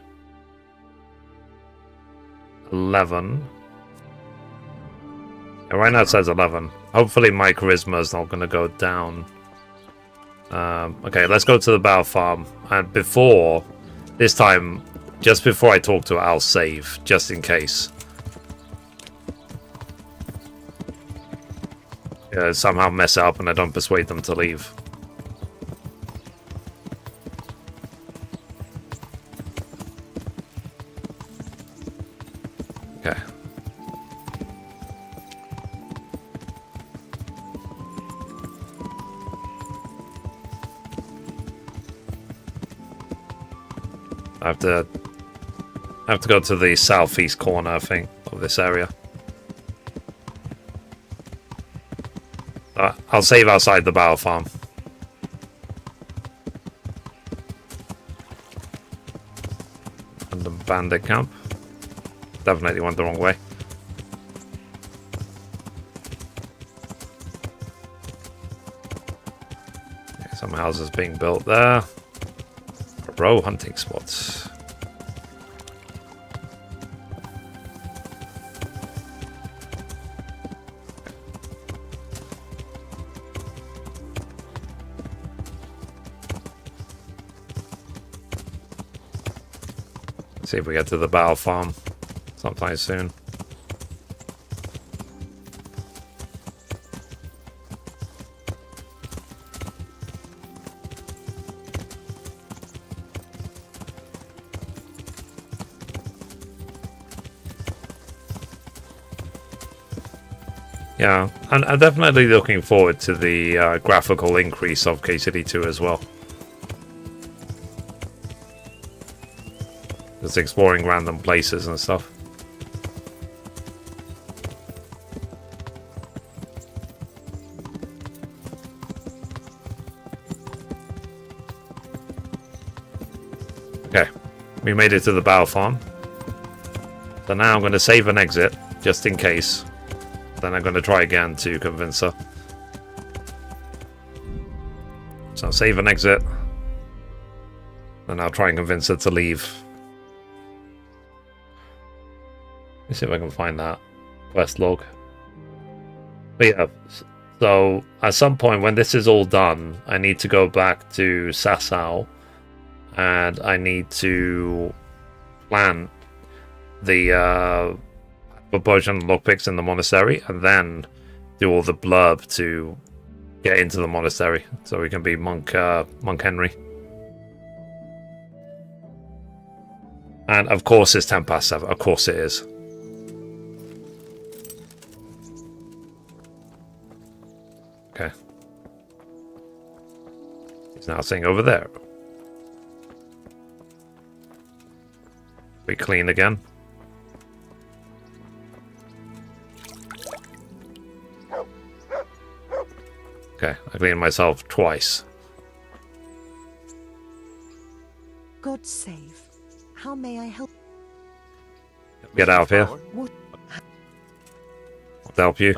11. Yeah, right now it says 11. Hopefully my charisma is not going to go down. Okay, let's go to the battle farm. And before, this time, just before I talk to her, I'll save, just in case. Yeah, somehow mess it up and I don't persuade them to leave. Okay. I have to go to the southeast corner, I think, of this area. I'll save outside the battle farm. And the bandit camp. Definitely went the wrong way. Okay, some houses being built there. Row hunting spots. See if we get to the battle farm sometime soon. Yeah, and I'm definitely looking forward to the graphical increase of KCD 2 as well. Just exploring random places and stuff. Okay, we made it to the battle farm. So now I'm going to save and exit, just in case. Then I'm going to try again to convince her. So save and exit. Then I'll try and convince her to leave. Let's see if I can find that quest log. But yeah, so at some point when this is all done, I need to go back to Sasau. And I need to plant the potion lockpicks in the monastery, and then do all the blurb to get into the monastery, so we can be monk Henry. And of course it's 10 past 7. Of course it is. Okay. He's now sitting over there. We clean again. Okay, I cleaned myself twice. God save. How may I help? Get out of here. What? I'll help you.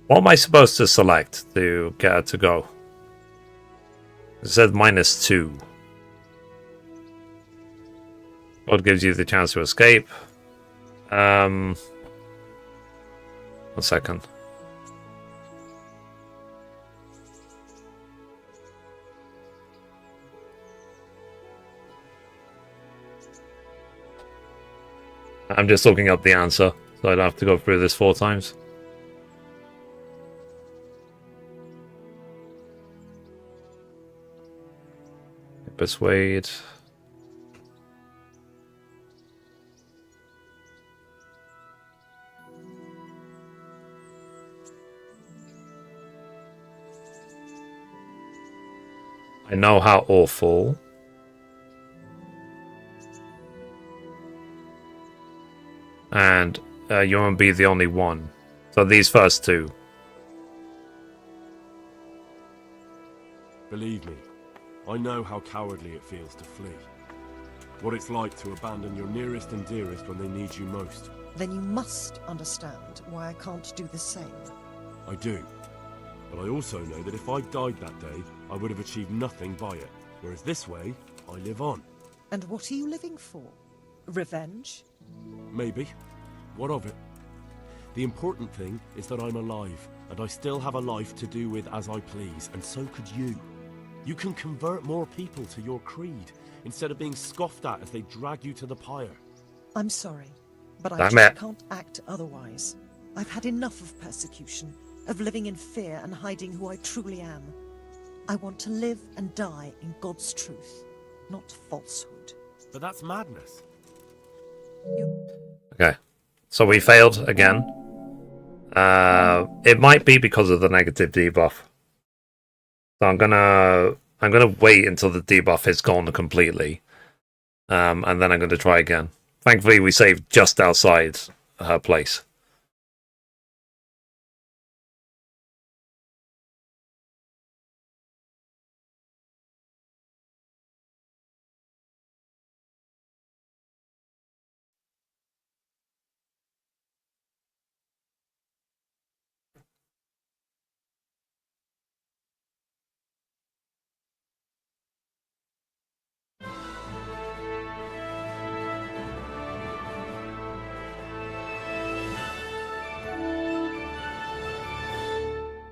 What am I supposed to select to get her to go? It says -2. What gives you the chance to escape? 1 second. I'm just looking up the answer, so I don't have to go through this 4 times. Persuade. I know how awful. And you won't be the only one. So these first 2. Believe me, I know how cowardly it feels to flee. What it's like to abandon your nearest and dearest when they need you most. Then you must understand why I can't do the same. I do. But I also know that if I died that day, I would have achieved nothing by it. Whereas this way, I live on. And what are you living for? Revenge? Maybe. What of it? The important thing is that I'm alive, and I still have a life to do with as I please, and so could you. You can convert more people to your creed, instead of being scoffed at as they drag you to the pyre. I'm sorry, but I Damn just it. can't act otherwise. I've had enough of persecution, of living in fear and hiding who I truly am. I want to live and die in God's truth, not falsehood. But that's madness. Okay. So we failed again. It might be because of the negative debuff. So I'm gonna wait until the debuff is gone completely. And then I'm gonna try again. Thankfully we saved just outside her place.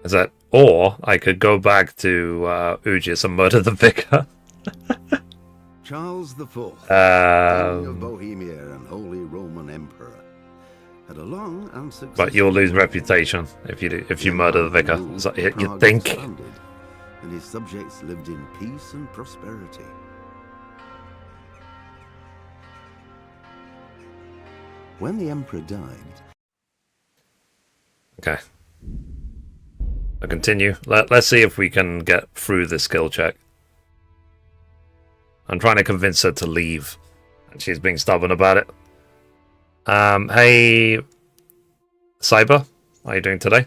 Is that, or I could go back to Ujis and murder the vicar. Charles IV, King of Bohemia and Holy Roman Emperor, had a long and successful. But you'll lose reputation if you murder the vicar. So you think? Expanded, and his subjects lived in peace and prosperity. When the emperor died. Okay. I'll continue. Let's see if we can get through the skill check. I'm trying to convince her to leave, and she's being stubborn about it. Hey, Cyber, how are you doing today?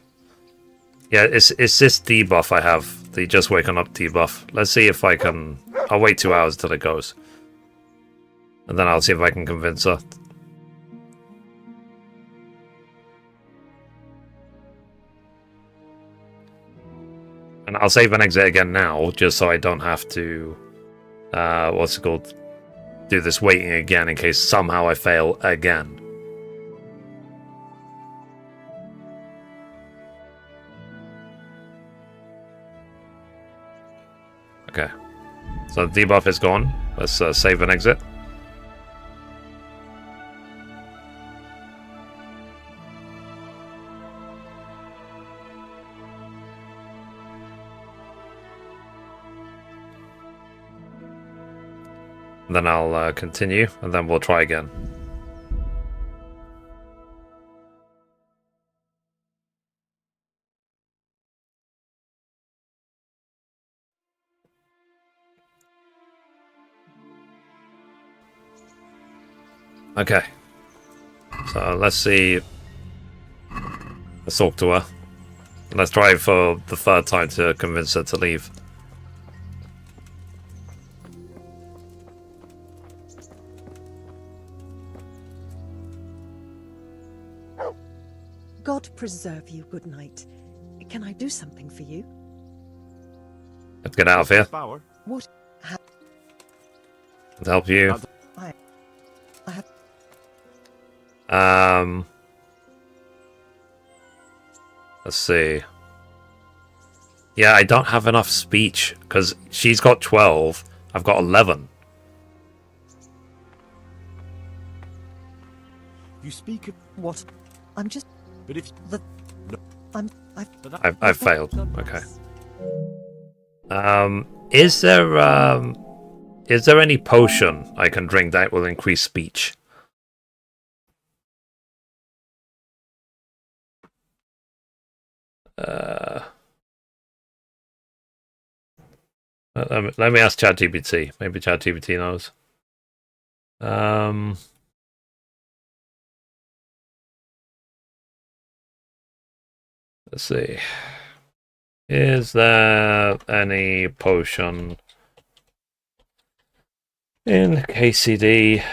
Yeah, it's this debuff I have, the just waking up debuff. Let's see if I can. I'll wait 2 hours till it goes, and then I'll see if I can convince her. And I'll save and exit again now, just so I don't have to, what's it called, do this waiting again in case somehow I fail again. Okay, so the debuff is gone. Let's save and exit. Then I'll continue, and then we'll try again. Okay. So let's see. Let's talk to her. Let's try for the third time to convince her to leave. God preserve you, good night. Can I do something for you? Let's get out of here. What? To help you. I have... Let's see. Yeah, I don't have enough speech because she's got 12. I've got 11. You speak of what? I'm just. But if the I've failed. Okay. Is there any potion I can drink that will increase speech? Let me ask ChatGPT. Maybe ChatGPT knows. Let's see. Is there any potion in KCD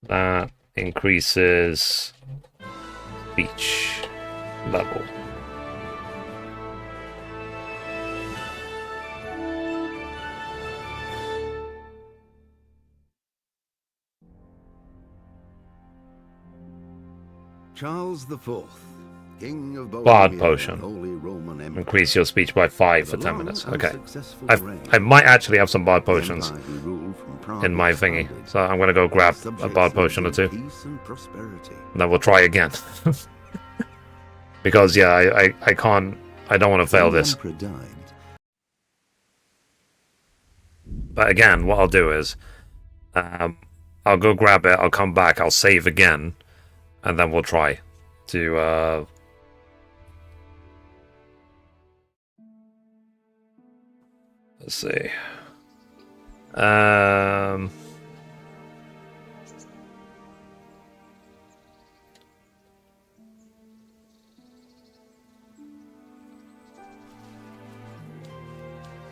that increases speech level? Charles IV, King of Bohemia, Bard potion. Holy Roman Empire. Increase your speech by 5 for 10 minutes. Okay. I might actually have some bard potions in my thingy. So I'm going to go grab a bard potion or two. And then we'll try again. Because, yeah, I can't... I don't want to fail this. But again, what I'll do is... I'll go grab it, I'll come back, I'll save again. And then we'll try to... Let's see.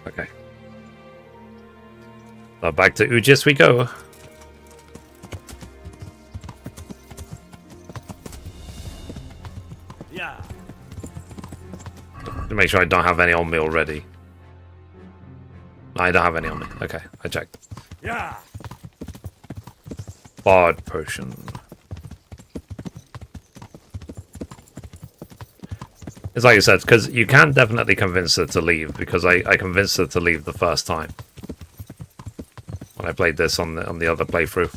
Okay. So back to Ujis we go. Yeah. To make sure I don't have any on me already. I don't have any on me. Okay, I checked. Yeah. Bard potion. It's like you said, because you can definitely convince her to leave, because I convinced her to leave the first time. When I played this on the other playthrough.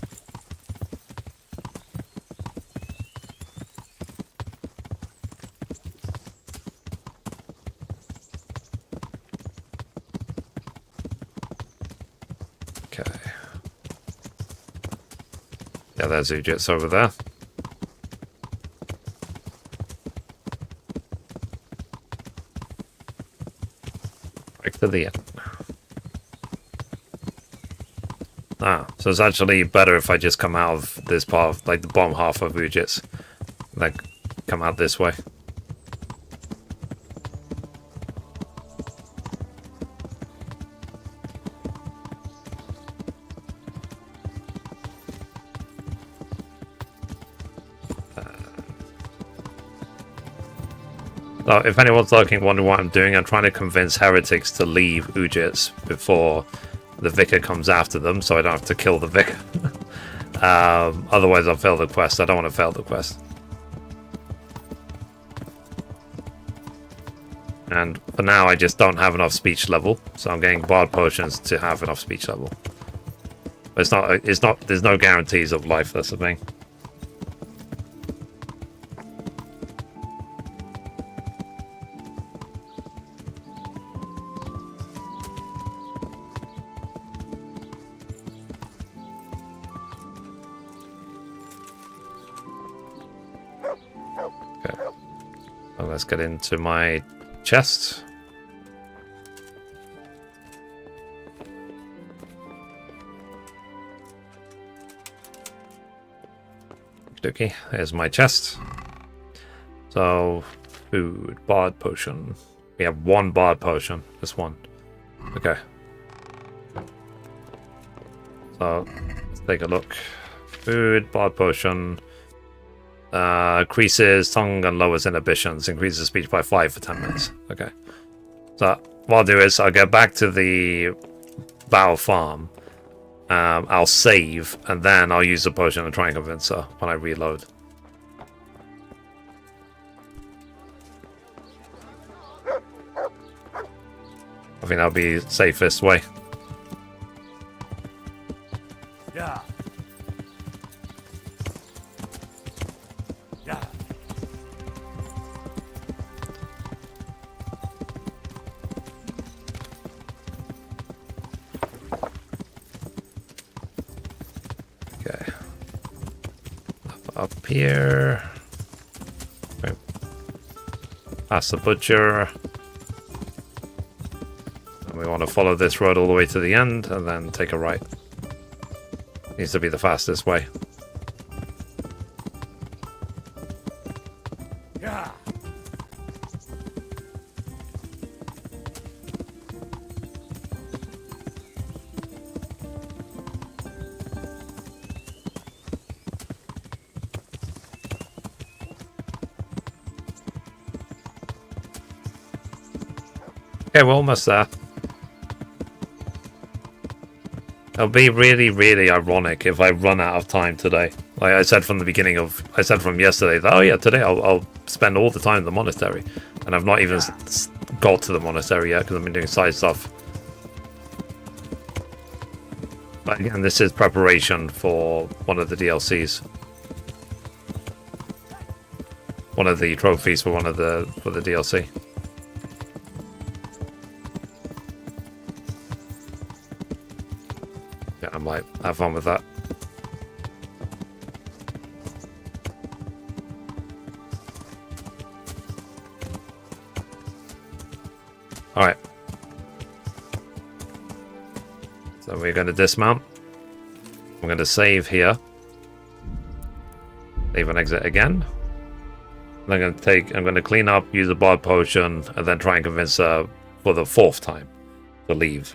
Yeah, there's Ujits over there. Back to the end. Ah, so it's actually better if I just come out of this part of, like, the bottom half of Ujits. Like, come out this way. So if anyone's looking, wondering what I'm doing, I'm trying to convince heretics to leave Ujits before the vicar comes after them, so I don't have to kill the vicar. Otherwise I'll fail the quest. I don't want to fail the quest. And for now I just don't have enough speech level, so I'm getting bard potions to have enough speech level. But there's no guarantees of life, that's the thing. let's get into my chest. Okay, here's my chest. So, food, bard potion. We have one bard potion. Just one. Okay. So, let's take a look. Food, bard potion. Increases tongue and lowers inhibitions. Increases speech by 5 for 10 minutes. Okay. So, what I'll do is I'll get back to the battle farm. I'll save, and then I'll use the potion and try and convince her when I reload. I think that'll be the safest way. Yeah. Yeah. Okay. Up here. Okay. Past the butcher. And we want to follow this road all the way to the end and then take a right. Needs to be the fastest way. Yeah. Okay, we're almost there. It'll be really, really ironic if I run out of time today. Like I said from the beginning of... I said from yesterday that, oh yeah, today I'll spend all the time in the monastery. And I've not even got to the monastery yet because I've been doing side stuff. But again, this is preparation for one of the DLCs. One of the trophies for one of the... for the DLC. I might have fun with that. Alright. So we're going to dismount. I'm going to save here. Save and exit again. And I'm going to clean up, use a bard potion, and then try and convince her for the 4th time to leave.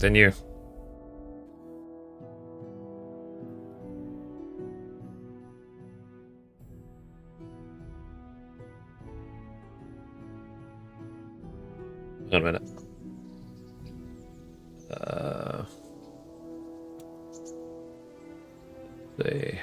Continue. Wait a minute. See.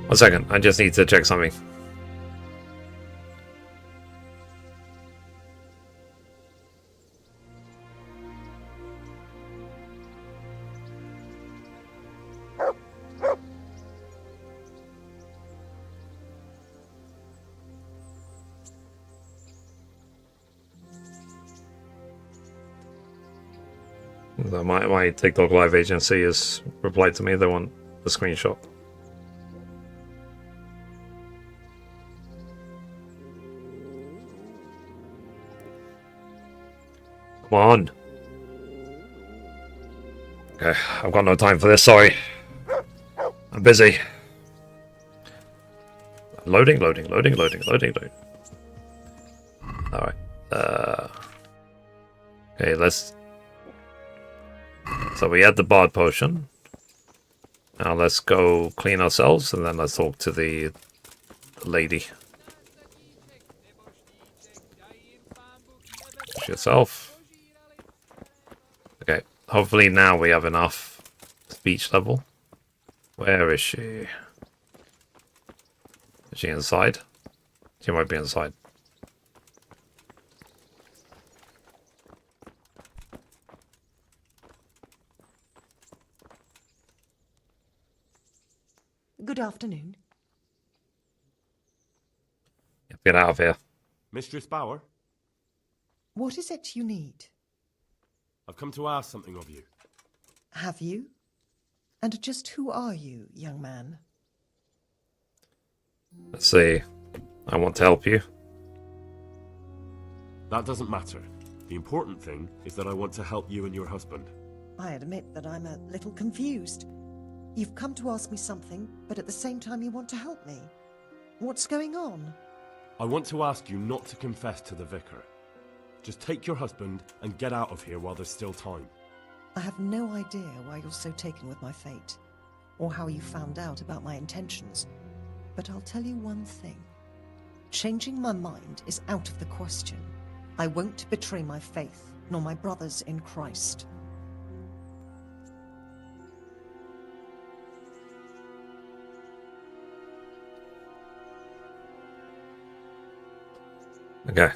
One second, I just need to check something. My TikTok live agency has replied to me. They want the screenshot. Come on. Okay, I've got no time for this, sorry. I'm busy. Loading. Alright. Okay, let's... So we had the bard potion. Now let's go clean ourselves and then let's talk to the lady. Wash yourself. Okay, hopefully now we have enough speech level. Where is she? Is she inside? She might be inside. Good afternoon. Get out of here. Mistress Bauer, What is it you need? I've come to ask something of you. Have you? And just who are you, young man? Let's see. I want to help you. That doesn't matter. The important thing is that I want to help you and your husband. I admit that I'm a little confused. You've come to ask me something, but at the same time you want to help me. What's going on? I want to ask you not to confess to the vicar. Just take your husband and get out of here while there's still time. I have no idea why you're so taken with my fate, or how you found out about my intentions. But I'll tell you one thing. Changing my mind is out of the question. I won't betray my faith, nor my brothers in Christ. Okay.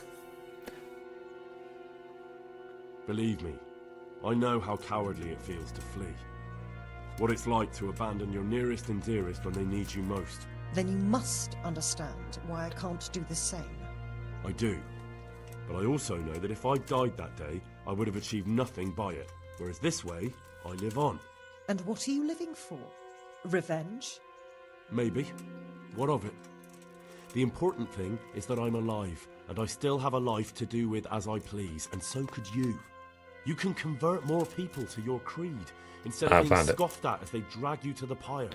Believe me, I know how cowardly it feels to flee. What it's like to abandon your nearest and dearest when they need you most. Then you must understand why I can't do the same. I do. But I also know that if I died that day, I would have achieved nothing by it. Whereas this way, I live on. And what are you living for? Revenge? Maybe. What of it? The important thing is that I'm alive, and I still have a life to do with as I please, and so could you. You can convert more people to your creed, instead of being scoffed at as they drag you to the pyre.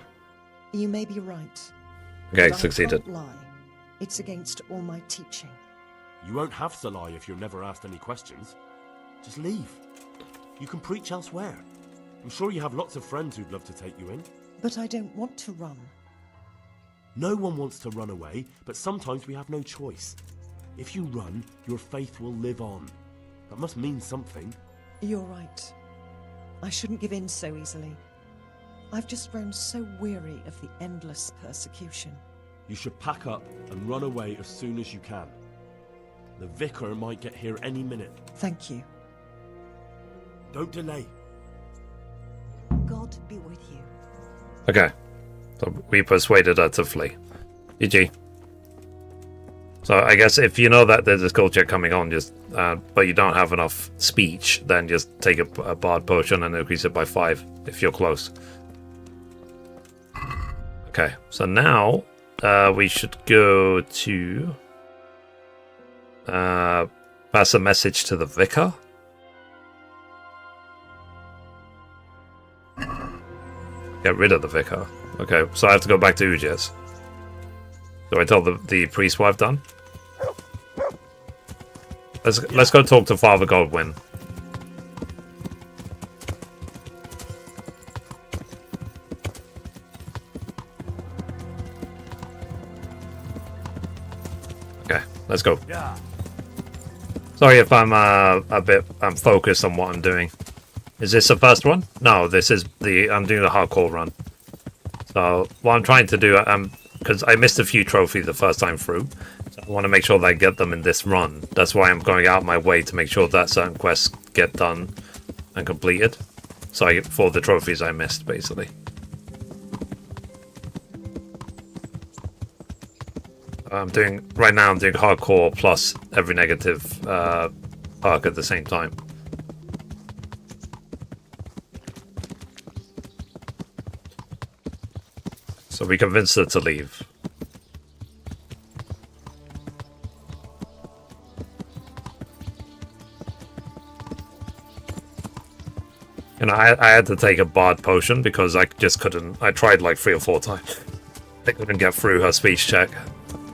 You may be right. Okay, but succeeded. I can't lie. It's against all my teaching. You won't have to lie if you're never asked any questions. Just leave. You can preach elsewhere. I'm sure you have lots of friends who'd love to take you in. But I don't want to run. No one wants to run away, but sometimes we have no choice. If you run, your faith will live on. That must mean something. You're right. I shouldn't give in so easily. I've just grown so weary of the endless persecution. You should pack up and run away as soon as you can. The vicar might get here any minute. Thank you. Don't delay. God be with you. Okay. So we persuaded her to flee. GG. So I guess if you know that there's a skill check coming on, just but you don't have enough speech, then just take a bard potion and increase it by 5 if you're close. Okay, so now we should go to pass a message to the vicar. Get rid of the vicar. Okay, so I have to go back to Uji's. Do I tell the priest what I've done? Let's go talk to Father Goldwyn. Okay, let's go. Sorry if I'm I'm focused on what I'm doing. Is this the first one? No, this is I'm doing the hardcore run. So what I'm trying to do, because I missed a few trophies the first time through, so I want to make sure that I get them in this run. That's why I'm going out of my way to make sure that certain quests get done and completed. So for the trophies I missed, basically. Right now I'm doing hardcore plus every negative perk at the same time. So we convinced her to leave. You know, I had to take a bard potion because I just couldn't. I tried like 3 or 4 times. I couldn't get through her speech check.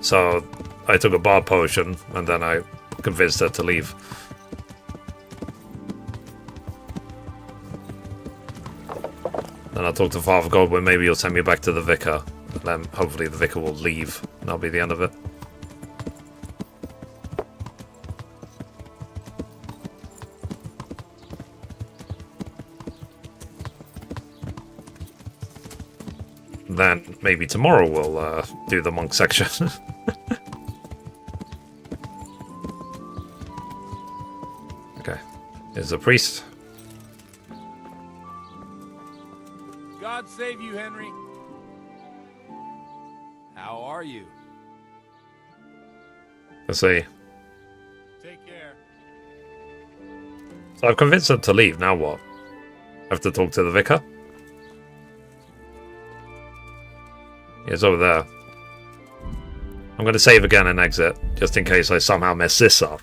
So I took a bard potion and then I convinced her to leave. Then I'll talk to Father Goldwyn, maybe he'll send me back to the vicar. And then hopefully the vicar will leave. And that'll be the end of it. Then maybe tomorrow we'll do the monk section. Okay, here's a priest. God save you, Henry. How are you? Let's see. Take care. So I've convinced them to leave, now what? I have to talk to the vicar? It's over there. I'm going to save again and exit, just in case I somehow mess this up.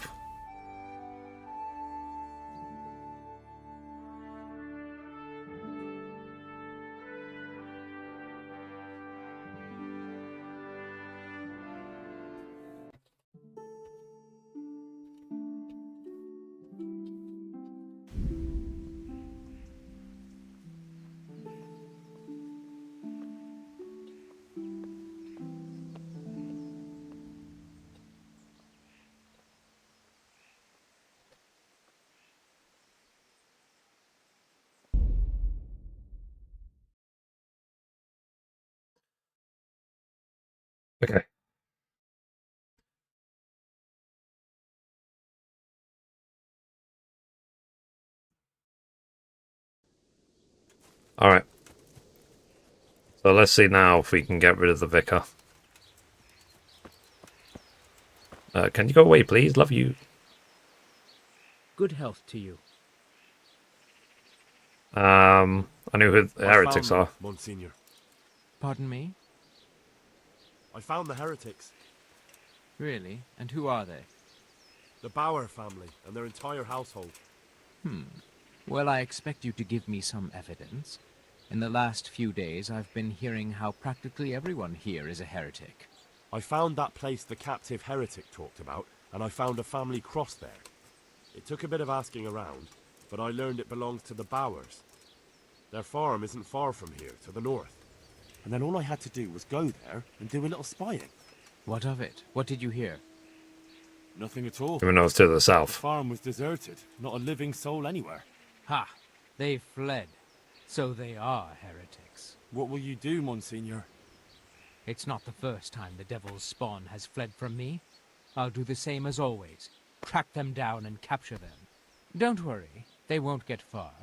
Okay. Alright. So let's see now if we can get rid of the vicar. Can you go away, please? Love you. Good health to you. I know who the heretics are. Monsignor. Pardon me? I found the heretics. Really? And who are they? The Bauer family and their entire household. Well, I expect you to give me some evidence. In the last few days, I've been hearing how practically everyone here is a heretic. I found that place the captive heretic talked about, and I found a family cross there. It took a bit of asking around, but I learned it belongs to the Bauers. Their farm isn't far from here, to the north. And then all I had to do was go there and do a little spying. What of it? What did you hear? Nothing at all. Even though it's to the south. The farm was deserted. Not a living soul anywhere. Ha! They fled. So they are heretics. What will you do, Monsignor? It's not the first time the devil's spawn has fled from me. I'll do the same as always. Track them down and capture them. Don't worry, they won't get far.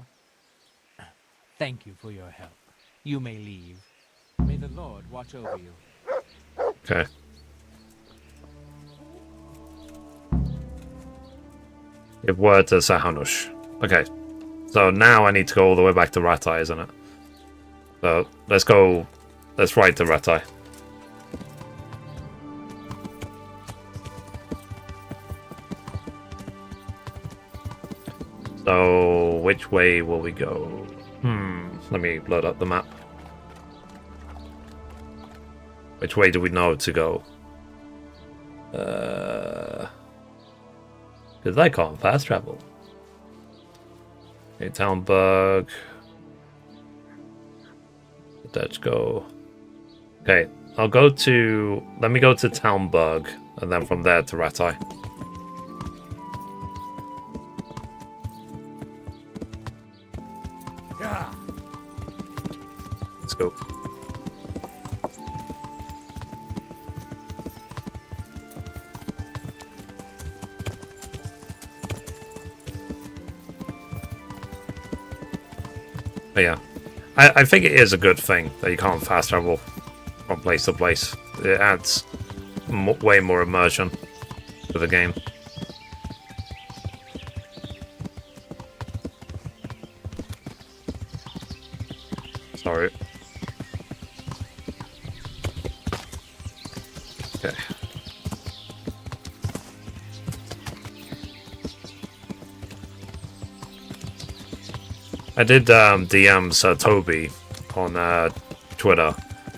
Thank you for your help. You may leave. May the Lord watch over you. Okay. Give word to Sahanush. Okay. So now I need to go all the way back to Ratai, isn't it? So let's go. Let's ride to Ratai. So which way will we go? Let me load up the map. Which way do we know to go? Because I can't fast travel. Okay, Talmberg. Let's go. Okay, I'll go to... Let me go to Talmberg, and then from there to Ratai. Yeah. Let's go. But yeah, I think it is a good thing that you can't fast travel from place to place. It adds way more immersion to the game. Sorry. Okay. I did DM Sir Toby on Twitter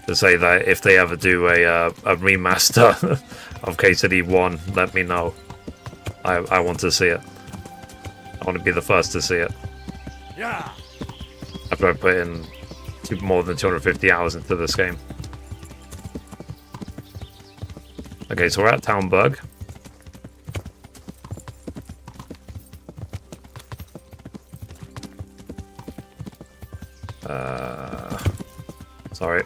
to say that if they ever do a remaster of KCD 1, let me know. I want to see it. I want to be the first to see it. Yeah. After I put in more than 250 hours into this game. Okay, so we're at Talmberg. Sorry.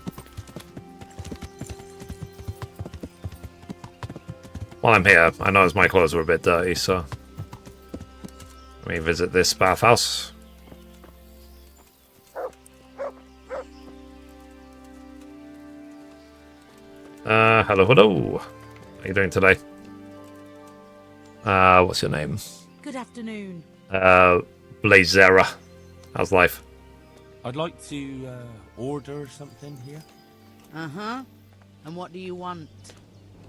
while I'm here, I noticed my clothes were a bit dirty, so let me visit this bathhouse. Hello. How you doing today? What's your name? Good afternoon. Blazera. How's life? I'd like to order something here. Uh-huh. And what do you want?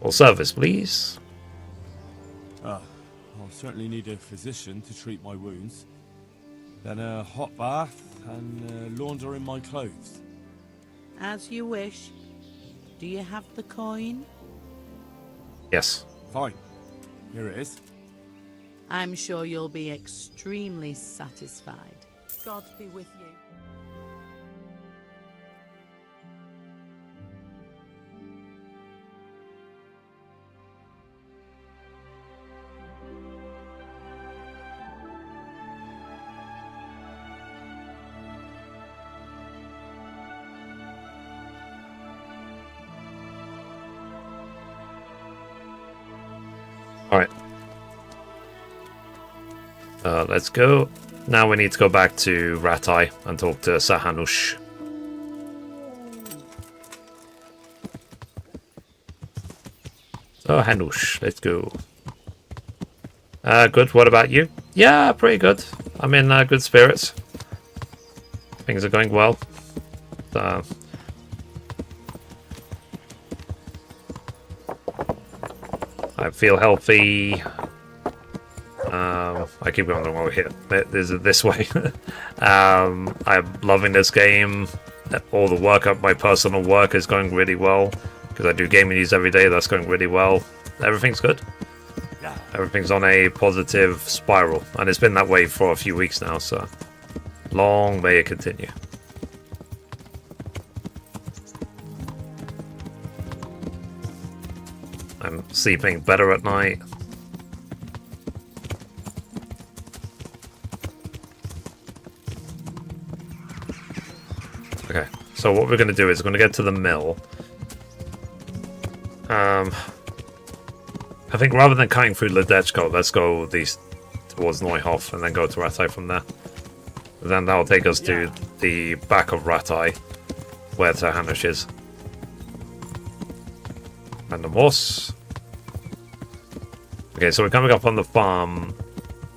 Full service, please. I'll certainly need a physician to treat my wounds. Then a hot bath and laundering my clothes. As you wish. Do you have the coin? Yes. Fine. Here it is. I'm sure you'll be extremely satisfied. God be with you. Alright. Let's go. Now we need to go back to Ratai and talk to Sahanush. So, Hanush, let's go. Good. What about you? Yeah, pretty good. I'm in good spirits. Things are going well. I feel healthy. I keep going the wrong way here. This way. I'm loving this game. All the work, my personal work is going really well. Because I do gaming news every day, that's going really well. Everything's good. Everything's on a positive spiral. And it's been that way for a few weeks now, so long may it continue. I'm sleeping better at night. Okay, so what we're going to do is we're going to get to the mill. I think rather than cutting through Ledechko, let's go towards Neuhof and then go to Ratai from there. Then that'll take us to the back of Ratai, where Sahanush is. And the horse. Okay, so we're coming up on the farm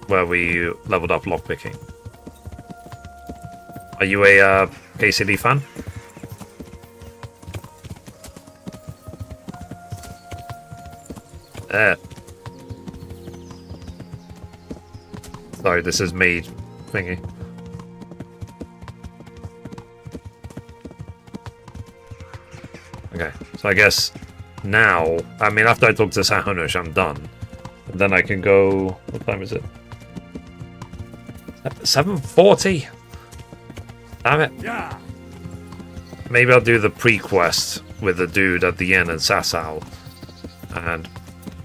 where we leveled up lockpicking. Are you a KCD fan? Sorry, this is me thingy. Okay, so I guess now, I mean, after I talk to Sahanush, I'm done. And then I can go. What time is it? 7:40. Damn it. Yeah. Maybe I'll do the pre-quest with the dude at the inn in Sasau. And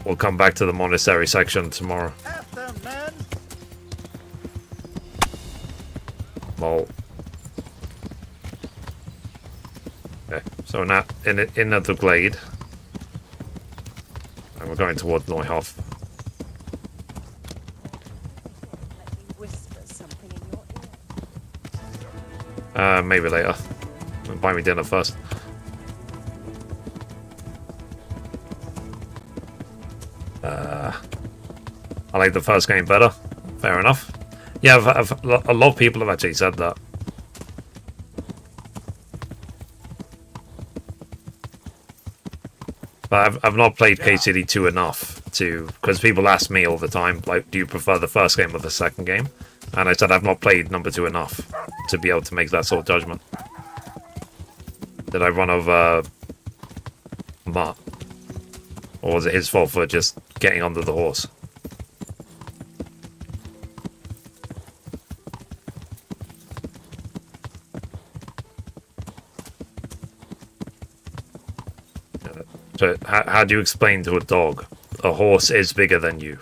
we'll come back to the monastery section tomorrow. Well. Okay, so now in the glade. And we're going towards Neuhof. Maybe later. Buy me dinner first. I like the first game better. Fair enough. Yeah, a lot of people have actually said that. But I've not played KCD 2 enough to, because people ask me all the time, like, do you prefer the first game or the second game? And I said I've not played number 2 enough to be able to make that sort of judgment. Did I run over Mutt? Or was it his fault for just getting under the horse? So how do you explain to a dog a horse is bigger than you?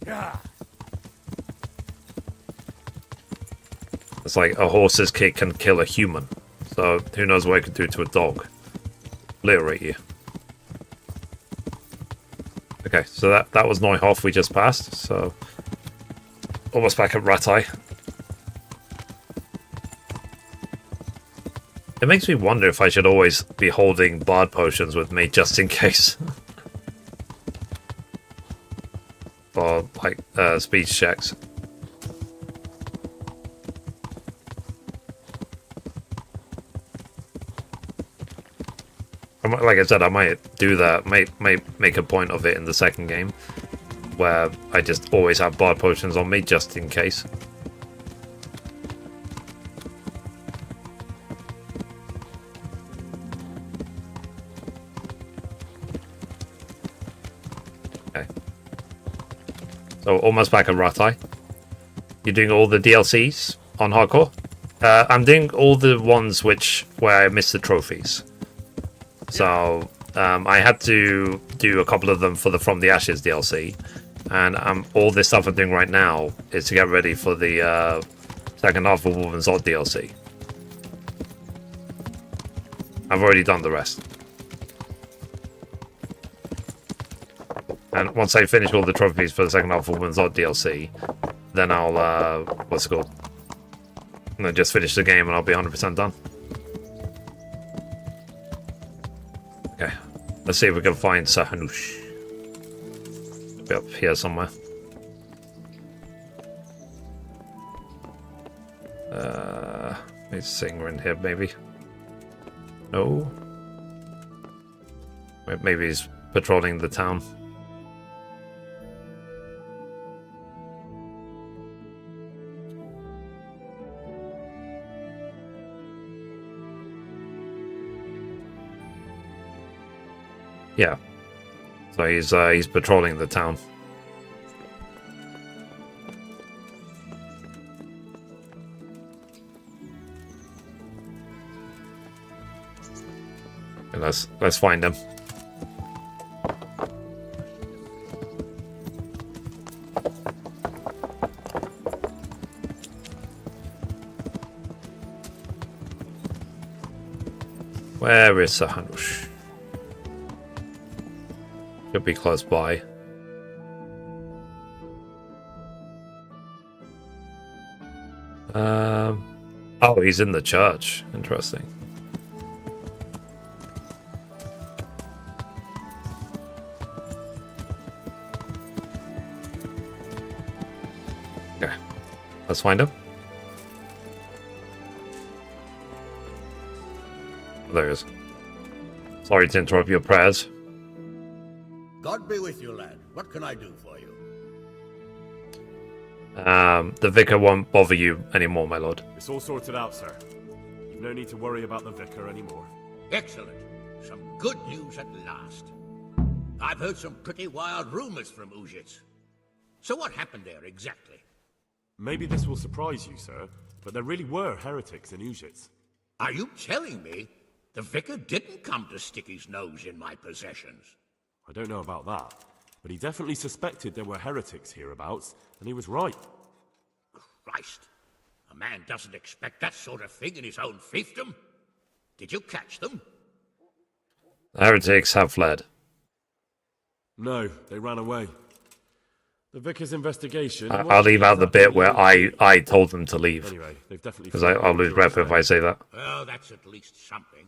Yeah. It's like a horse's kick can kill a human. So who knows what it could do to a dog? Obliterate you. Okay, so that was Neuhof we just passed, so almost back at Ratai. It makes me wonder if I should always be holding bard potions with me just in case. For like speech checks. Like I said, I might do that, make a point of it in the second game, where I just always have bard potions on me just in case. Okay. So almost back at Ratai. You're doing all the DLCs on hardcore? I'm doing all the ones where I missed the trophies. So I had to do a couple of them for the From the Ashes DLC, and all this stuff I'm doing right now is to get ready for the second half of Woman's Odd DLC. I've already done the rest. And once I finish all the trophies for the second half of Woman's Odd DLC, then I'll, what's it called? And then just finish the game and I'll be 100% done. Okay, let's see if we can find Sahanush. Be up here somewhere. Maybe Singer in here, maybe. No. Maybe he's patrolling the town. Yeah. So he's patrolling the town. And let's find him. Where is Sahanush? Should be close by. Oh, he's in the church. Interesting. Okay, let's find him. There he is. Sorry to interrupt your prayers. God be with you, lad. What can I do for you? The vicar won't bother you anymore, my lord. It's all sorted out, sir. You've no need to worry about the vicar anymore. Excellent. Some good news at last. I've heard some pretty wild rumors from Uzhitz. So what happened there exactly? Maybe this will surprise you, sir, but there really were heretics in Uzhitz. Are you telling me the vicar didn't come to stick his nose in my possessions? I don't know about that, but he definitely suspected there were heretics hereabouts, and he was right. Christ, a man doesn't expect that sort of thing in his own fiefdom. Did you catch them? The heretics have fled. No, they ran away. The vicar's investigation... I'll leave out the bit where I told them to leave. Anyway, they've definitely... Because I'll lose rep if I say that. Well, that's at least something.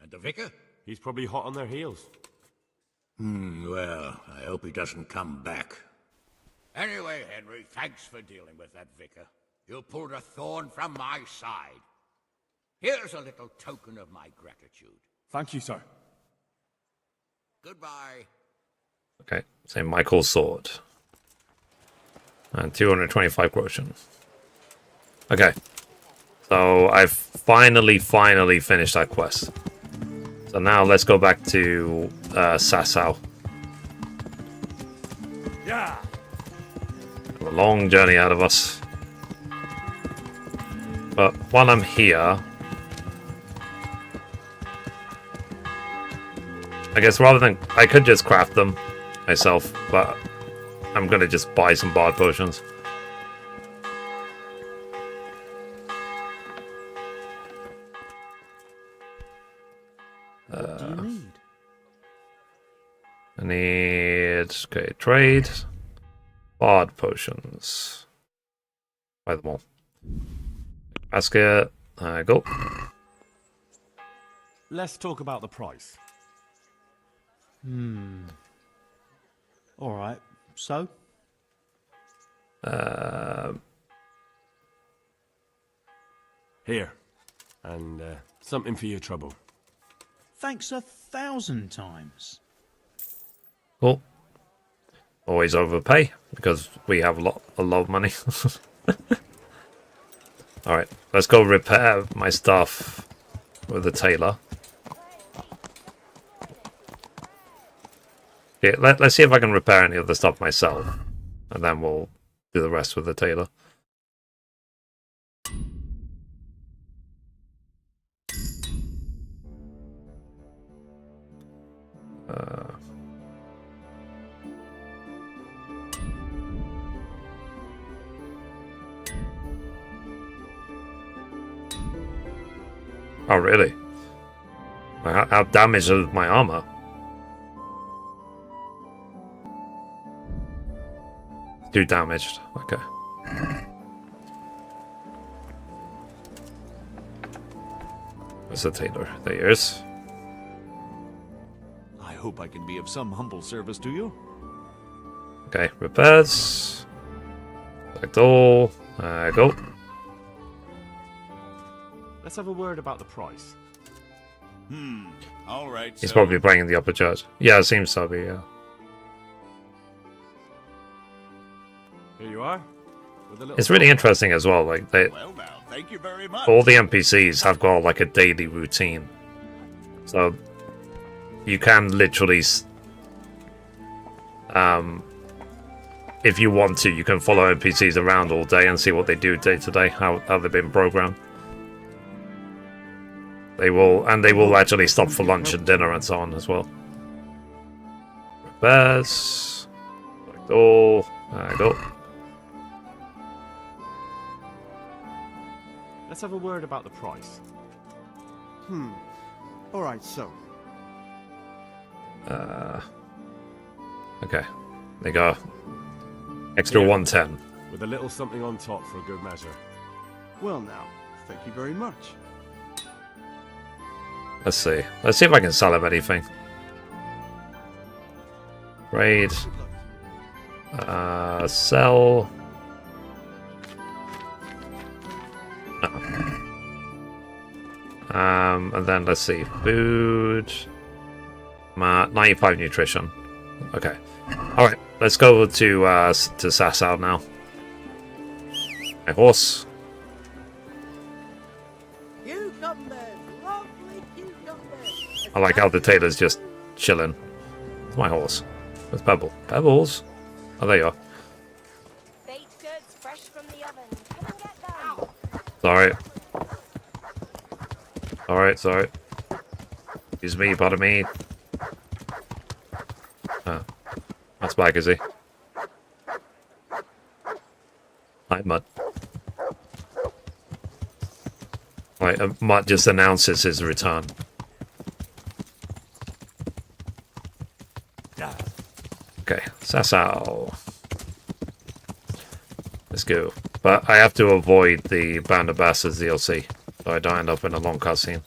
And the vicar? He's probably hot on their heels. Well, I hope he doesn't come back. Anyway, Henry, thanks for dealing with that vicar. You pulled a thorn from my side. Here's a little token of my gratitude. Thank you, sir. Goodbye. Okay, St. Michael's sword. And 225 groschen. Okay. So I've finally finished that quest. So now let's go back to Sasau. Yeah. A long journey out of us. But while I'm here, I guess rather than... I could just craft them myself, but I'm gonna just buy some bard potions. What do you need? I need Trade. Okay, trade. Bard potions. Buy them all. Basket. Go. Let's talk about the price. Alright, so? Here. And something for your trouble. Thanks 1,000 times. Cool. Always overpay because we have a lot of money. Alright, let's go repair my stuff with the tailor. Yeah, let's see if I can repair any of the stuff myself. And then we'll do the rest with the tailor. Oh, really? How damaged is my armor? Too damaged. Okay. Where's the tailor? There he is. I hope I can be of some humble service to you. Okay, repairs. Select all. Go. Let's have a word about the price. All right. He's probably playing in the upper church. Yeah, it seems so. Yeah. Here you are. It's really interesting as well. Like Well now, thank you very much. all the NPCs have got like a daily routine, so you can literally, if you want to, you can follow NPCs around all day and see what they do day to day, how they've been programmed. They will actually stop for lunch and dinner and so on as well. Repairs. Select all. Go. Let's have a word about the price. Alright, so. Okay. There you go. Extra Here. 110. With a little something on top for a good measure. Well now, thank you very much. Let's see. Let's see if I can sell him anything. Trade. Sell. And then let's see. Food. 95 nutrition. Okay. Alright, let's go to Sasau now. My horse. I like how the tailor's just chilling. It's my horse. Where's Pebble? Pebbles? Oh, there you are. Baked goods fresh from the oven. Come and get them. Sorry. Alright, sorry. Excuse me, pardon me. Oh. That's back, is he? Hi, Mutt. Right, Mutt just announces his return. Okay, Sasau. Let's go. But I have to avoid the Band of Bastards DLC, so I don't end up in a long cutscene.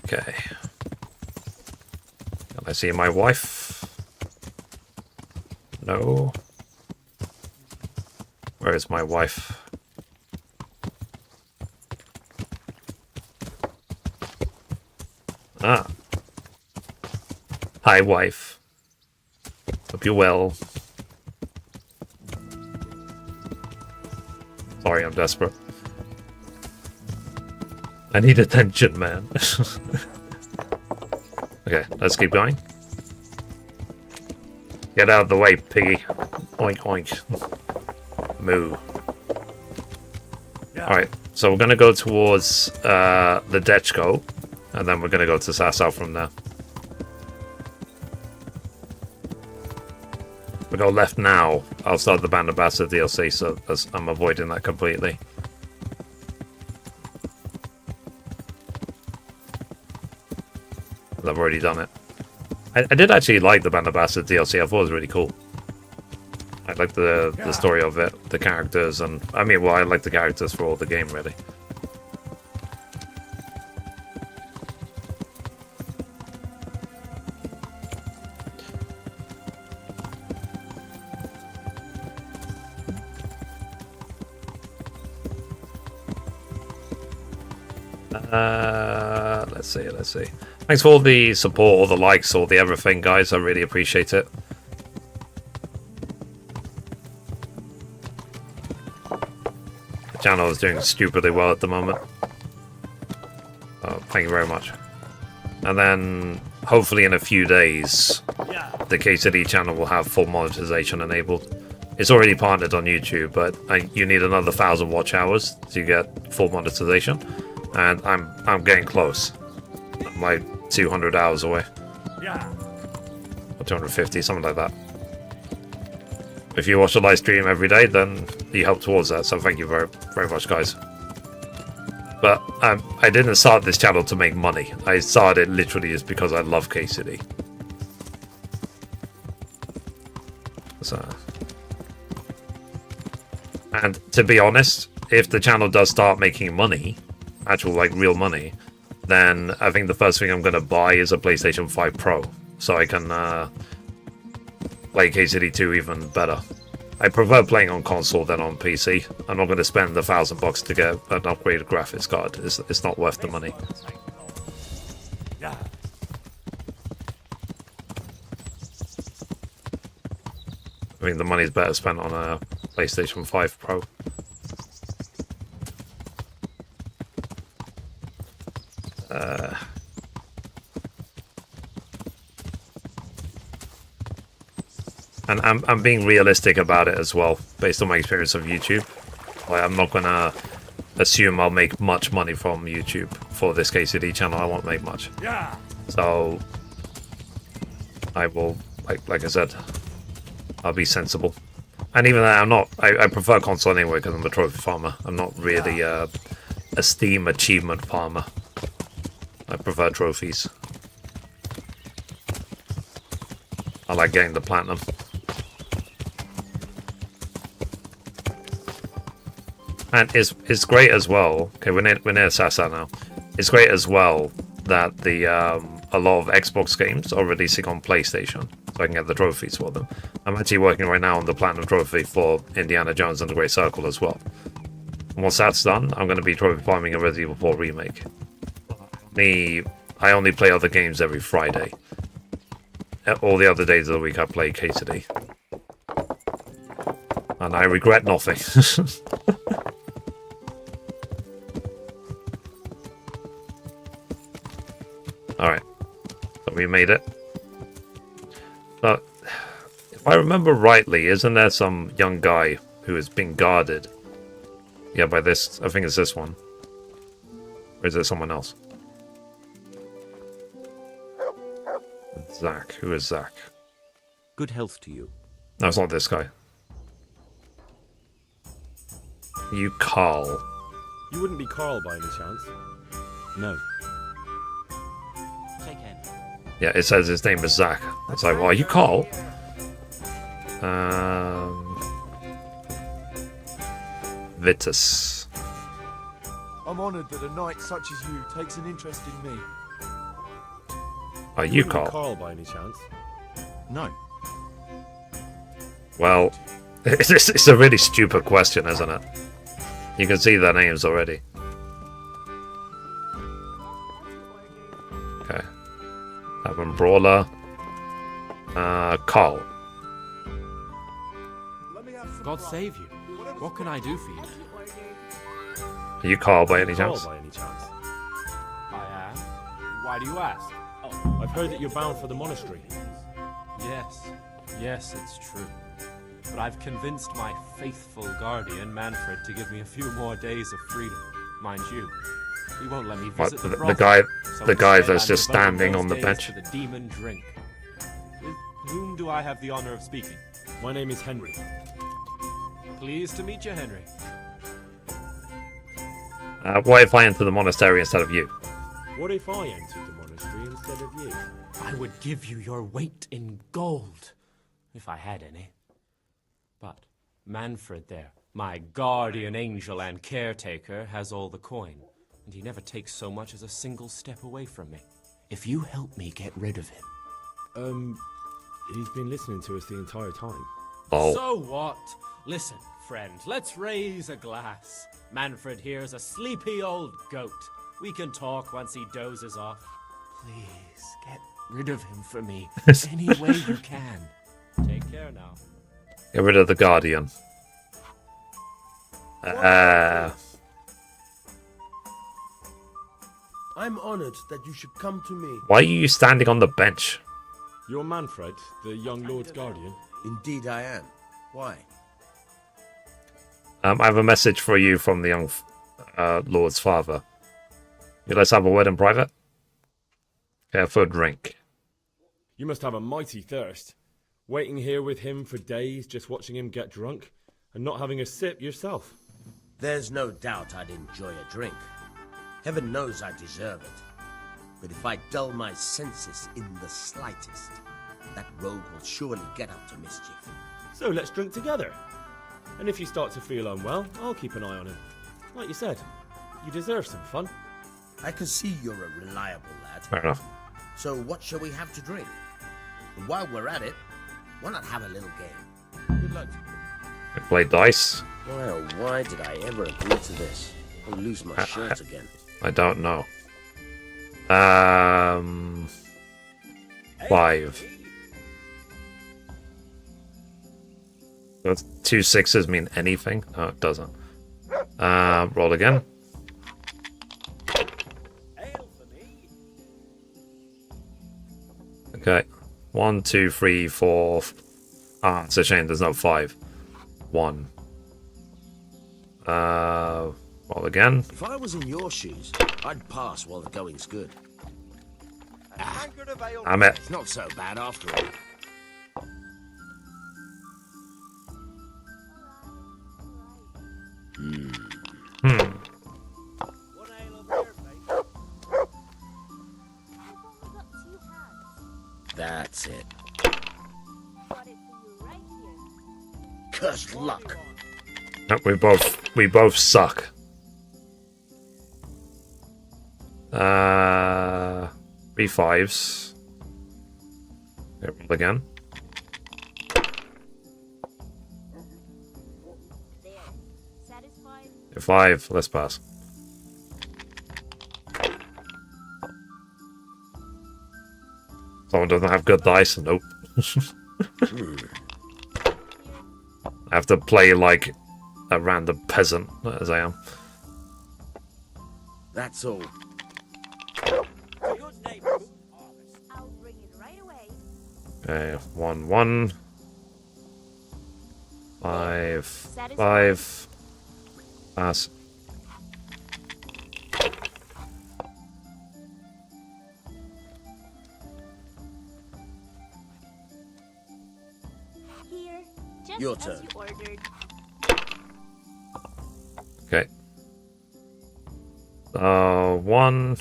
Okay. Can I see my wife? No. Where is my wife? Ah. Hi, wife. Hope you're well. Sorry, I'm desperate. I need attention, man. Okay, let's keep going. Get out of the way, piggy. Oink, oink. Moo. Alright, so we're going to go towards the Dechko, and then we're going to go to Sasau from there. We go left now. I'll start the Band of Bastards DLC, so I'm avoiding that completely. I've already done it. I did actually like the Band of Bastards DLC. I thought it was really cool. I like the story of it, the characters, and I mean, well, I like the characters for all the game, really. Let's see. Thanks for all the support, all the likes, all the everything, guys. I really appreciate it. The channel is doing stupidly well at the moment. Oh, thank you very much. And then, hopefully in a few days, the KCD channel will have full monetization enabled. It's already partnered on YouTube, but you need another 1,000 watch hours to get full monetization. And I'm getting close. I'm like 200 hours away. Or 250, something like that. If you watch a live stream every day, then you help towards that. So thank you very, very much, guys. But I didn't start this channel to make money. I started it literally just because I love KCD. So, and to be honest, if the channel does start making money, actual like real money, then I think the first thing I'm going to buy is a PlayStation 5 Pro, so I can play KCD 2 even better. I prefer playing on console than on PC. I'm not going to spend the $1,000 to get an upgraded graphics card. It's not worth the money. I mean, the money's better spent on a PlayStation 5 Pro. And I'm being realistic about it as well, based on my experience of YouTube. Like, I'm not gonna assume I'll make much money from YouTube for this KCD channel. I won't make much. So I will, like I said, I'll be sensible. And even though I prefer console anyway because I'm a trophy farmer. I'm not really a Steam achievement farmer. I prefer trophies. I like getting the platinum. And it's great as well. Okay, we're near Sasa now. It's great as well that the a lot of Xbox games are releasing on PlayStation, so I can get the trophies for them. I'm actually working right now on the platinum trophy for Indiana Jones and the Great Circle as well. And once that's done, I'm going to be trophy farming a Resident Evil 4 remake. I only play other games every Friday. All the other days of the week I play KCD. And I regret nothing. Alright. So we made it. But if I remember rightly, isn't there some young guy who is being guarded? Yeah, by this. I think it's this one. Or is it someone else? Zach. Who is Zach? Good health to you. No, it's not this guy. You Carl. You wouldn't be Carl by any chance? No. Yeah, it says his name is Zach. It's like, well, are you Carl? Vitus. I'm honoured that a knight such as you takes an interest in me. Are you Carl? Carl by any chance? No. Well, it's a really stupid question, isn't it? You can see their names already. Okay. Urban Brawler. Carl. God save you. What can I do for you? Are you Carl by any chance? By any chance? I am. Why do you ask? Oh, I've heard that you're bound for the monastery. Yes, it's true. But I've convinced my faithful guardian, Manfred, to give me a few more days of freedom. Mind you, he won't let me visit the guy that's just standing on the bench. To the demon drink. With whom do I have the honor of speaking? My name is Henry. Pleased to meet you, Henry. What if I enter the monastery instead of you? What if I entered the monastery victory instead of you. I would give you your weight in gold, if I had any. But Manfred there, my guardian angel and caretaker, has all the coin, and he never takes so much as a single step away from me. If you help me get rid of him... He's been listening to us the entire time. Oh. So what? Listen, friend, let's raise a glass. Manfred here's a sleepy old goat. We can talk once he dozes off. Please, get rid of him for me, any way you can. Take care now. Get rid of the Guardian. I'm honored that you should come to me. Why are you standing on the bench? You're Manfred, the young Lord's guardian? Indeed I am. Why? I have a message for you from the young Lord's father. Let's have a word in private. Care for a drink. You must have a mighty thirst. Waiting here with him for days, just watching him get drunk, and not having a sip yourself. There's no doubt I'd enjoy a drink. Heaven knows I deserve it. But if I dull my senses in the slightest, that rogue will surely get up to mischief. So let's drink together. And if you start to feel unwell, I'll keep an eye on him. Like you said, you deserve some fun. I can see you're a reliable lad. Fair enough. So what shall we have to drink? And while we're at it, why not have a little game? Good luck. We play dice. Why oh why did I ever agree to this? I'll lose my shirt again. I don't know. 5. Does 2 6s mean anything? No, it doesn't. Roll again. Okay. 1, 2, 3, 4. Ah, it's a shame there's no 5. 1. Roll again. If I was in your shoes, I'd pass while the going's good. Damn it. It's not so bad after all. That's it. Cursed luck. No, we both suck. 3 5s. Okay, roll again. 5. Let's pass. Someone doesn't have good dice. Nope. I have to play like a random peasant, as I am. That's all. Okay, 1 1. 5 5. Pass. Here, just Your as turn. you ordered. Okay. 1,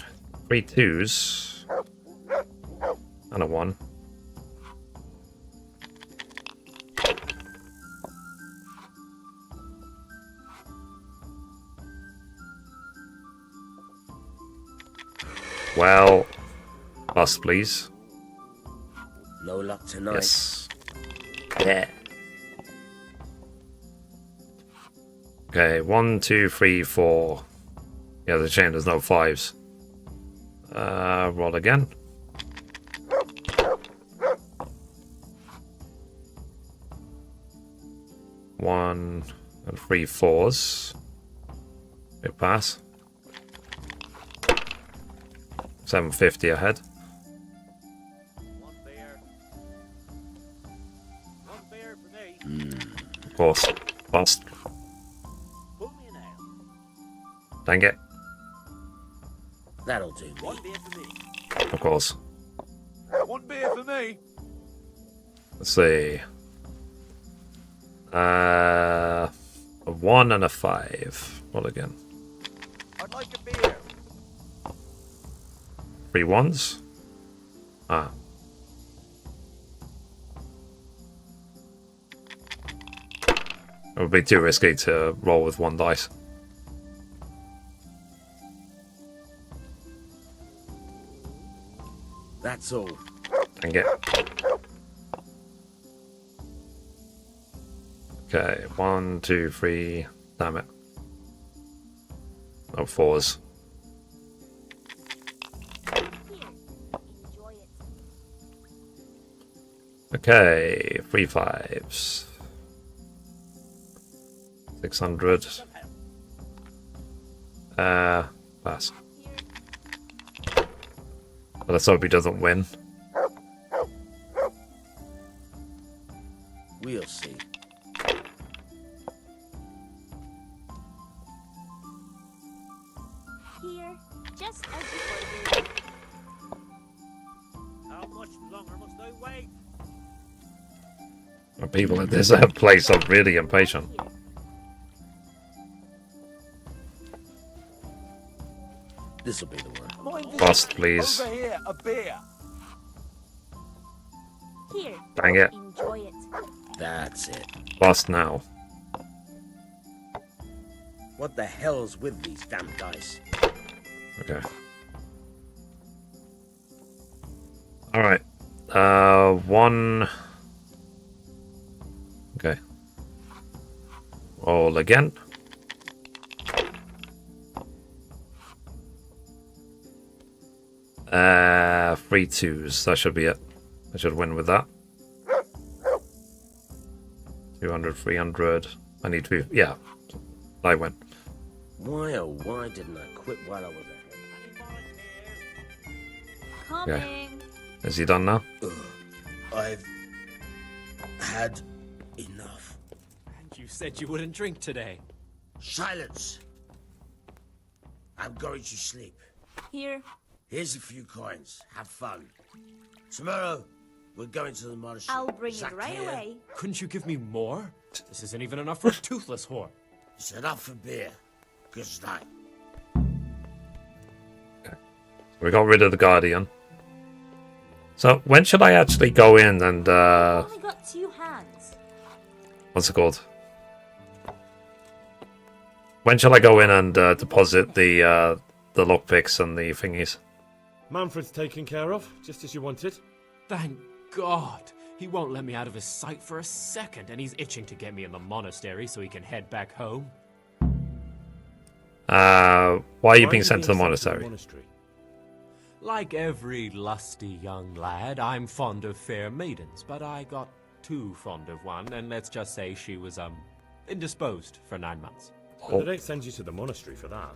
3 2s. And a 1. Well, us, please. No luck tonight. Yes. Yeah. Okay, 1, 2, 3, 4. Yeah, the chain there's no 5s. Roll again. One and 3 4s. Big pass. 750 ahead. Of course. Lost. Dang it. That'll do. Of course. 1 beer for me. Let's see. A 1 and a 5. Roll again. I'd like a beer. 3 1s. Ah. It would be too risky to roll with one dice. That's all. Dang it. Okay, 1, 2, 3. Damn it. Oh, 4s. Okay, 3 5s. 600. Pass. But let's hope he doesn't win. We'll see. Here, just as before. How much longer must I wait? The people at this place are really impatient. This'll be the one. Bust, please. Over here, a beer. Here. Dang it. Enjoy it. That's it. Bust now. What the hell's with these damn dice? Okay. Alright. 1. Okay. Roll again. Three 2s. That should be it. I should win with that. 200, 300. I need to be... Yeah. I win. Why oh why didn't I quit while I was ahead? Okay. Is he done now? I've had enough. And you said you wouldn't drink today. Silence! I'm going to sleep. Here. Here's a few coins. Have fun. Tomorrow, we're going to the monastery. I'll bring Is it that right clear? away. Couldn't you give me more? This isn't even enough for a toothless whore. It's enough for beer. Good night. We got rid of the Guardian. So, when should I actually go in and, I've only got 2 hands. what's it called? When shall I go in and deposit the lockpicks and the thingies? Manfred's taken care of, just as you wanted. Thank God. He won't let me out of his sight for a second, and he's itching to get me in the monastery so he can head back home. Why are you being sent to the monastery? Like every lusty young lad, I'm fond of fair maidens, but I got too fond of one, and let's just say she was, indisposed for 9 months. But they don't send you to the monastery for that.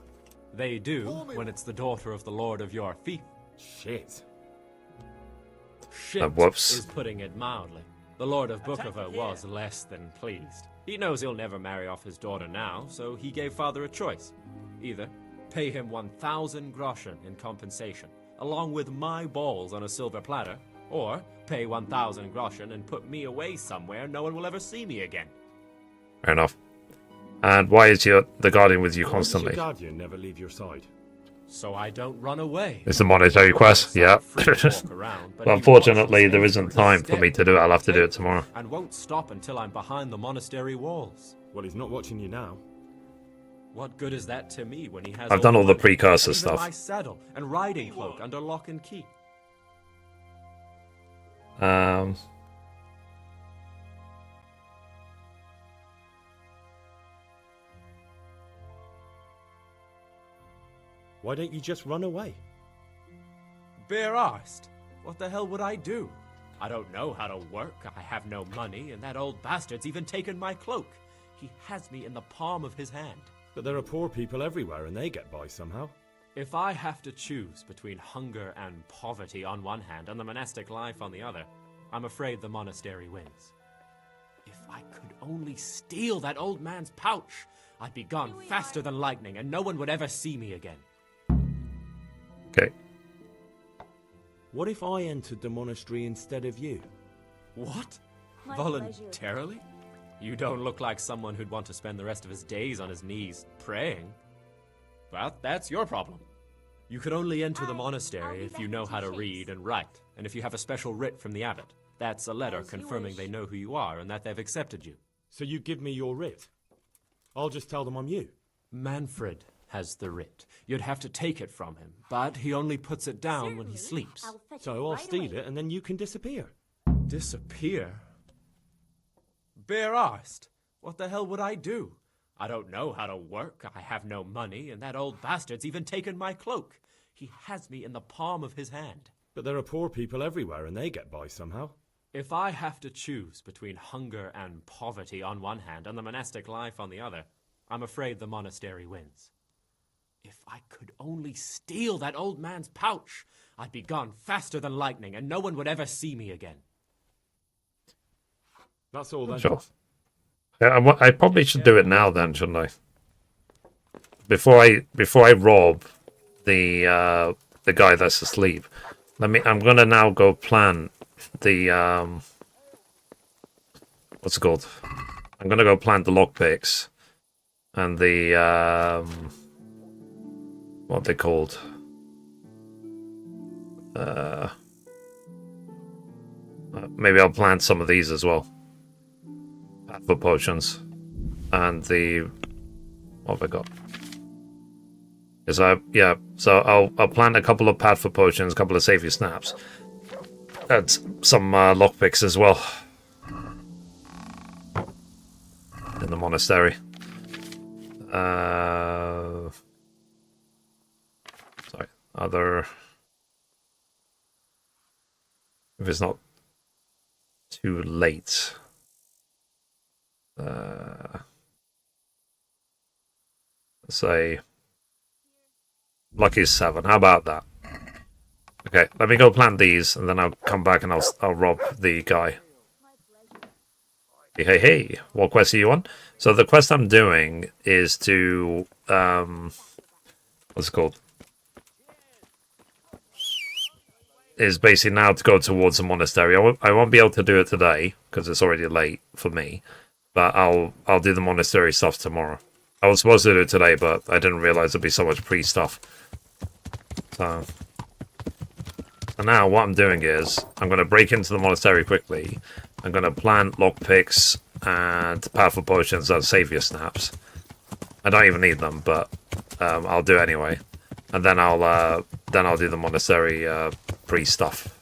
They do, when it's the daughter of the Lord of your fief. Shit. Shit whoops. is putting it mildly. The Lord of Bookover was less than pleased. He knows he'll never marry off his daughter now, so he gave father a choice. Either pay him 1,000 groschen in compensation, along with my balls on a silver platter, or pay 1,000 groschen and put me away somewhere no one will ever see me again. Fair enough. And why is the Guardian with you Why does constantly? your guardian never leave your side? So I don't run away. It's a monetary quest, yeah. Well, unfortunately, there isn't time for me to do it. I'll have to do it tomorrow. And won't stop until I'm behind the monastery walls. Well, he's not watching you now. What good is that to me when he has I've done all the money, precursor even stuff. my saddle and riding cloak under lock and key? Why don't you just run away? Bare-arsed. What the hell would I do? I don't know how to work, I have no money, and that old bastard's even taken my cloak. He has me in the palm of his hand. But there are poor people everywhere and they get by somehow. If I have to choose between hunger and poverty on one hand and the monastic life on the other, I'm afraid the monastery wins. If I could only steal that old man's pouch, I'd be gone faster than lightning and no one would ever see me again. Okay. What if I entered the monastery instead of you? What? My Voluntarily? You don't look like someone who'd want to spend the rest of his days on his knees praying. But that's your problem. You can only enter the monastery if you know how to read and write, and if you have a special writ from the abbot. That's a letter confirming they know who you are and that they've accepted you. So you give me your writ? I'll just tell them I'm you. Manfred has the writ. You'd have to take it from him, but he only puts it down when he sleeps. So I'll steal it and then you can disappear. Disappear? Bare-arsed? What the hell would I do? I don't know how to work, I have no money, and that old bastard's even taken my cloak. He has me in the palm of his hand. But there are poor people everywhere and they get by somehow. If I have to choose between hunger and poverty on one hand and the monastic life on the other, I'm afraid the monastery wins. If I could only steal that old man's pouch, I'd be gone faster than lightning and no one would ever see me again. That's all then. Sure. Yeah, I probably should do it now then, shouldn't I? Before I rob the guy that's asleep. I'm gonna now go plan the what's it called? I'm gonna go plant the lockpicks and the what are they called? Maybe I'll plant some of these as well. For potions and the what have I got? So I'll plant a couple of pad for potions, a couple of save your snaps, and some lockpicks as well in the monastery. Sorry, other. If it's not too late. Say lucky 7. How about that? Okay, let me go plant these, and then I'll come back and I'll rob the guy. Hey, what quest are you on? So the quest I'm doing is to what's it called? Is basically now to go towards the monastery. I won't be able to do it today because it's already late for me. But I'll do the monastery stuff tomorrow. I was supposed to do it today, but I didn't realize there'd be so much pre-stuff. So now what I'm doing is I'm going to break into the monastery quickly. I'm going to plant lockpicks and powerful potions and savior snaps. I don't even need them, but I'll do it anyway. And then I'll do the monastery pre-stuff.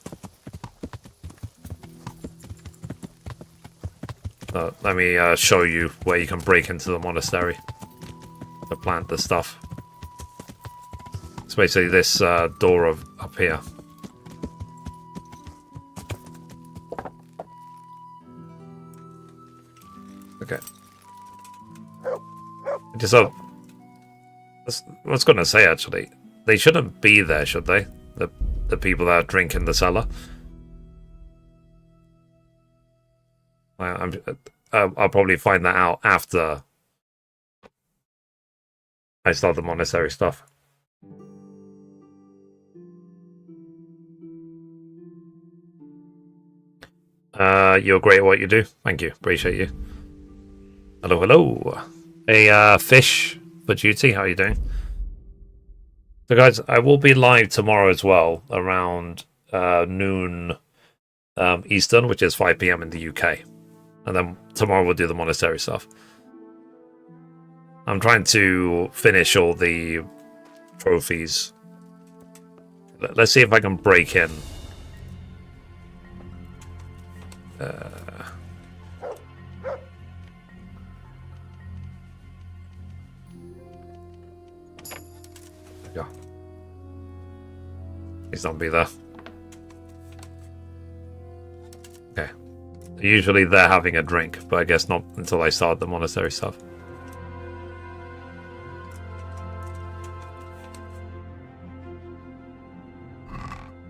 Let me show you where you can break into the monastery to plant the stuff. It's basically this door up here. Okay. Just I was going to say actually, they shouldn't be there, should they? The people that drink in the cellar. I'll probably find that out after I start the monastery stuff. You're great at what you do. Thank you. Appreciate you. Hello. Hey, Fish for Duty. How are you doing? So, guys, I will be live tomorrow as well, around noon Eastern, which is 5 PM in the UK. And then tomorrow we'll do the monastery stuff. I'm trying to finish all the trophies. Let's see if I can break in. Yeah. Please don't be there. Okay. Usually they're having a drink, but I guess not until I start the monastery stuff.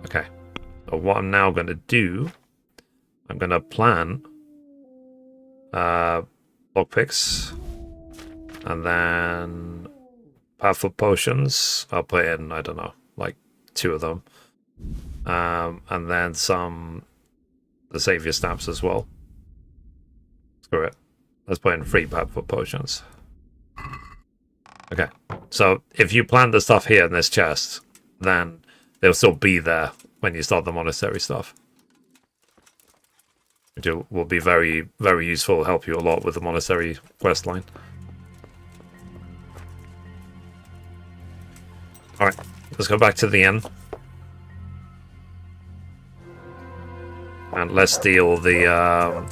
Okay. So what I'm now going to do, I'm going to plan lockpicks, and then powerful potions. I'll put in, I don't know, like 2 of them. And then the savior snaps as well. Screw it. Let's put in 3 powerful potions. Okay. So if you plant the stuff here in this chest, then they'll still be there when you start the monastery stuff. Which will be very, very useful, help you a lot with the monastery quest line. Alright, let's go back to the inn. And let's steal the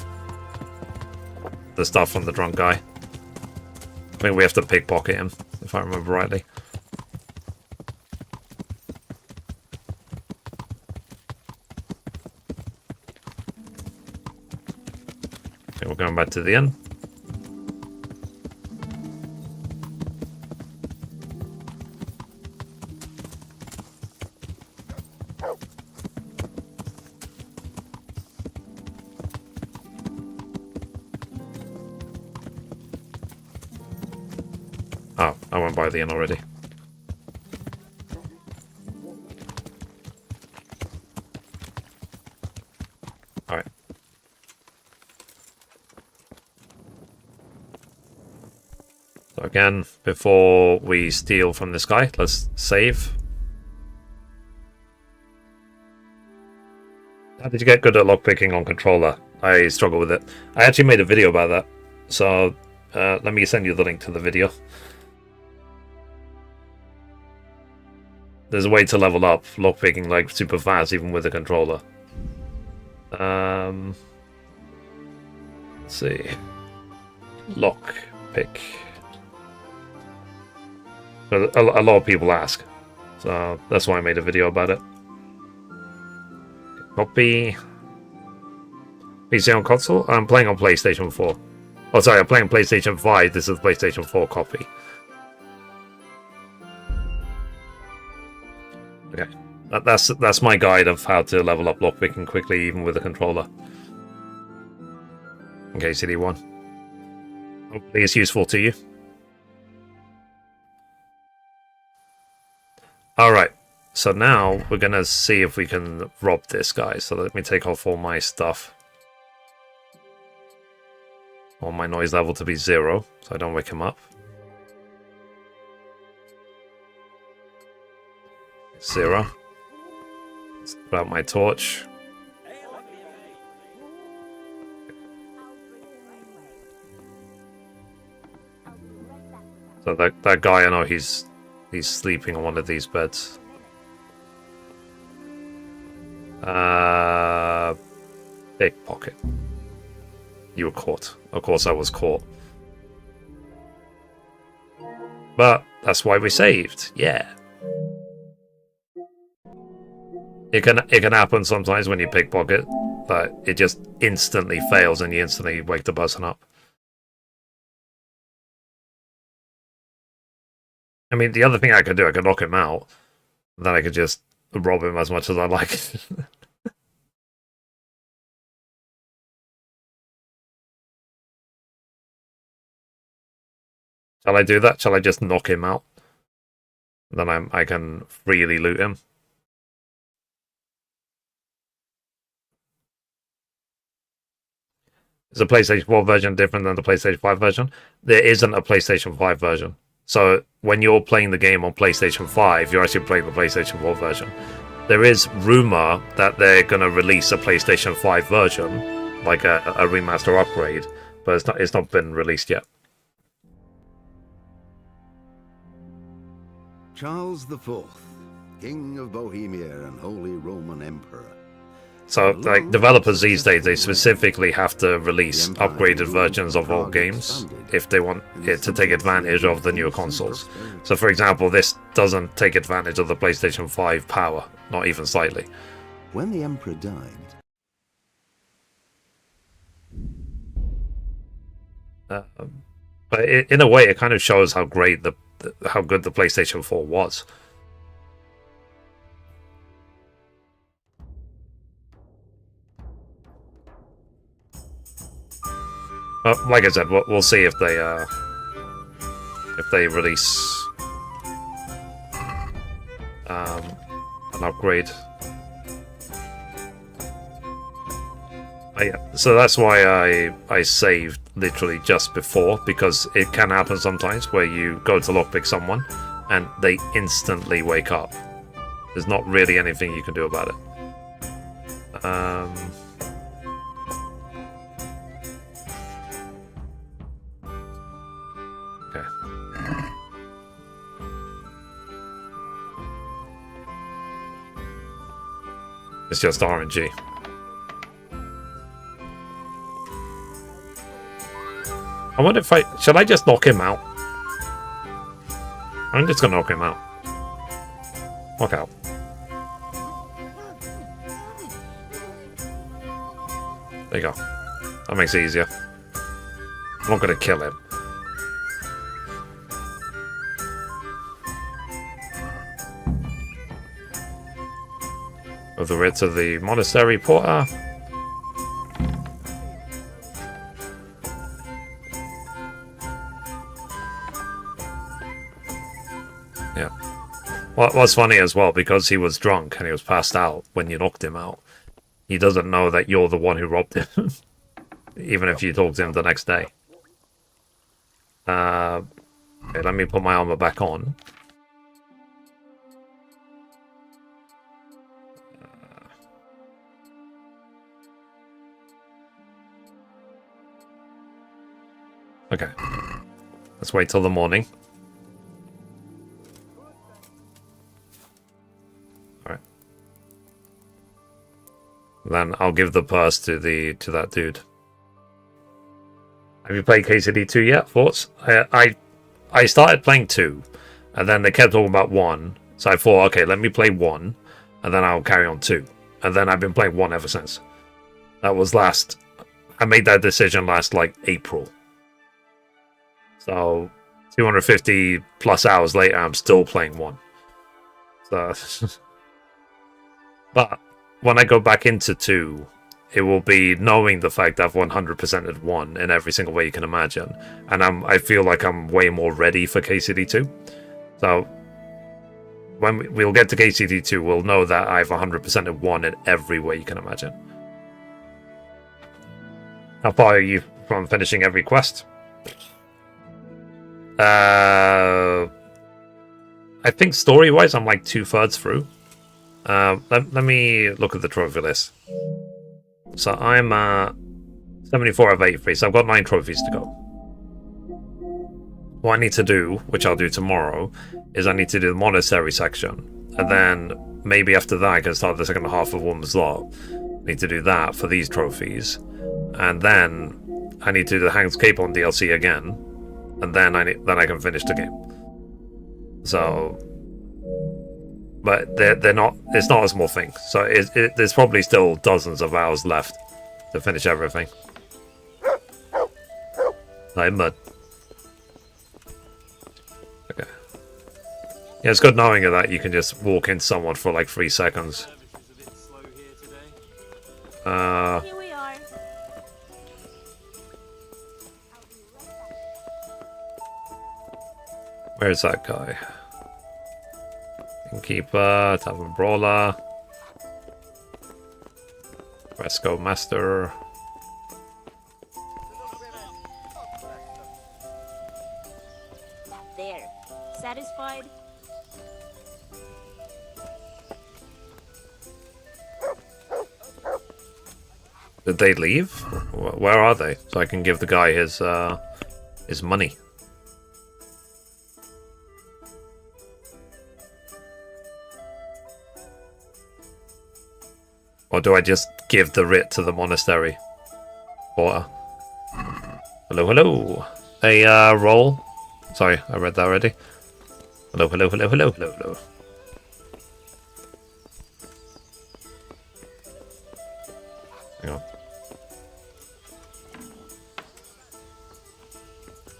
stuff from the drunk guy. I think we have to pickpocket him, if I remember rightly. Okay, we're going back to the inn. Oh, I went by the inn already. Alright. So again, before we steal from this guy, let's save. How did you get good at lockpicking on controller? I struggle with it. I actually made a video about that. So let me send you the link to the video. There's a way to level up lockpicking like super fast, even with a controller. Let's see. Lockpick. But a lot of people ask, so that's why I made a video about it. Copy. PC on console? I'm playing on PlayStation 4. Oh, sorry, I'm playing PlayStation 5. This is PlayStation 4 copy. Okay, that's my guide of how to level up lockpicking quickly, even with a controller. Okay, KCD 1. Hopefully it's useful to you. Alright, so now we're gonna see if we can rob this guy. So let me take off all my stuff. I want my noise level to be 0, so I don't wake him up. 0. Let's put out my torch. So that guy, I know he's sleeping on one of these beds. Pickpocket. You were caught. Of course I was caught. But that's why we saved. Yeah. It can happen sometimes when you pickpocket, but it just instantly fails and you instantly wake the person up. I mean, the other thing I could do, I could knock him out, then I could just rob him as much as I like. Shall I do that? Shall I just knock him out? Then I can freely loot him. Is the PlayStation 4 version different than the PlayStation 5 version? There isn't a PlayStation 5 version. So when you're playing the game on PlayStation 5, you're actually playing the PlayStation 4 version. There is rumor that they're going to release a PlayStation 5 version, like a remaster upgrade, but it's not been released yet. Charles IV, King of Bohemia and Holy Roman Emperor. So, like, developers these days, they specifically have to release upgraded versions of old games if they want it to take advantage of the newer consoles. So, for example, this doesn't take advantage of the PlayStation 5 power, not even slightly. When the Emperor died... But in a way, it kind of shows how great how good the PlayStation 4 was. Like I said, we'll see if they release an upgrade. Yeah, so that's why I saved literally just before, because it can happen sometimes where you go to lockpick someone and they instantly wake up. There's not really anything you can do about it. Okay. It's just RNG. I wonder if should I just knock him out? I'm just gonna knock him out. Knock out. There you go. That makes it easier. I'm not gonna kill him. With the writ of the monastery porter. Yeah. What's funny as well, because he was drunk and he was passed out when you knocked him out, he doesn't know that you're the one who robbed him. Even if you talk to him the next day. Okay, let me put my armor back on. Okay. Let's wait till the morning. Alright. Then I'll give the purse to that dude. Have you played KCD 2 yet? Thoughts? I started playing 2, and then they kept talking about 1, so I thought, okay, let me play 1, and then I'll carry on 2. And then I've been playing 1 ever since. That was I made that decision last, like, April. So, 250 plus hours later, I'm still playing 1. So, but when I go back into 2, it will be knowing the fact that I've 100%ed 1 in every single way you can imagine. And I feel like I'm way more ready for KCD 2. So, when we'll get to KCD 2, we'll know that I've 100%ed 1 in every way you can imagine. How far are you from finishing every quest? I think story-wise, I'm like 2/3 through. Let me look at the trophy list. So I'm 74 of 83, so I've got 9 trophies to go. What I need to do, which I'll do tomorrow, is I need to do the monastery section. And then maybe after that I can start the second half of Woman's Law. I need to do that for these trophies. And then I need to do the Hanged Capon DLC again. And then I can finish the game. So, but they're not. It's not a small thing. So there's probably still dozens of hours left to finish everything. Hey, mud. Okay. Yeah, it's good knowing that you can just walk into someone for like 3 seconds. Here we are. Where's that guy? Innkeeper, Tavern Brawler, Fresco Master. There. Satisfied? Did they leave? Where are they? So I can give the guy his money. Or do I just give the writ to the monastery porter? Hello, hello. Hey, roll. Sorry, I read that already. Hello, hello, hello, hello, hello, hello. Hang on.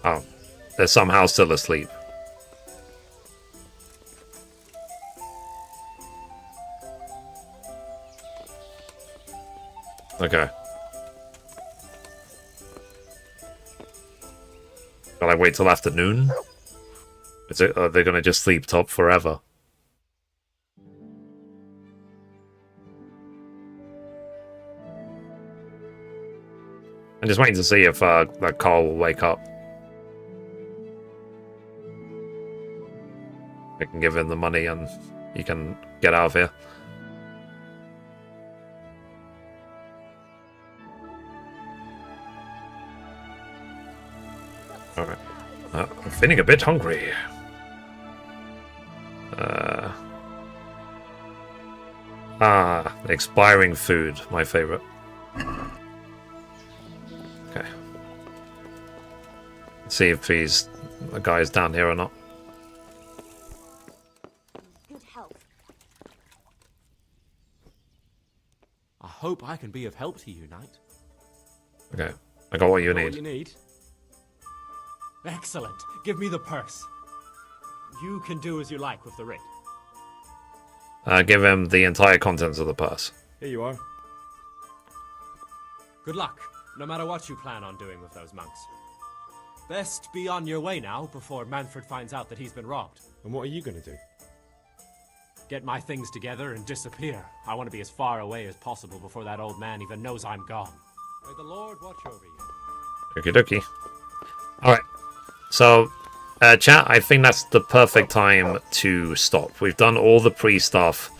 Oh, they're somehow still asleep. Okay. Shall I wait till afternoon? Are they gonna just sleep top forever? I'm just waiting to see if that Carl will wake up. I can give him the money and you can get out of here. Alright. I'm feeling a bit hungry. Expiring food, my favorite. Okay. Let's see if the guy's down here or not. Good health. I hope I can be of help to you, Knight. Okay, I got what you Got need. What you need? Excellent. Give me the purse. You can do as you like with the ring. Give him the entire contents of the purse. Here you are. Good luck, no matter what you plan on doing with those monks. Best be on your way now before Manfred finds out that he's been robbed. And what are you going to do? Get my things together and disappear. I want to be as far away as possible before that old man even knows I'm gone. May the Lord watch over you. Okie dokie. Alright. So, chat, I think that's the perfect time to stop. We've done all the pre-stuff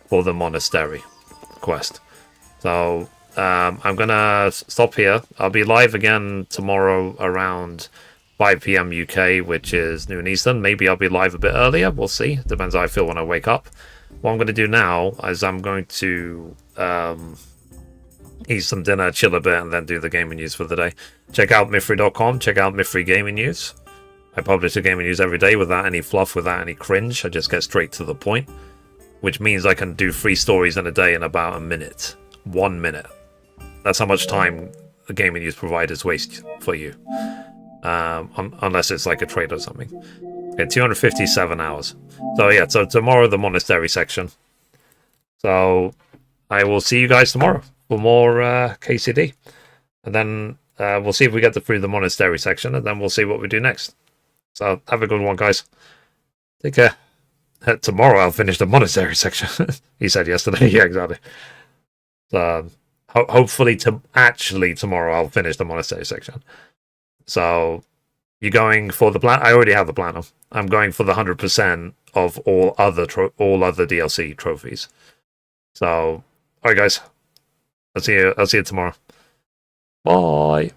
for the monastery quest. So, I'm gonna stop here. I'll be live again tomorrow around 5 PM UK, which is noon Eastern. Maybe I'll be live a bit earlier. We'll see. Depends how I feel when I wake up. What I'm going to do now is I'm going to eat some dinner, chill a bit, and then do the gaming news for the day. Check out Mifri.com. Check out Mifri Gaming News. I publish the gaming news every day without any fluff, without any cringe. I just get straight to the point, which means I can do 3 stories in a day in about a minute. 1 minute. That's how much time the gaming news providers waste for you. Unless it's like a trade or something. Okay, 257 hours. So yeah, so tomorrow the monastery section. So I will see you guys tomorrow for more KCD. And then we'll see if we get through the monastery section, and then we'll see what we do next. So have a good one, guys. Take care. Tomorrow I'll finish the monastery section. He said yesterday. Yeah, exactly. So hopefully tomorrow I'll finish the monastery section. So you're going for the plan? I already have the platinum. I'm going for the 100% of all other DLC trophies. So, alright guys. I'll see you tomorrow. Bye.